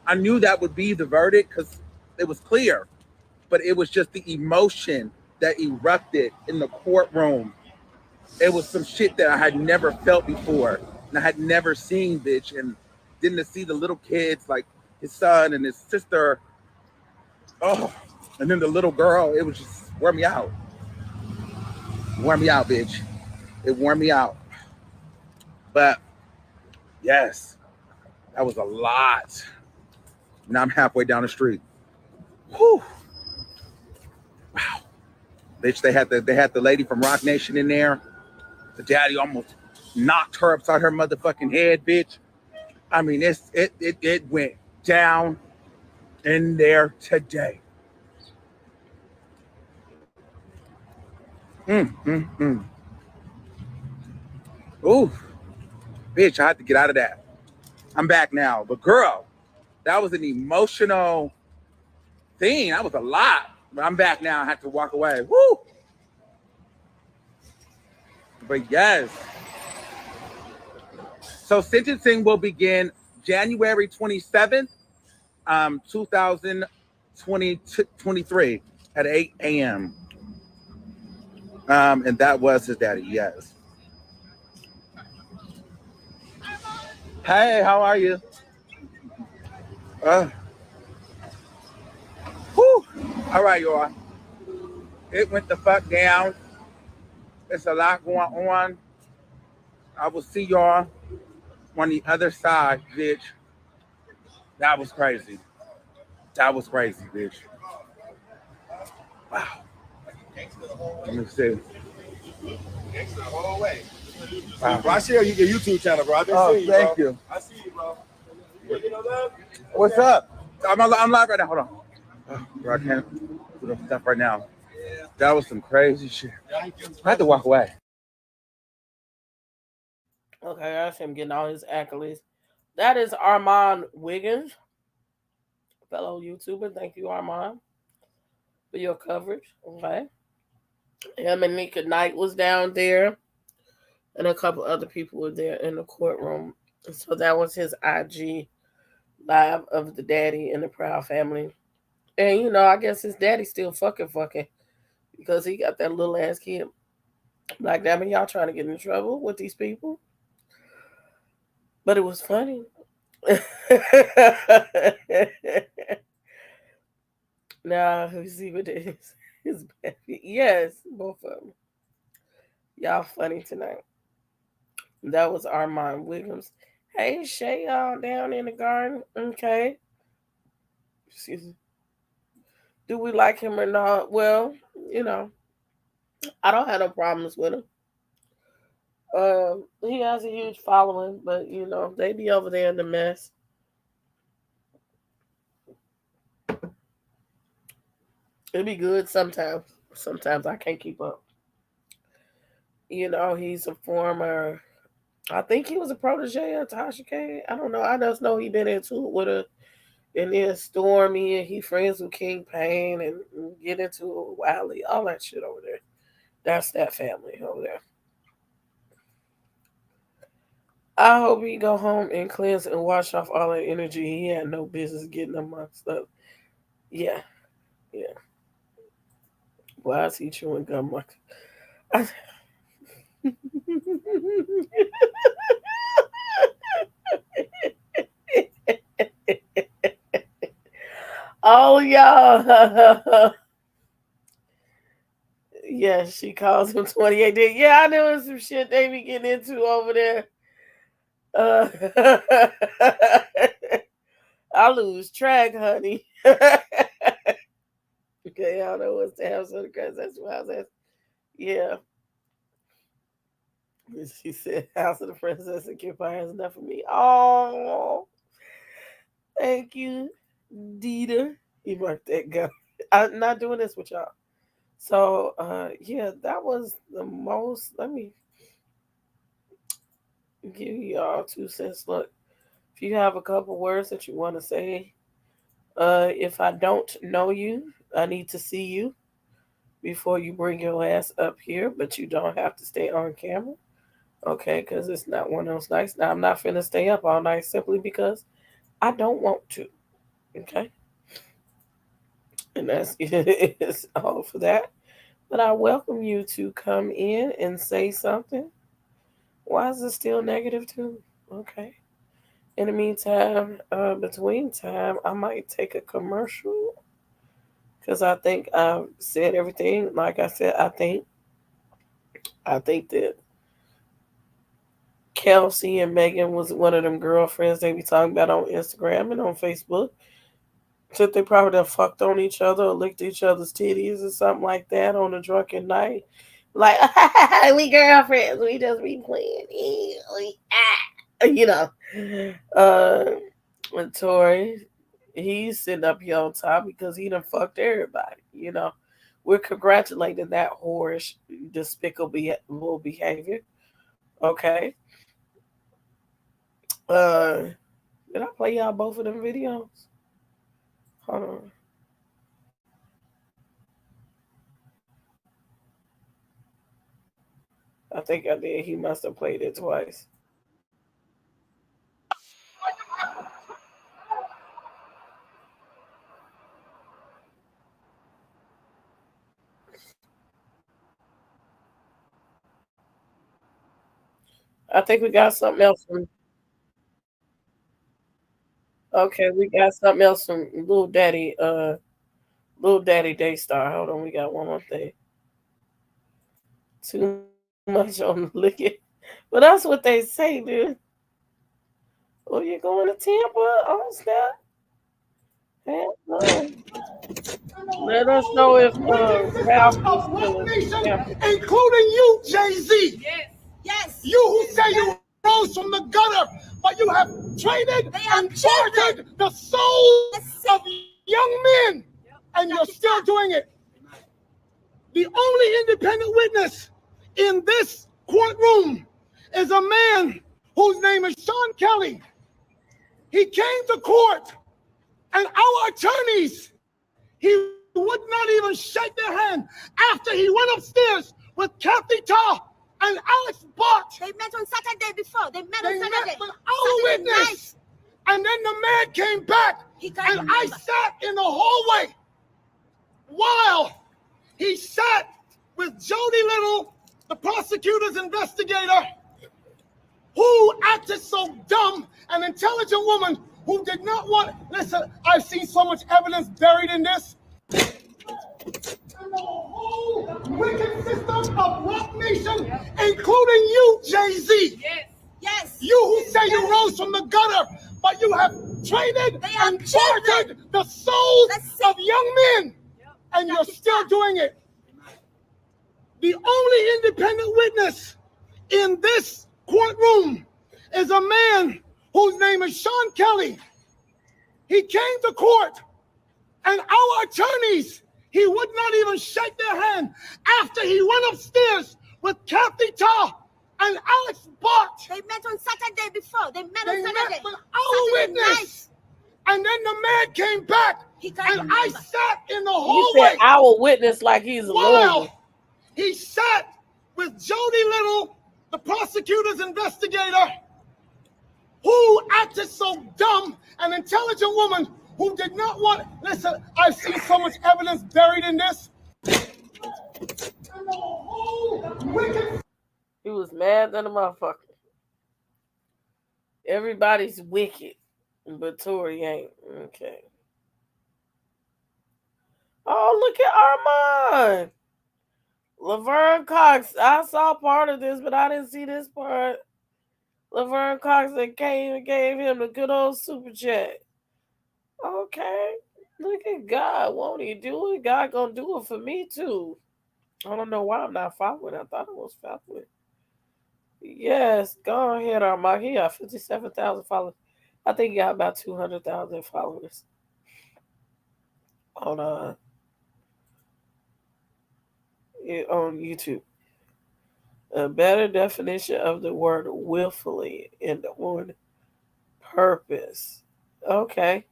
I knew that would be the verdict because it was clear, but it was just the emotion that erupted in the courtroom. It was some shit that I had never felt before and I had never seen, bitch. And then to see the little kids, like his son and his sister, oh, and then the little girl, it was just wore me out. Wore me out, bitch. It wore me out. But yes, that was a lot. Now I'm halfway down the street. Whew. Wow. Bitch, they had the lady from Rock Nation in there. The daddy almost knocked her upside her motherfucking head, bitch. I mean, it went down in there today. Ooh, bitch, I had to get out of that. I'm back now. But girl, that was an emotional thing. That was a lot. But I'm back now. I have to walk away. Woo! But yes. So sentencing will begin January 27th, 2023 at 8 a.m. And that was his daddy, yes. Hey, how are you? Whew. All right, y'all. It went the fuck down. There's a lot going on. I will see y'all on the other side, bitch. That was crazy. That was crazy, bitch. Wow. Let me see. Wow. Bro, I share your YouTube channel, bro. I've been seeing you, thank bro. you. I see you, bro. You know that? What's up? I'm live right now. Hold on. Oh, bro, I can't do the stuff right now. That was some crazy shit. I had to walk away. Okay, that's him getting all his accolades. That is Armand Wiggins, fellow YouTuber. Thank you, Armand, for your coverage. Okay. Him and Nika Knight was down there, and a couple other people were there in the courtroom. So that was his IG live of the daddy and the Proud family. And I guess his daddy still fucking because he got that little ass kid. Like, damn it, y'all trying to get in trouble with these people? But it was funny. Now, who see what it is? His baby. Yes, both of them. Y'all funny tonight. That was Armand Williams. Hey, Shay, y'all down in the garden. Okay. Excuse me. Do we like him or not? Well, I don't have no problems with him. He has a huge following, but they be over there in the mess. It'd be good sometimes. Sometimes I can't keep up. He's a former. I think he was a protege of Tasha K. I don't know. I just know he been into it with her, and then Stormy, and he friends with King Payne, and get into it with Wiley, all that shit over there. That's that family over there. I hope he go home and cleanse and wash off all that energy. He had no business getting amongst up. Yeah, yeah. Why is he chewing gum like? Oh, y'all. Yeah, she calls him 28 days. Yeah, I know it's some shit they be getting into over there. I lose track, honey. Okay, I don't know what's the house of the grass. That's what I was asking. Yeah. She said, House of the Princess and Empire has enough of me. Oh, thank you, Dita. You marked that go. I'm not doing this with y'all. So, yeah, that was the most. Let me give y'all 2 cents. Look, if you have a couple words that you want to say, if I don't know you, I need to see you before you bring your ass up here, but you don't have to stay on camera. Okay, because it's not one of those nights. Now, I'm not finna stay up all night simply because I don't want to. Okay? And that's it's all for that. But I welcome you to come in and say something. Why is it still negative too? Okay. In the meantime, between time, I might take a commercial because I think I've said everything. Like I said, I think that Kelsey and Megan was one of them girlfriends they be talking about on Instagram and on Facebook. So they probably done fucked on each other or licked each other's titties or something like that on a drunken night. Like, we girlfriends, we just be playing. You know. And Tory, he's sitting up here on top because he done fucked everybody. We're congratulating that whorish, despicable behavior. Okay. Uh, did I play y'all both of them videos? Hold on. I think I did. He must have played it twice. I think we got something else from. Okay, we got something else from Little Daddy Daystar. Hold on, we got one more thing. Too much on the liquor. But that's what they say, dude. Oh, you going to Tampa? Oh, snap. Let us know if Ralph is Of still Rock in Nation, Tampa. including you, Jay-Z. Yes. You who say you rose from the gutter, but you have traded and bartered the souls of young men, and you're still doing it. The only independent witness in this courtroom is a man whose name is Sean Kelly. He came to court, and our attorneys, he would not even shake their hand after he went upstairs with Kathy Tarr and Alex Bart. They met on Saturday before. They met They on met Saturday. with our witness. And then the man came back, and I sat in the hallway while he sat with Jody Little, the prosecutor's investigator, who acted so dumb, an intelligent woman who did not want. Listen, I've seen so much evidence buried in this. And the whole wicked system of Rock Nation, including you, Jay-Z. Yes. You who say you rose from the gutter, but you have traded and bartered the souls of young men, and you're still doing it. The only independent witness in this courtroom is a man whose name is Sean Kelly. He came to court, and our attorneys, he would not even shake their hand after he went upstairs with Kathy Tarr and Alex Bart. They met on Saturday before. They met They on met Saturday. with our witness. And then the man came back, and I sat in the You hallway said our witness like he's a lawyer. while he sat with Jody Little, the prosecutor's investigator, who acted so dumb, an intelligent woman who did not want. Listen, I've seen so much evidence buried in this. And the whole wicked. He was mad than a motherfucker. Everybody's wicked, but Tory ain't. Okay. Oh, look at Armand. Laverne Cox. I saw part of this, but I didn't see this part. Laverne Cox that came and gave him the good old super chat. Okay. Look at God. Won't he do it? God gonna do it for me too. I don't know why I'm not following. I thought I was following. Yes, go ahead, Armand. He got 57,000 followers. I think he got about 200,000 followers on YouTube. A better definition of the word willfully and on purpose. Okay.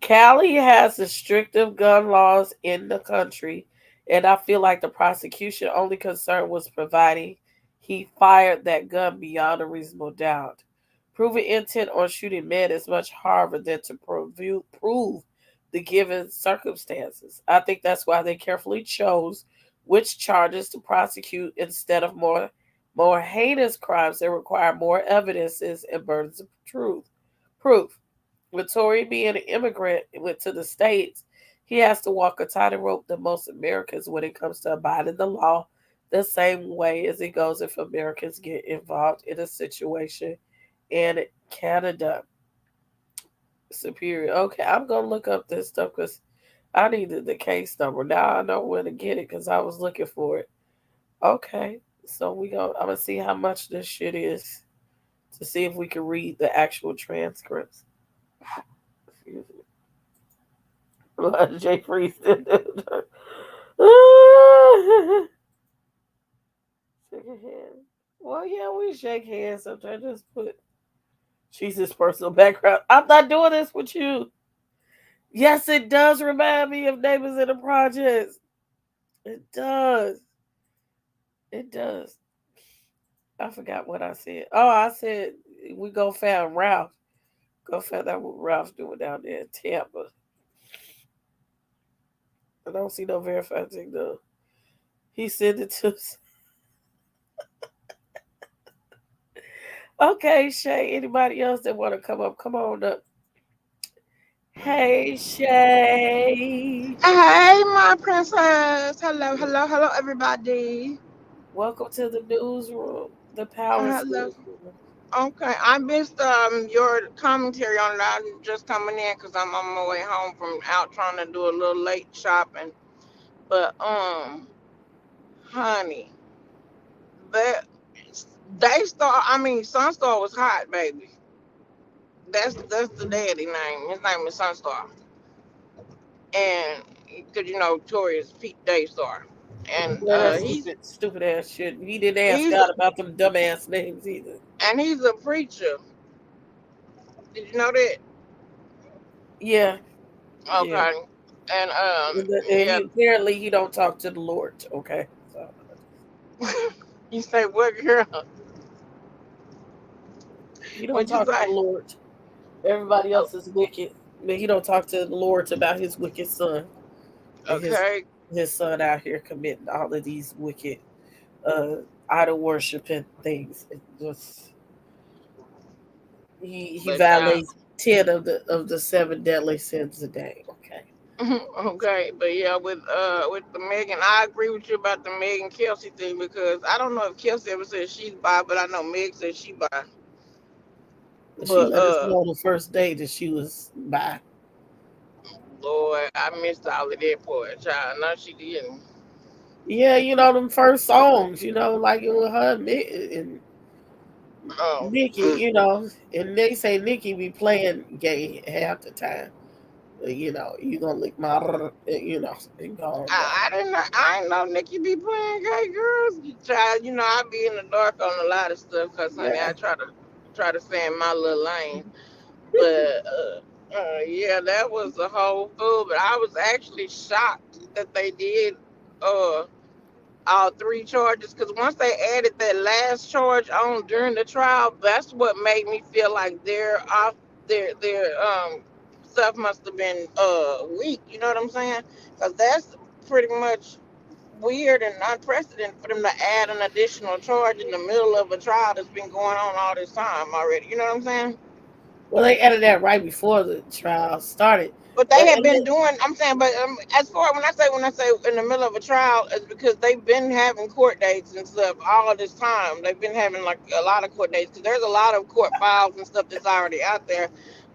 Cali has the strictest gun laws in the country, and I feel like the prosecution only concern was providing he fired that gun beyond a reasonable doubt. Proving intent on shooting men is much harder than to prove the given circumstances. I think that's why they carefully chose which charges to prosecute instead of more heinous crimes that require more evidences and burdens of proof. With Tory being an immigrant and went to the States, he has to walk a tighter rope than most Americans when it comes to abiding the law, the same way as it goes if Americans get involved in a situation in Canada. Superior. Okay, I'm going to look up this stuff because I needed the case number. Now I know where to get it because I was looking for it. Okay, so I'm going to see how much this shit is to see if we can read the actual transcripts. Excuse me. Jay Freeze. Shake your hand. Well, yeah, we shake hands sometimes. Just put Jesus' personal background. I'm not doing this with you. Yes, it does remind me of Neighbors in the Projects. It does. It does. I forgot what I said. Oh, I said we go find Ralph. Go find out what Ralph's doing down there in Tampa. I don't see no verified thing though. He sent it to us. Okay, Shay. Anybody else that want to come up? Come on up. Hey, Shay. Hey, my princess. Hello, hello, hello, everybody. Welcome to the newsroom, the Palace Hello. newsroom. Okay, I missed your commentary on that. I'm just coming in because I'm on my way home from out trying to do a little late shopping. But honey, that Sunstar was hot, baby. That's the daddy name. His name is Sunstar, and because Tory is Pete Daystar, and Yeah, that's he's stupid ass shit. He didn't ask he's God about them dumbass names either. he's a preacher. Did you know that? Yeah. Yeah. Okay. And And yeah. apparently he don't talk to the Lord. Okay, so You say what, girl? he don't What you talk to the say? Lord. Everybody Oh, else is wicked, but he don't talk to the Lord about his wicked son and okay. his son out here committing all of these wicked uh idol worshiping things. It just he But violates 10 of the seven deadly sins a day. Okay. okay, but yeah, with the Megan, I agree with you about the Megan Kelsey thing because I don't know if Kelsey ever said she's bi, but I know Meg said she bi. She But let us know the first day that she was by. Lord, I missed all of that part, child. No, she didn't. Yeah, them first songs, like it was her and Oh, Nikki, and they say Nikki be playing gay half the time. You gonna lick my, and go on down. I didn't know. I didn't know Nikki be playing gay girls. Child, I be in the dark on a lot of stuff because honey, Yeah. I try to stay in my little lane. But yeah, that was the whole fool. But I was actually shocked that they did uh all three charges because once they added that last charge on during the trial, that's what made me feel like their stuff must have been weak. You know what I'm saying? Because that's pretty much weird and unprecedented for them to add an additional charge in the middle of a trial that's been going on all this time already. You know what I'm saying? Well, they added that right before the trial started, But but they have and been doing. I'm saying, but as far when I say in the middle of a trial, it's because they've been having court dates and stuff all this time. They've been having like a lot of court dates because there's a lot of court files and stuff that's already out there,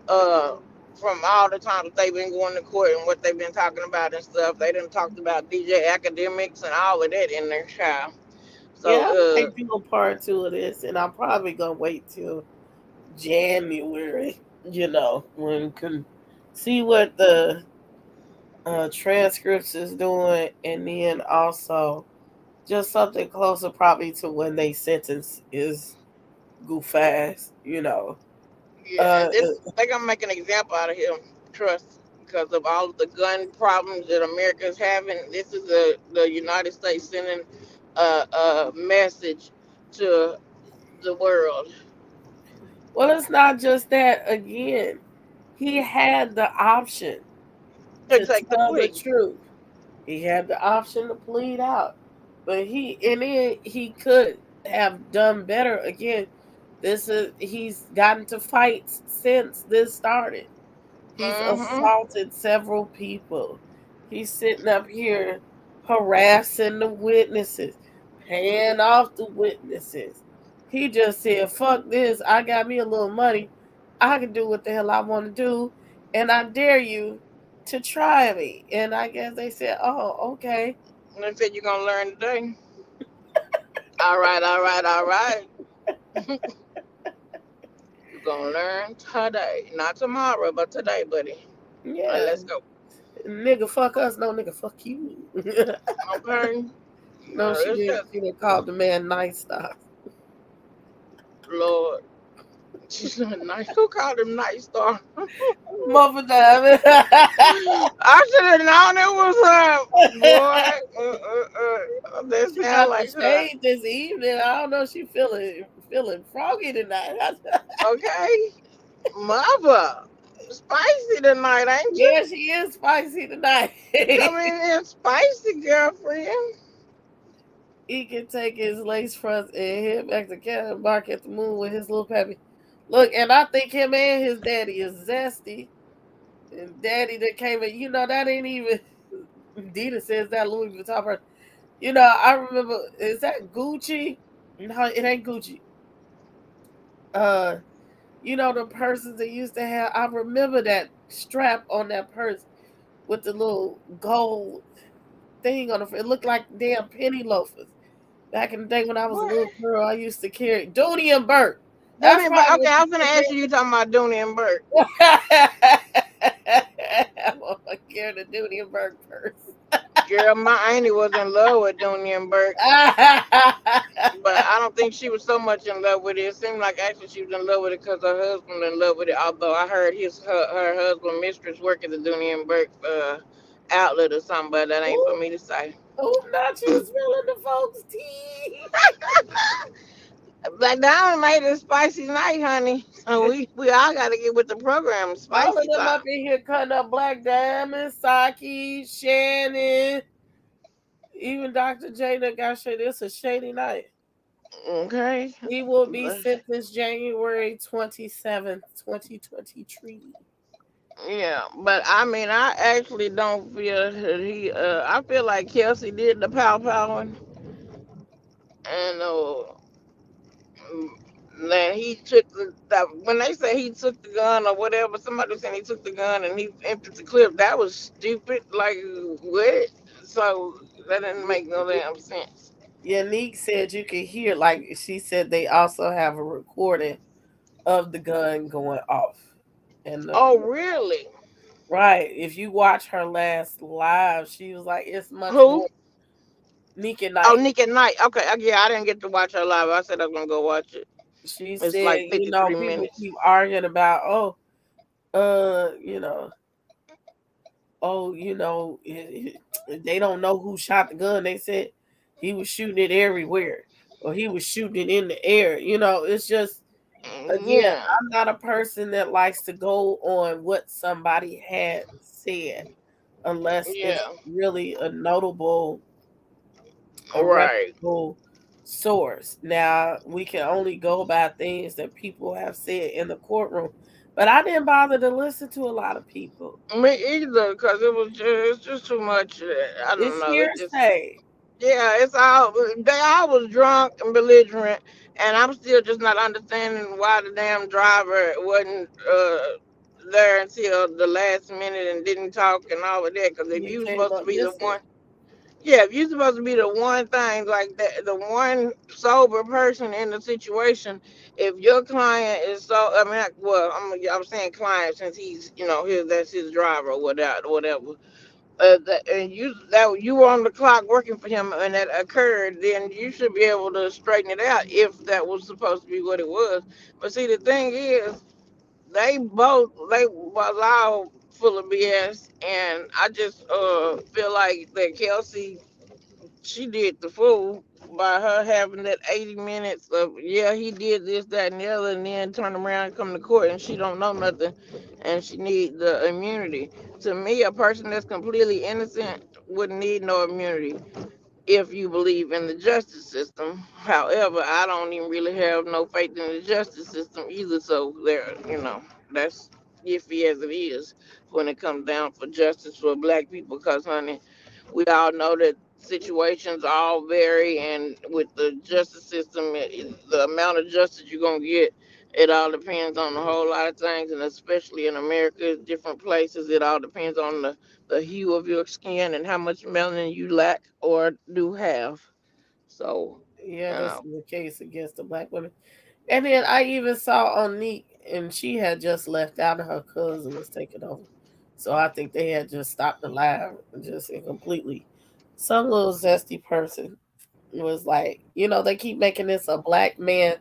uh, from all the time that they've been going to court and what they've been talking about and stuff. They done talked about DJ academics and all of that in their trial. yeah, I So might do a part two of this, and I'm probably gonna wait till January. When we can see what the transcripts is doing, and then also just something closer, probably to when they sentence is go fast. yeah, Uh, and this they're gonna make an example out of him. Trust, because of all of the gun problems that America's having. This is the United States sending a message to the world well, it's not just that. Again, he had the option to to take the tell the plea. truth. He had the option to plead out, but he could have done better. Again, he's gotten to fights since this started. He's Hmm. assaulted several people. He's sitting up here harassing the witnesses, paying off the witnesses. He just said, "Fuck this! I got me a little money. I can do what the hell I want to do, and I dare you to try me." And I guess they said, "Oh, okay." And they said you're gonna learn today. All right, all right, all right. You're gonna learn today, not tomorrow, but today, buddy. All right, Yeah, let's go. nigga, fuck us. No, nigga, fuck you. Okay. No, she It's didn't. just She didn't call the man nice stuff. Lord. She's nice. Who called him Night Star? Mother diamond. I should have known it was her, boy. That She sound got the like her. shade this evening. I don't know. She feeling froggy tonight. Okay, mother, spicy tonight, ain't Yeah, you? she is spicy tonight. Coming in spicy, girlfriend. He can take his lace fronts and head back to Canada and bark at the moon with his little pappy. Look, and I think him and his daddy is zesty. And daddy that came in, that ain't even. Dita says that Louis Vuitton person. I remember. Is that Gucci? No, it ain't Gucci. Uh, the purses they used to have. I remember that strap on that purse with the little gold thing on it. It looked like damn penny loafers. Back in the day when I was a What? little girl, I used to carry Dooney and Burke. That's Dooney and Burke. probably Okay, what I you was gonna think ask you. You talking about Dooney and Burke? I'm gonna carry the Dooney and Burke purse. Girl, my auntie was in love with Dooney and Burke, but I don't think she was so much in love with it. It seemed like actually she was in love with it because her husband was in love with it. Although I heard her husband mistress work at the Dooney and Burke outlet or something, but that ain't for Ooh, me to say. ooh, not you spilling the folks' tea. Black Diamond made it a spicy night, honey. So we all got to get with the program. All of Spicy them up time. in here cutting up Black Diamond, Saki, Shannon, even Dr. J that got shit. It's a shady night. Okay. He will be sentenced January 27th, 2023. Yeah, but I mean, I actually don't feel that he. I feel like Kelsey did the pow pow, and then he took that when they say he took the gun or whatever. Somebody was saying he took the gun and he emptied the clip. That was stupid. Like what? So that didn't make no damn sense. Unique said you could hear, like she said, they also have a recording of the gun going off. And Oh, really? right, if you watch her last live, she was like, it's much Who? more. Nika Oh, Knight. Nick at Night. Okay, yeah, I didn't get to watch her live. I said I was gonna go watch it. She It's said, like 53 people minutes. keep arguing about, oh, uh, you know, oh, they don't know who shot the gun. They said he was shooting it everywhere, or he was shooting it in the air. It's just, again, Yeah, I'm not a person that likes to go on what somebody had said unless it's yeah, really a right. reputable source. Now, we can only go by things that people have said in the courtroom, but I didn't bother to listen to a lot of people. Me either, cause it's just too much. I don't It's know. It just hearsay. yeah, it's all they all was drunk and belligerent, and I'm still just not understanding why the damn driver wasn't there until the last minute and didn't talk and all of that. Cause if He you were came supposed to up be the missing. one. Yeah, if you're supposed to be the one thing like that, the one sober person in the situation, if your client is so, I mean, well, I'm saying client since he's, that's his driver or whatever. And you were on the clock working for him, and that occurred, then you should be able to straighten it out if that was supposed to be what it was. But see, the thing is, they was all full of BS, and I just feel like that Kelsey she did the fool by her having that 80 minutes of yeah he did this that and the other and then turn around and come to court and she don't know nothing and she need the immunity. To me, a person that's completely innocent wouldn't need no immunity if you believe in the justice system. However, I don't even really have no faith in the justice system either, so that's iffy as it is when it comes down for justice for black people because honey, we all know that situations all vary, and with the justice system, the amount of justice you're gonna get, it all depends on a whole lot of things, and especially in America, different places, it all depends on the hue of your skin and how much melanin you lack or do have. So, Yeah, you this know, is the case against the black women. And then I even saw on Neek, and she had just left out, and her cousin was taking over. So I think they had just stopped the live just completely. Some little zesty person was like, they keep making this a black man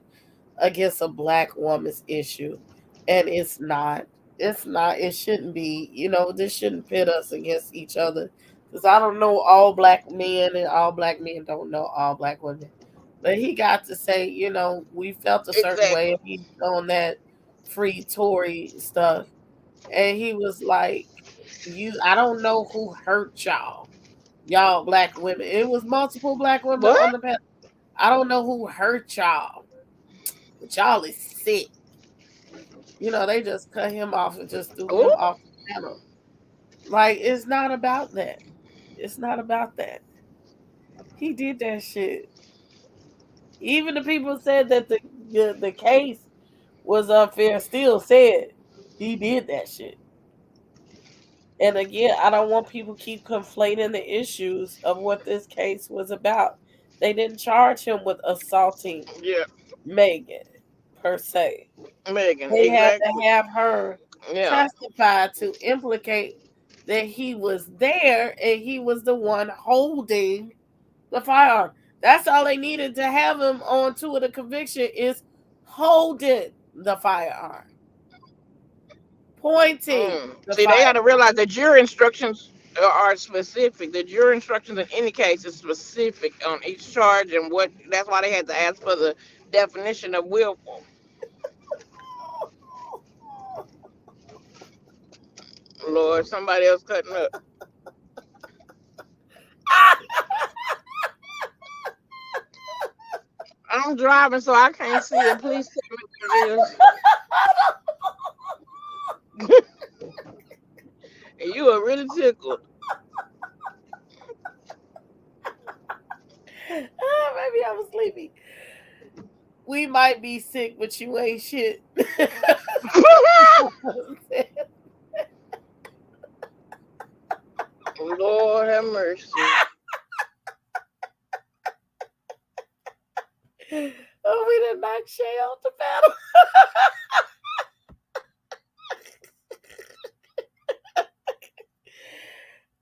against a black woman's issue, and it's not. It's not. It shouldn't be. This shouldn't pit us against each other. Because I don't know all black men, and all black men don't know all black women. But he got to say, we felt a certain way, exactly. and he's on that free Tory stuff, and he was like, I don't know who hurt y'all black women. It was multiple black women What? on the panel. I don't know who hurt y'all, but y'all is sick. They just cut him off and just threw him Oh, off the panel. Like, it's not about that. It's not about that. He did that shit. Even the people said that the case was unfair, still said he did that shit. And again, I don't want people keep conflating the issues of what this case was about. They didn't charge him with assaulting yeah, Megan per se. Megan, They had to exactly. have her Yeah. testify to implicate that he was there and he was the one holding the firearm. That's all they needed to have him on to of the conviction is holding the firearm, pointing the See, they got to fire. realize that jury instructions are specific. The jury instructions in any case is specific on each charge and what. That's why they had to ask for the definition of willful. Lord, somebody else cutting up. I'm driving, so I can't see it. Please tell me what it is. And you are really tickled. Maybe I was sleepy. We might be sick, but you ain't shit. Lord have mercy. Oh, we done knocked Shay off the battle.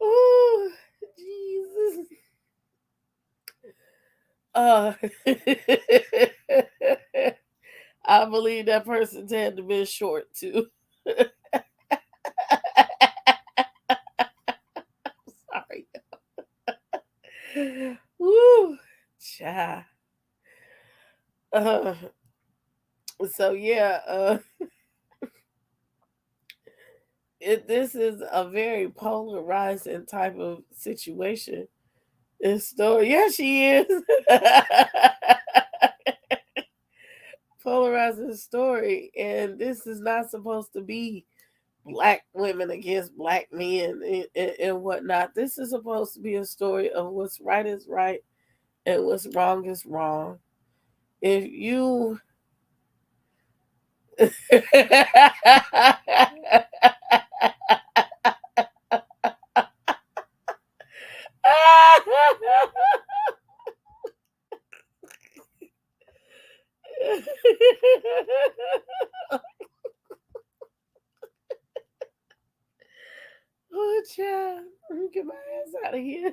Ooh, Jesus. I believe that person's had to be short too. Sorry. Woo, child. So yeah, this is a very polarizing type of situation. This story, yeah, she is. Polarizing story, and this is not supposed to be black women against black men and whatnot. This is supposed to be a story of what's right is right and what's wrong is wrong. If you oh, child, let me get my ass out of here.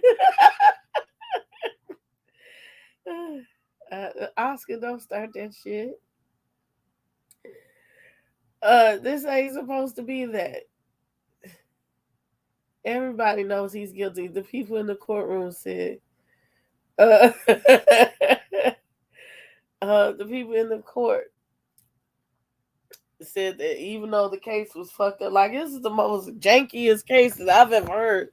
Oscar, don't start that shit. This ain't supposed to be that. Everybody knows he's guilty. The people in the courtroom said, the people in the court said that even though the case was fucked up, like this is the most jankiest case that I've ever heard.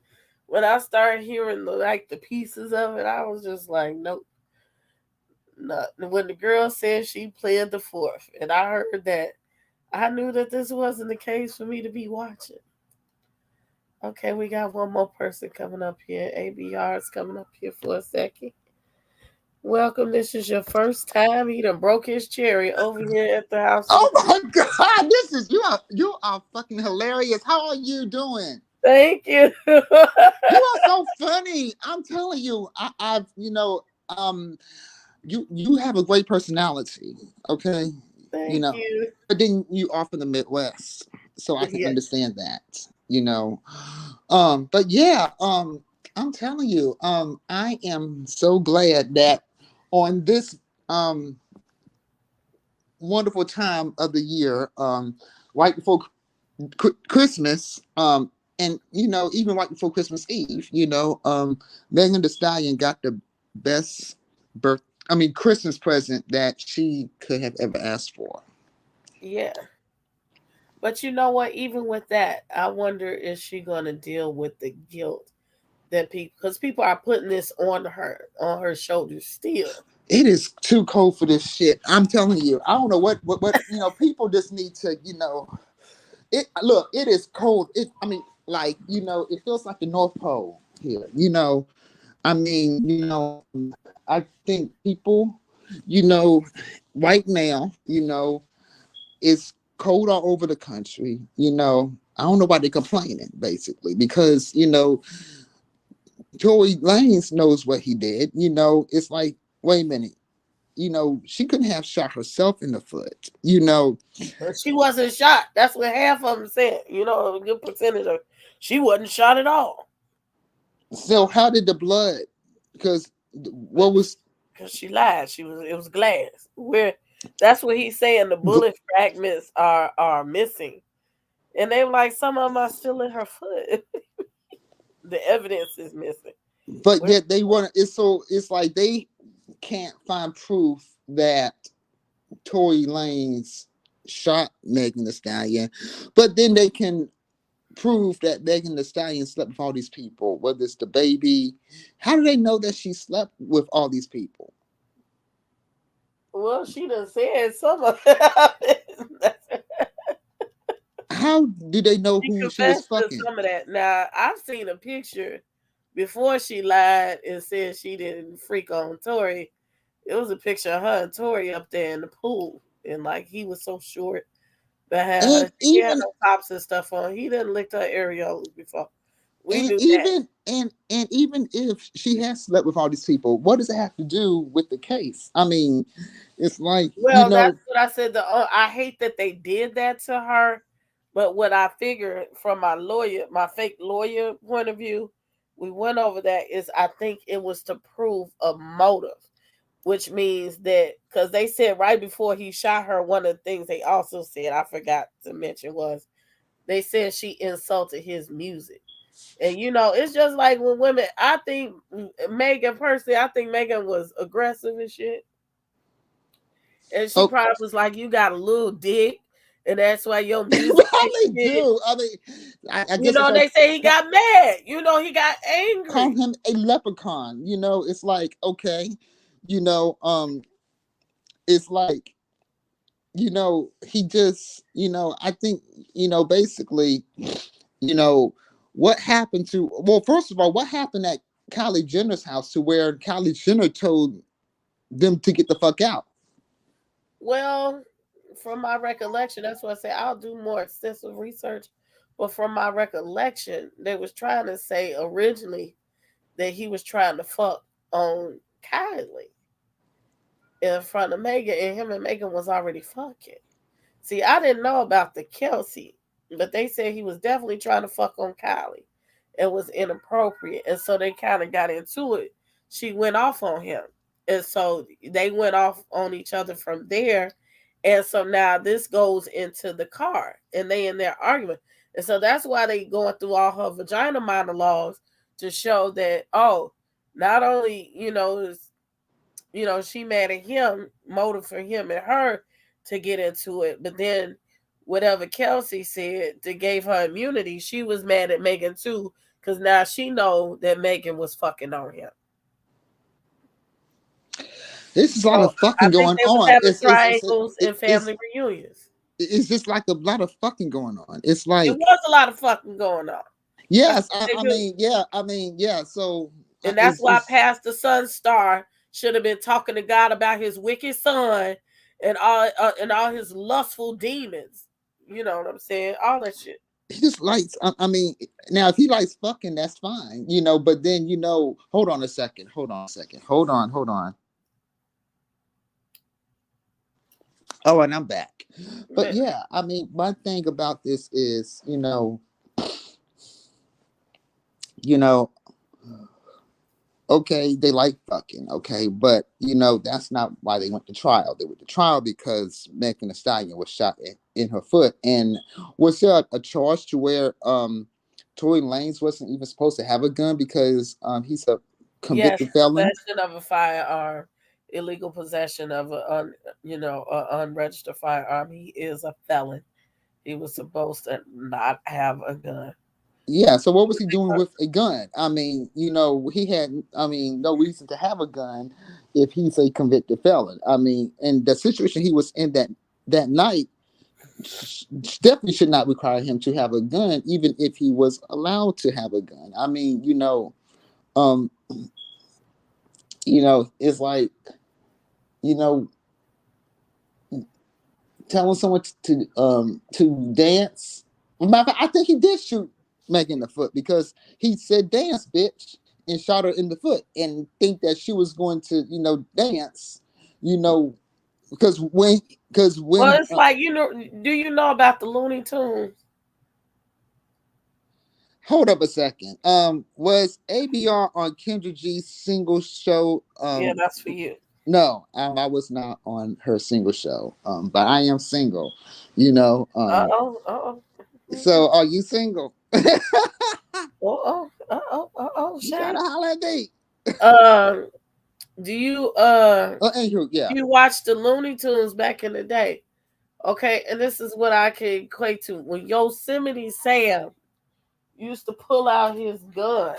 When I started hearing the pieces of it, I was just like, nope. No. When the girl said she pled the fourth, and I heard that, I knew that this wasn't the case for me to be watching. Okay, we got one more person coming up here. ABR is coming up here for a second. Welcome. This is your first time. He done broke his cherry over here at the house. Oh my God! This is you are fucking hilarious. How are you doing? Thank you. You are so funny. I'm telling you, I've you have a great personality. Okay, Thank you. But then you are from the Midwest, so I can understand that. But yeah, I'm telling you, I am so glad that on this wonderful time of the year, right before Christmas, and even right before Christmas Eve, Megan Thee Stallion got the best Christmas present that she could have ever asked for. Yeah. But you know what? Even with that, I wonder is she going to deal with the guilt that because people are putting this on her shoulders still. It is too cold for this shit. I'm telling you. I don't know what people just need to, it is cold. It feels like the North Pole here. I think people, right now, it's cold all over the country. I don't know why they're complaining, basically, because, Tory Lanez knows what he did. It's like, wait a minute. She couldn't have shot herself in the foot. She wasn't shot. That's what half of them said. A good percentage of she wasn't shot at all. So how did the blood? Because what was? Because she lied. It was glass. That's what he's saying. The bullet fragments are missing, and they were like some of them are still in her foot. The evidence is missing. But yet they want to. It's like they can't find proof that Tory Lanez shot Megan Thee Stallion, but then they can prove that Megan Thee Stallion slept with all these people, whether it's the baby. How do they know that she slept with all these people? Well, she done said some of it. How do they know who she was confessed to fucking? some of that. Now, I've seen a picture before she lied and said she didn't freak on Tory. It was a picture of her and Tory up there in the pool, and like he was so short behind And her. She had even no tops and stuff on. He didn't lick her areolas before. We and knew that. even and even if she has slept with all these people, what does it have to do with the case? I mean, it's like, Well, that's what I said. I hate that they did that to her, but what I figured from my fake lawyer point of view, we went over that is I think it was to prove a motive, which means that because they said right before he shot her, one of the things they also said I forgot to mention was they said she insulted his music. And it's just like when women. I think Megan personally, I think Megan was aggressive and shit. And she probably was like, "You got a little dick, and that's why your music." They do. I mean, I guess they say he got mad. He got angry. Call him a leprechaun. It's like, okay, it's like, he just, I think, basically, what happened to. Well, first of all, what happened at Kylie Jenner's house to where Kylie Jenner told them to get the fuck out? Well, from my recollection, that's why I say I'll do more extensive research. But from my recollection, they was trying to say originally that he was trying to fuck on Kylie in front of Megan, and him and Megan was already fucking. See, I didn't know about the Kelsey, but they said he was definitely trying to fuck on Kylie. It was inappropriate, and so they kind of got into it. She went off on him. And so they went off on each other from there. And so now this goes into the car and they in their argument. And so that's why they going through all her vagina monologues to show that, not only, she mad at him, motive for him and her to get into it, but then whatever Kelsey said that gave her immunity, she was mad at Megan too, because now she know that Megan was fucking on him. This is a lot of fucking going on. It's triangles and family reunions. It's just like a lot of fucking going on. It's like it was a lot of fucking going on. Yes, I mean, yeah. So, and that's why Pastor Sunstar should have been talking to God about his wicked son and all his lustful demons. You know what I'm saying? All that shit. He just likes. I mean, now if he likes fucking, that's fine. But then hold on a second. Hold on. Oh, and I'm back. But yeah, I mean, my thing about this is, okay, they like fucking, okay, but that's not why they went to trial. They went to trial because Megan Thee Stallion was shot in her foot. And was there a charge to where Tory Lanez wasn't even supposed to have a gun because he's a convicted felon? Possession of a firearm. Illegal possession of an unregistered firearm. He is a felon. He was supposed to not have a gun. Yeah, so what was he doing with a gun? I mean, he had, no reason to have a gun if he's a convicted felon. I mean, and the situation he was in that night definitely should not require him to have a gun, even if he was allowed to have a gun. I mean, it's like, telling someone to dance. I think he did shoot Megan in the foot because he said dance, bitch, and shot her in the foot and think that she was going to, dance, because when well, it's like, do you know about the Looney Tunes? Hold up a second. Was ABR on Kendra G's single show? Yeah, that's for you. No, I was not on her single show. But I am single, Uh-oh. So are you single? You trying to holler at me? Do you Anywho, yeah. you watch the Looney Tunes back in the day? Okay, and this is what I can equate to. When Yosemite Sam used to pull out his gun,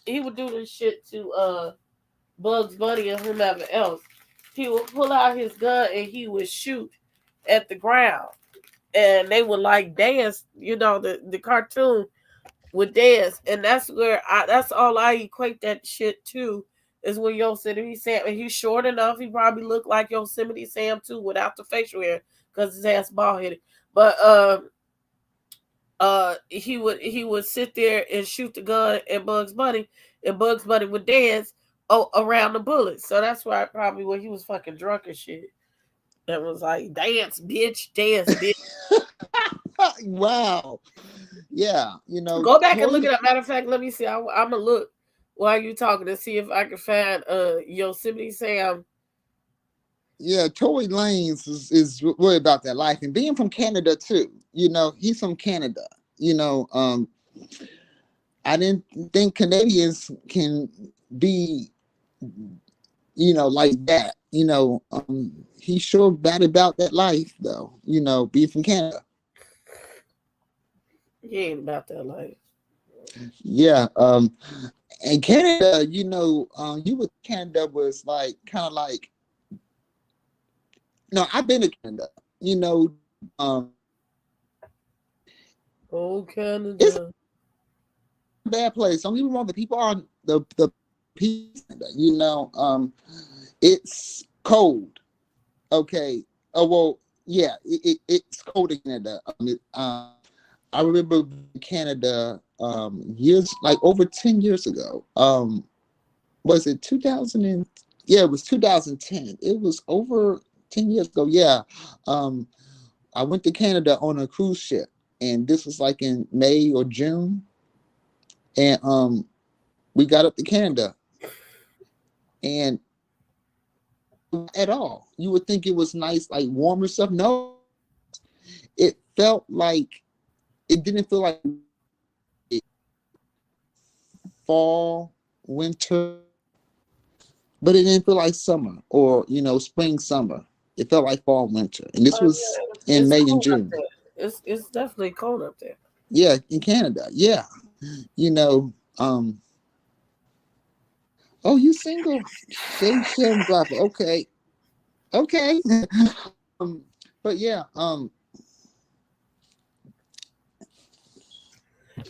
he would do this shit to Bugs Bunny and whomever else. He would pull out his gun and he would shoot at the ground. And they would like dance, the cartoon would dance. And that's that's all I equate that shit to, is when Yosemite Sam, and he's short enough, he probably looked like Yosemite Sam too without the facial hair, because his ass bald headed. But he would sit there and shoot the gun at Bugs Bunny, and Bugs Bunny would dance around the bullets. So that's why probably when he was fucking drunk and shit, that was like, dance, bitch, dance, bitch. Wow. Yeah, Go back and look it up. Matter of fact, let me see. I'm gonna look while you talking to see if I can find Yosemite Sam. Yeah, Tory Lanez is worried about that life, and being from Canada too. He's from Canada. I didn't think Canadians can be, like that. He's sure bad about that life though. Being from Canada. He ain't about that life. Yeah. And Canada, you with Canada was like kind of like. No, I've been to Canada. Canada. It's a bad place. Don't get me wrong. The people are the people. It's cold. Okay. Oh well, yeah. It's cold in Canada. I remember Canada years, like over 10 years ago. Was it 2000? Yeah, it was 2010. It was over 10 years ago. Yeah. I went to Canada on a cruise ship, and this was like in May or June. And we got up to Canada, and at all, you would think it was nice, like warmer stuff. No, it felt like it didn't feel like fall, winter, but it didn't feel like summer or spring, summer. It felt like fall, winter, and this was in May and June. It's definitely cold up there. Yeah, in Canada. Yeah, Oh, you single? Shame dropper. Okay. But yeah.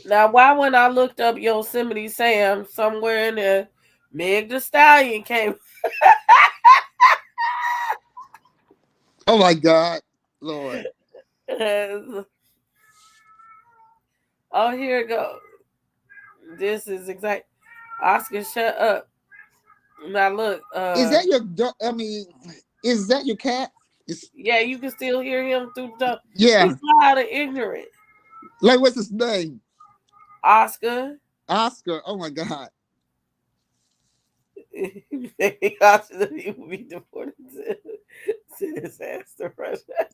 Now, why when I looked up Yosemite Sam, somewhere in there, Meg Thee Stallion came. Oh my God, Lord. Oh, here it goes. This is exact. Oscar, shut up. Now look. Is that your? I mean, is that your cat? Yeah, you can still hear him through the. Yeah. He's loud and ignorant. Like, what's his name? Oscar. Oh my God. Oscar, he would be deported to his ass to Russia.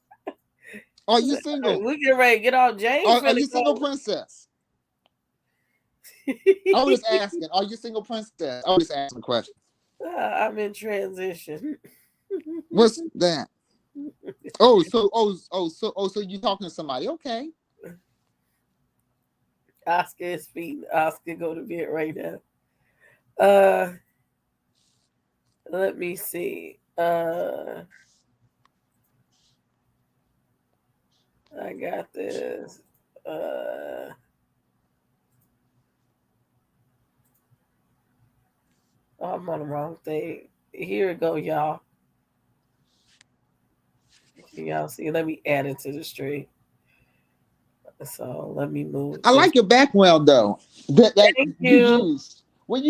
Are you single? We get ready to get off James. Are you single, princess? I was just asking. Are you single, princess? I was just asking a question. I'm in transition. What's that? So you talking to somebody? Okay. Oscar is feeding. Oscar go to bed right now. Let me see. I got this. I'm on the wrong thing. Here we go, y'all. Y'all see? Let me add it to the stream. So let me move. I like your background though. That Thank you. Used. Where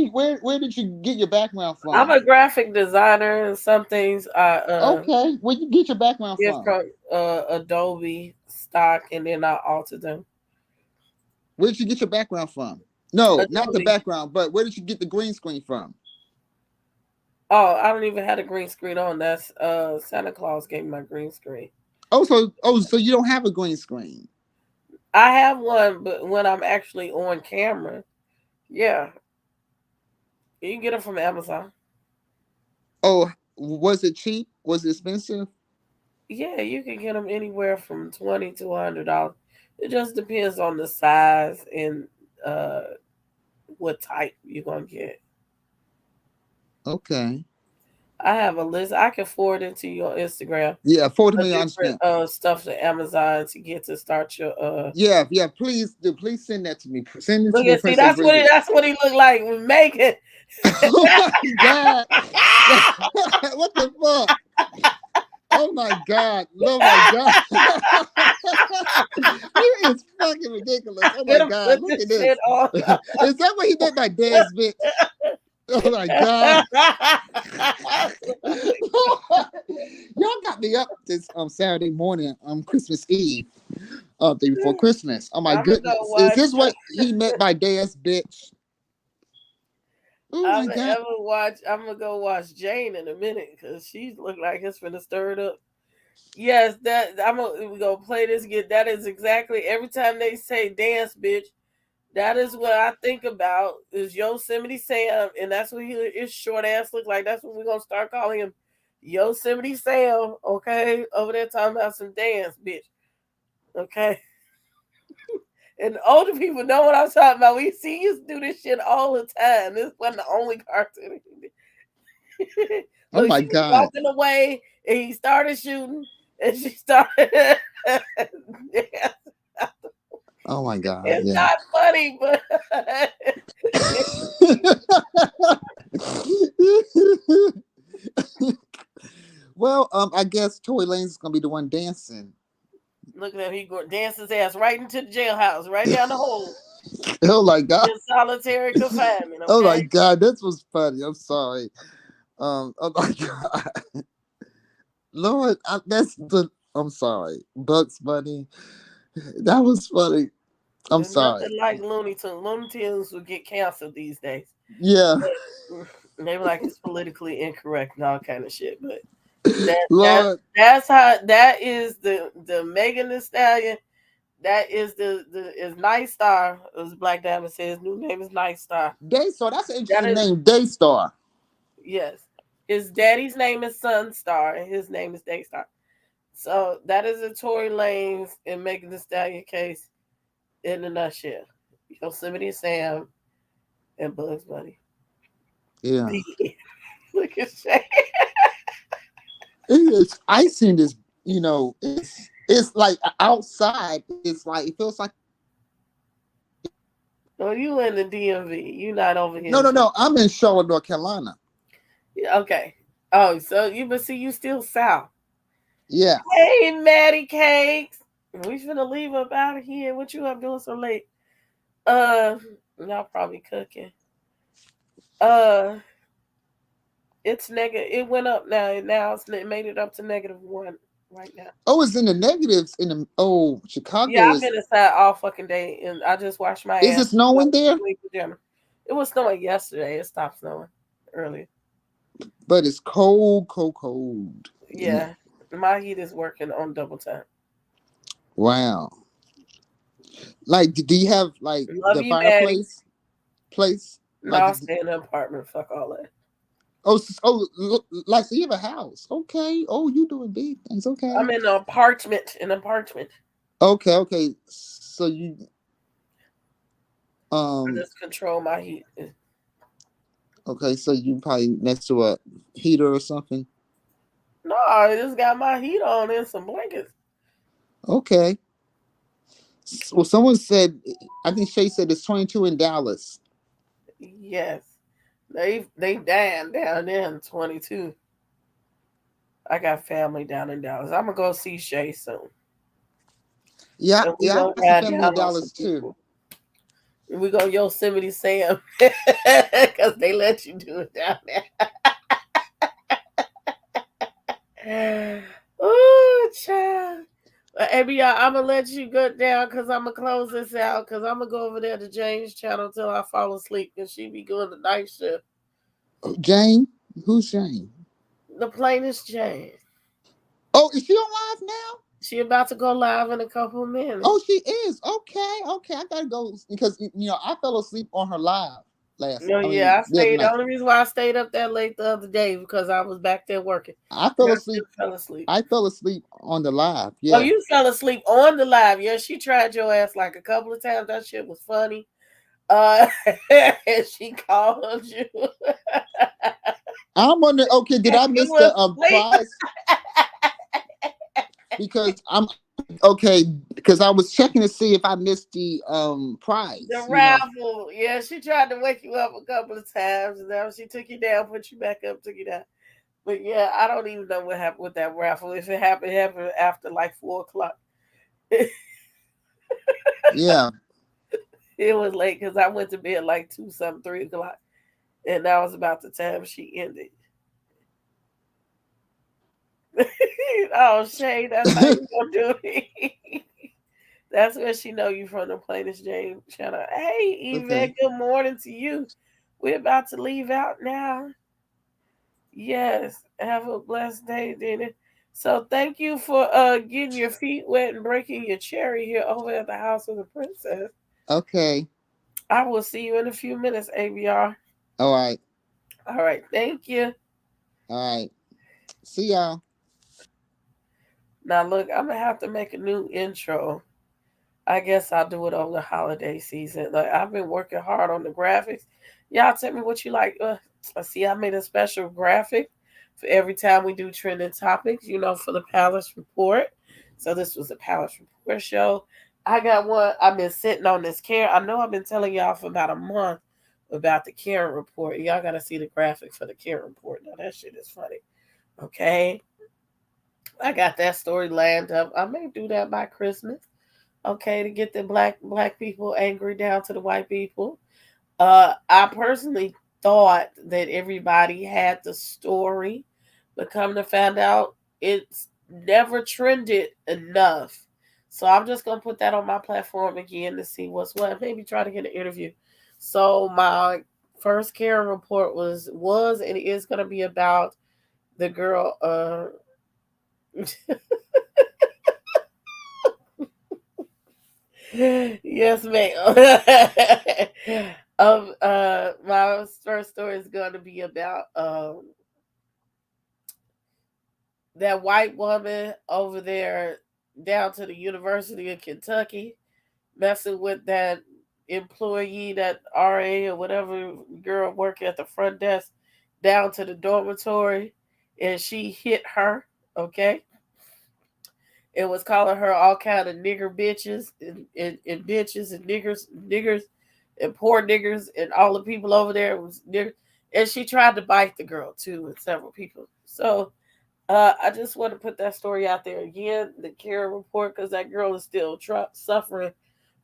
did you get your background from? I'm a graphic designer, and some things okay. Where you get your background from? Adobe stock, and then I alter them. Where did you get your background from? No, Adobe. Not the background, but where did you get the green screen from? Oh, I don't even have a green screen on. That's Santa Claus gave me my green screen. So you don't have a green screen. I have one, but when I'm actually on camera, yeah, you can get it from Amazon. Oh, was it cheap? Was it expensive? Yeah, you can get them anywhere from $20 to $100. It just depends on the size and uh what type you're gonna get. Okay. I have a list. I can forward it to your Instagram. Yeah, 40 A million. I different understand. stuff to Amazon to get to start your Yeah, yeah. Please do. Please send that to me. Send it to Look me, at see Princess Bridget. that's what he looked like with Megan. Oh my God! What the fuck? Oh my God! Oh my God! It is fucking ridiculous. Oh my Let him God! put Look this at this. shit on. Is that what he meant by dad's bitch? Oh my God! Y'all got me up this Saturday morning Christmas Eve, day before Christmas. Oh my I'm gonna go goodness! Is watch. this what he meant by dad's bitch? Oh I'm my gonna God! ever watch. I'm gonna go watch Jane in a minute because she look like it's finna stir it up. Yes, that we gonna play this. Get that is exactly every time they say dance, bitch. That is what I think about is Yosemite Sam, and that's what his short ass look like. That's what we're gonna start calling him, Yosemite Sam. Okay, over there talking about some dance, bitch. Okay, and older people know what I'm talking about. We see you do this shit all the time. This wasn't the only cartoon. Oh Look, my she was God! walking away, and he started shooting, and she started. Oh my God! It's Yeah. not funny, but Well, I guess Tory Lanez is gonna be the one dancing. look at him. He go dance his ass right into the jailhouse, right down the hole Oh my God! in solitary confinement. Oh my Okay, God! This was funny. I'm sorry. Oh my God, Lord, that's the. I'm sorry, Bugs Bunny. That was funny. I'm there's sorry. nothing like Looney Tunes. Looney Tunes would get canceled these days, Yeah, but they were like it's politically incorrect and all kind of shit. But that that Lord. that's how that is the Megan Thee Stallion. That is the is Night Star, as Black Diamond says. His new name is Night Star. Daystar. That's an That interesting is name. Daystar. yes. His daddy's name is Sunstar, and his name is Daystar. So that is a Tory Lanez and Megan Thee Stallion case in a nutshell. Yosemite Sam and Bugs Bunny. Yeah. Look at Shay. I seen this. It's like outside. It's like it feels like. No, you in the DMV. You not over here. No. I'm in Charlotte, North Carolina. Yeah, okay. Oh, so but see, you still south. Yeah. Hey, Maddie Cakes. We finna leave up out of here. What you up doing so late? Y'all probably cooking. Uh, it's negative. It went up now. It made it up to -1 right now. Oh, it's in the negatives in the. Oh, Yeah, Chicago I've is. been inside all fucking day, and I just washed my Is ass. it snowing there? It was snowing yesterday. It stopped snowing earlier. But it's cold, cold, cold. Yeah, my heat is working on double time. Wow. Like, do you have like Love the you, Maddie. fireplace place? No, Like, I'll stay in an apartment. Fuck all that. like so you have a house? Okay. Oh, you doing big things? Okay. I'm in an apartment. An apartment. Okay. So you I just control my heat. okay, so you probably next to a heater or something. No, I just got my heat on and some blankets. Okay. Well, someone said, I think Shay said it's 22 in Dallas. Yes, they down there in 22. I got family down in Dallas. I'm gonna go see Shay soon. Yeah, And we I gonna got some ride family down in on some Dallas too. people. And we go Yosemite Sam because they let you do it down there. Oh, child. Maybe I'm gonna let you go down because I'm gonna close this out because I'm gonna go over there to Jane's channel till I fall asleep and she be doing the night shift. Jane? Who's Jane? The plainest Jane. Oh, is she on live now? She about to go live in a couple of minutes. Oh, she is. Okay. I gotta go because I fell asleep on her live I the other stayed. The night. only reason why I stayed up that late the other day because I was back there working. I And fell I still asleep. fell asleep. I fell asleep on the live. Oh, Yeah. you fell asleep on the live. Yeah, she tried your ass like a couple of times. That shit was funny. And she called you. I'm wondering. Okay, did I You miss was the asleep. prize? Because I'm okay. Because I was checking to see if I missed the prize. The raffle. Yeah, she tried to wake you up a couple of times, and then she took you down, put you back up, took you down. But yeah, I don't even know what happened with that raffle. If it happened after like 4:00. Yeah. It was late because I went to bed like 2 something, 3:00, and that was about the time she ended. Oh, Shay, that's how you gonna do it. That's where she know you from, the Plainest Jane channel. Hey, Yvette, Okay. good morning to you. We're about to leave out now. Yes, have a blessed day, Dina. So thank you for getting your feet wet and breaking your cherry here over at the House of the Princess. Okay. I will see you in a few minutes, ABR. All right. All right, thank you. All right. See y'all. Now look, I'm gonna have to make a new intro. I guess I'll do it over the holiday season. Like I've been working hard on the graphics. Y'all tell me what you like. I see I made a special graphic for every time we do trending topics, for the Palace Report. So this was the Palace Report show. I got one. I've been sitting on this Karen. I know I've been telling y'all for about a month about the Karen Report. Y'all got to see the graphic for the Karen Report. Now that shit is funny. Okay. I got that story lined up. I may do that by Christmas. Okay, to get the black people angry down to the white people. I personally thought that everybody had the story, but come to find out, it's never trended enough. So I'm just gonna put that on my platform again to see what's what. Maybe try to get an interview. So my first Karen report was and is gonna be about the girl. Yes, ma'am. My first story is going to be about that white woman over there down to the University of Kentucky messing with that employee, that RA or whatever girl working at the front desk down to the dormitory, and she hit her. Okay, and was calling her all kind of nigger bitches and bitches and niggers and poor niggers and all the people over there was nigger. And she tried to bite the girl too and several people. So I just want to put that story out there again, the Karen report, because that girl is still suffering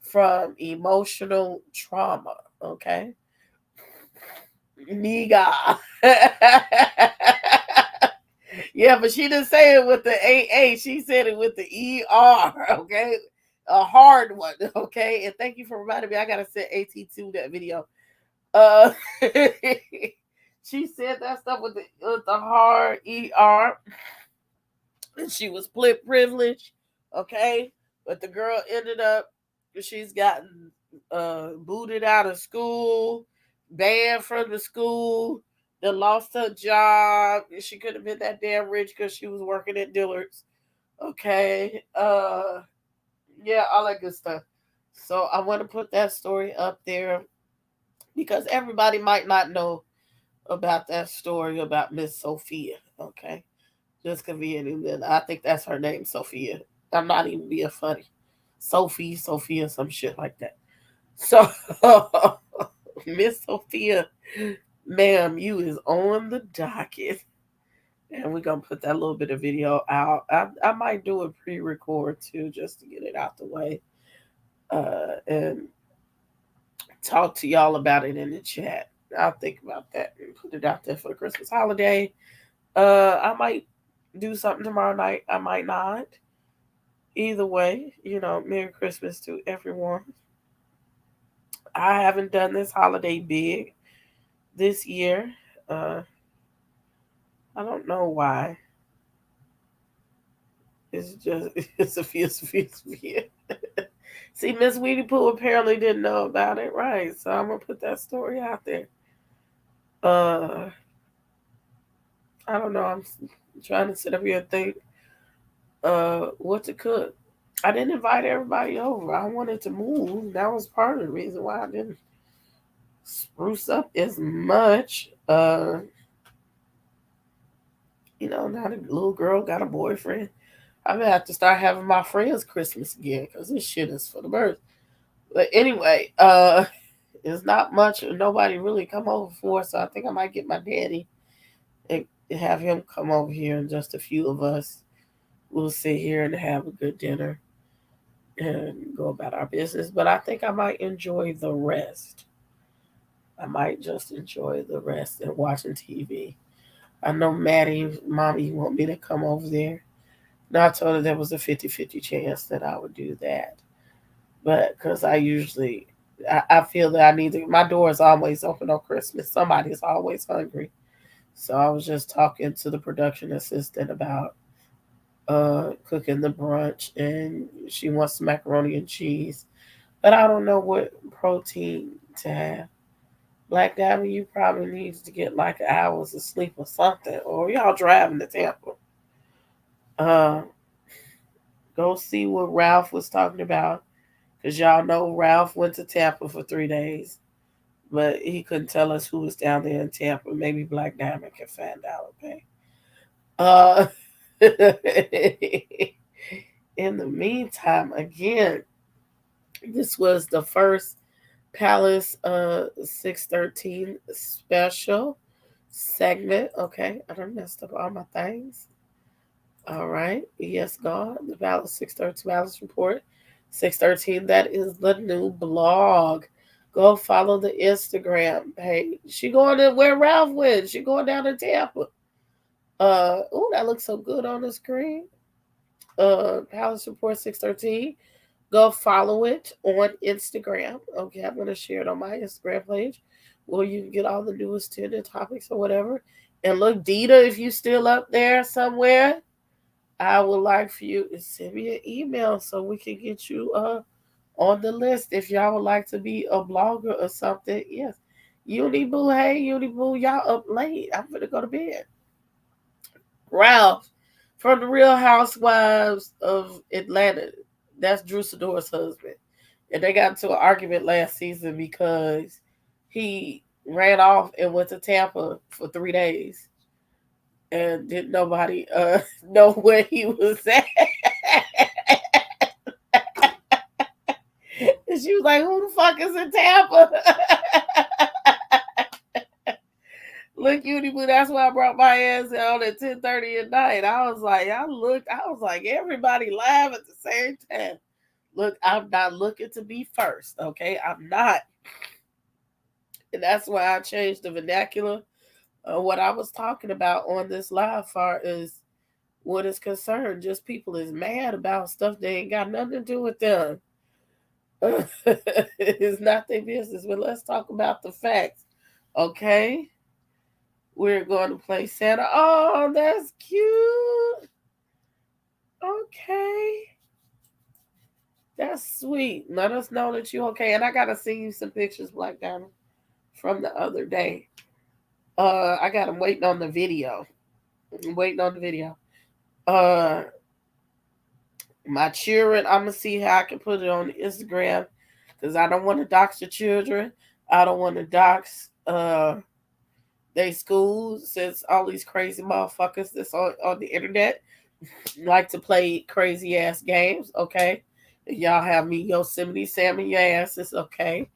from emotional trauma. Okay, nigga. Yeah, but she didn't say it with the AA. She said it with the ER. Okay, a hard one. Okay, and thank you for reminding me. I gotta send AT2 that video. Uh, she said that stuff with the hard ER, and she was split privilege. Okay, but the girl ended up. She's gotten booted out of school, banned from the school. Then lost her job. She could have been that damn rich because she was working at Dillard's. Okay. Yeah, all that good stuff. So I want to put that story up there because everybody might not know about that story about Miss Sophia. Okay. Just convenient. I think that's her name, Sophia. I'm not even being funny. Sophia, some shit like that. So Miss Sophia, ma'am, you is on the docket. And we're going to put that little bit of video out. I might do a pre-record too, just to get it out the way. And talk to y'all about it in the chat. I'll think about that and put it out there for the Christmas holiday. I might do something tomorrow night. I might not. Either way, Merry Christmas to everyone. I haven't done this holiday big this year. I don't know why. It's a few. See, Miss Weedy Pooh apparently didn't know about it, right? So I'm gonna put that story out there. I don't know. I'm trying to sit up here and think what to cook. I didn't invite everybody over. I wanted to move. That was part of the reason why I didn't spruce up as much. Now the little girl got a boyfriend. I'm gonna have to start having my friends Christmas again because this shit is for the birds. But anyway, it's not much. Nobody really come over for, so I think I might get my daddy and have him come over here, and just a few of us will sit here and have a good dinner and go about our business. But I think I might enjoy the rest. I might just enjoy the rest and watching TV. I know Maddie, mommy, want me to come over there. And I told her there was a 50-50 chance that I would do that. But because I feel that I need to, my door is always open on Christmas. Somebody's always hungry. So I was just talking to the production assistant about cooking the brunch, and she wants some macaroni and cheese. But I don't know what protein to have. Black Diamond, you probably need to get like hours of sleep or something, or y'all driving to Tampa. Go see what Ralph was talking about, because y'all know Ralph went to Tampa for 3 days, but he couldn't tell us who was down there in Tampa. Maybe Black Diamond can find out, okay? In the meantime, again, this was the first Palace 613 special segment. Okay, I done messed up all my things. All right, yes, God, the Palace 613 Palace Report 613. That is the new blog. Go follow the Instagram page. She going to where Ralph went. She going down to Tampa. Oh, that looks so good on the screen. Palace Report 613. Go follow it on Instagram. Okay, I'm going to share it on my Instagram page where you can get all the newest trending topics or whatever. And look, Dita, if you still up there somewhere, I would like for you to send me an email so we can get you on the list if y'all would like to be a blogger or something. Yes. Uni Boo, hey, Uni Boo, y'all up late. I'm going to go to bed. Ralph from the Real Housewives of Atlanta. That's Drew Sidor's husband. And they got into an argument last season because he ran off and went to Tampa for 3 days. And didn't nobody know where he was at. And she was like, who the fuck is in Tampa? Look, Uniboo, that's why I brought my ass on at 10:30 at night. I was like, everybody live at the same time. Look, I'm not looking to be first, okay? I'm not. And that's why I changed the vernacular. What I was talking about on this live far is what is concerned. Just people is mad about stuff they ain't got nothing to do with them. It's not their business, but let's talk about the facts, okay? We're going to play Santa. Oh, that's cute. Okay. That's sweet. Let us know that you're okay. And I got to send you some pictures, Black Diamond, from the other day. I got them waiting on the video. My children, I'm going to see how I can put it on Instagram because I don't want to dox the children. I don't want to dox they schools, since all these crazy motherfuckers that's on the internet like to play crazy ass games, okay? Y'all have me Yosemite Sam in your ass, it's okay.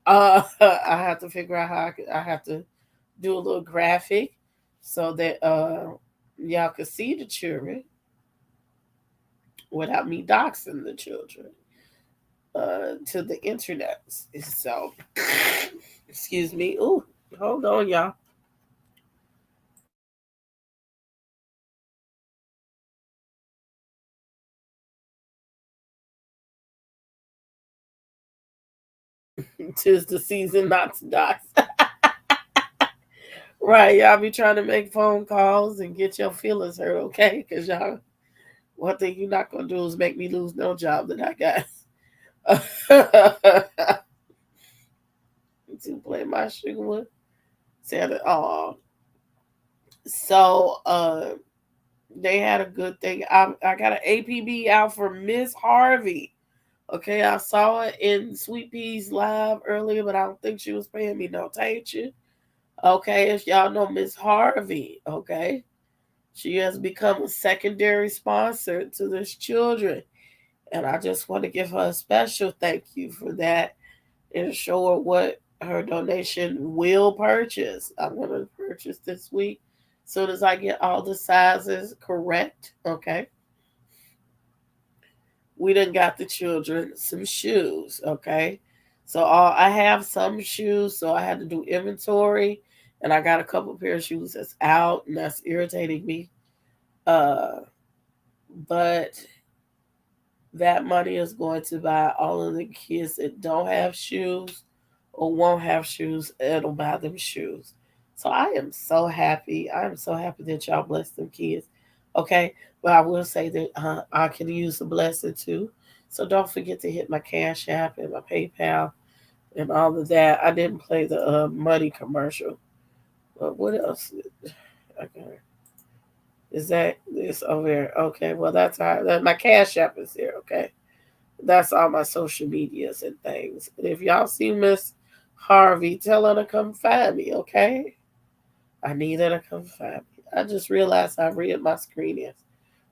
I have to figure out how I have to do a little graphic so that y'all can see the children without me doxing the children to the internet. So, excuse me. Ooh, hold on, y'all. Tis the season not to dox. Right, y'all be trying to make phone calls and get your feelings hurt, okay? Because y'all One thing you're not gonna do is make me lose no job that I got. To play my sugar with. Said, oh, so they had a good thing. I got an APB out for Miss Harvey. Okay, I saw it in Sweet Pea's live earlier, but I don't think she was paying me no attention. Okay, if y'all know Miss Harvey, okay, she has become a secondary sponsor to this children. And I just want to give her a special thank you for that and show her what her donation will purchase. I'm going to purchase this week as soon as I get all the sizes correct. Okay. We done got the children some shoes. Okay. So I have some shoes, so I had to do inventory, and I got a couple pair of shoes that's out, and that's irritating me. Uh, but that money is going to buy all of the kids that don't have shoes or won't have shoes. It'll buy them shoes. So I am so happy. I am so happy that y'all bless them kids. Okay, but I will say that I can use a blessing too. So don't forget to hit my Cash App and my PayPal and all of that. I didn't play the money commercial. But what else? Okay. Is that this over here? Okay, well that's how my Cash App is here. Okay, that's all my social medias and things. And if y'all see Miss Harvey, tell her to come find me. Okay, I need her to come find me. I just realized I read my screen is,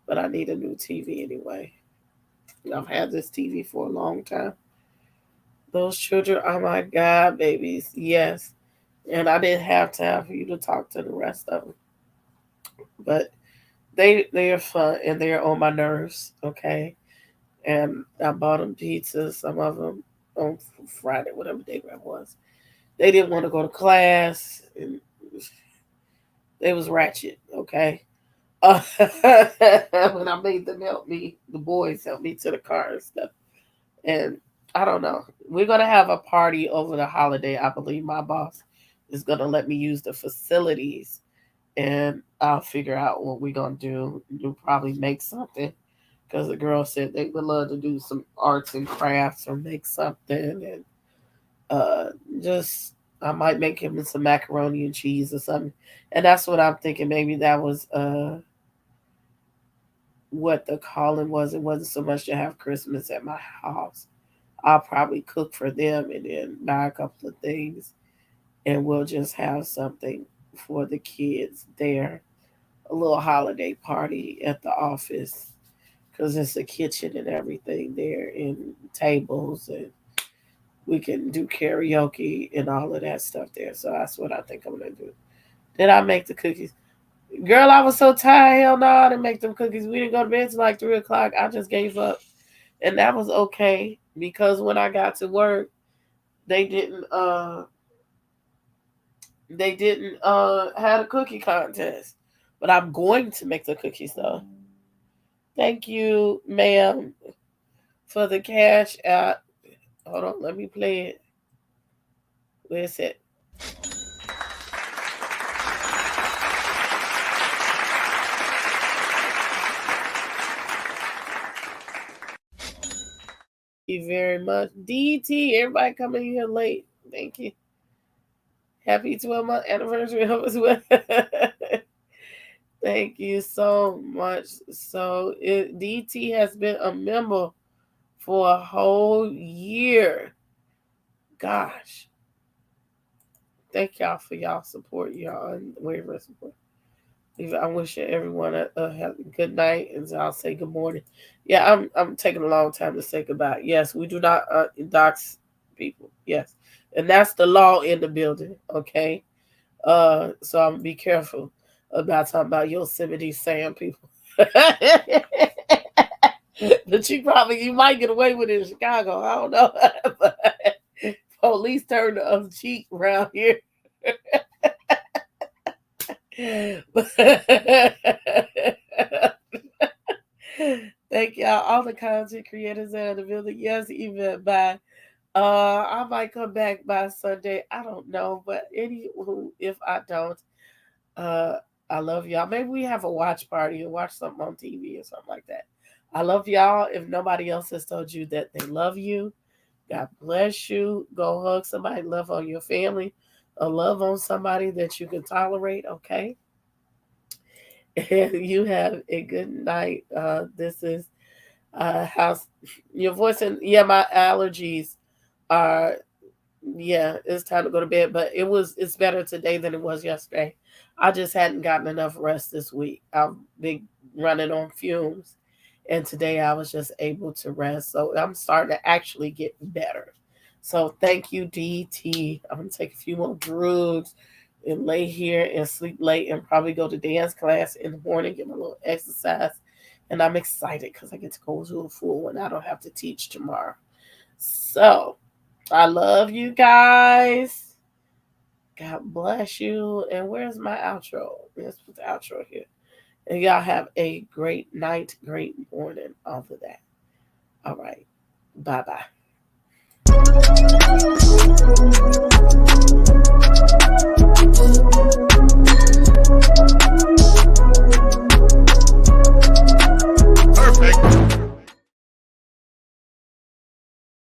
but I need a new TV anyway. I've had this TV for a long time. Those children, oh my God, babies, yes. And I didn't have time for you to talk to the rest of them, but they are fun and they're on my nerves. Okay, and I bought them pizzas. Some of them on Friday, whatever day that was. They didn't want to go to class, and they was ratchet. Okay, when I made them help me, the boys helped me to the car and stuff. And I don't know. We're gonna have a party over the holiday. I believe my boss is gonna let me use the facilities, and I'll figure out what we're gonna do. We'll probably make something because the girl said they would love to do some arts and crafts or make something, and uh, just I might make him some macaroni and cheese or something. And that's what I'm thinking. Maybe that was what the calling was. It wasn't so much to have Christmas at my house. I'll probably cook for them and then buy a couple of things, and we'll just have something for the kids there. A little holiday party at the office because it's a kitchen and everything there, and tables, and we can do karaoke and all of that stuff there. So that's what I think I'm gonna do. Did I make the cookies? Girl, I was so tired. Hell no, I didn't make them cookies. We didn't go to bed till like 3 o'clock. I just gave up, and that was okay because when I got to work, they didn't had a cookie contest. But I'm going to make the cookies though. Thank you, ma'am, for the cash out. Hold on, let me play it. Where's it? Thank you very much. DT, everybody coming here late. Thank you. Happy 12-month anniversary as well. Thank you so much. So DT has been a member for a whole year. Gosh. Thank y'all for y'all support, y'all unwavering support. I wish everyone have a good night, and I'll say good morning. Yeah, I'm taking a long time to say goodbye. Yes, we do not dox people. Yes, and that's the law in the building. Okay, so I'm be careful about talking about Yosemite Sam people. But you might get away with it in Chicago. I don't know, but police turn the other cheek around here. Thank y'all, all the content creators that are in the building. Yes, even by I might come back by Sunday. I don't know, but anywho, if I don't, uh, I love y'all. Maybe we have a watch party and watch something on TV or something like that. I love y'all. If nobody else has told you that they love you, God bless you. Go hug somebody, love on your family, or love on somebody that you can tolerate, okay? And you have a good night. This is House. Your voice and yeah, my allergies are yeah, it's time to go to bed. But it's better today than it was yesterday. I just hadn't gotten enough rest this week. I've been running on fumes. And today I was just able to rest. So I'm starting to actually get better. So thank you, DT. I'm gonna take a few more drugs and lay here and sleep late and probably go to dance class in the morning, get my little exercise. And I'm excited because I get to go to a full one. I don't have to teach tomorrow. So I love you guys. God bless you. And where's my outro? Let's put the outro here. And y'all have a great night, great morning, all of that. All right. Bye-bye.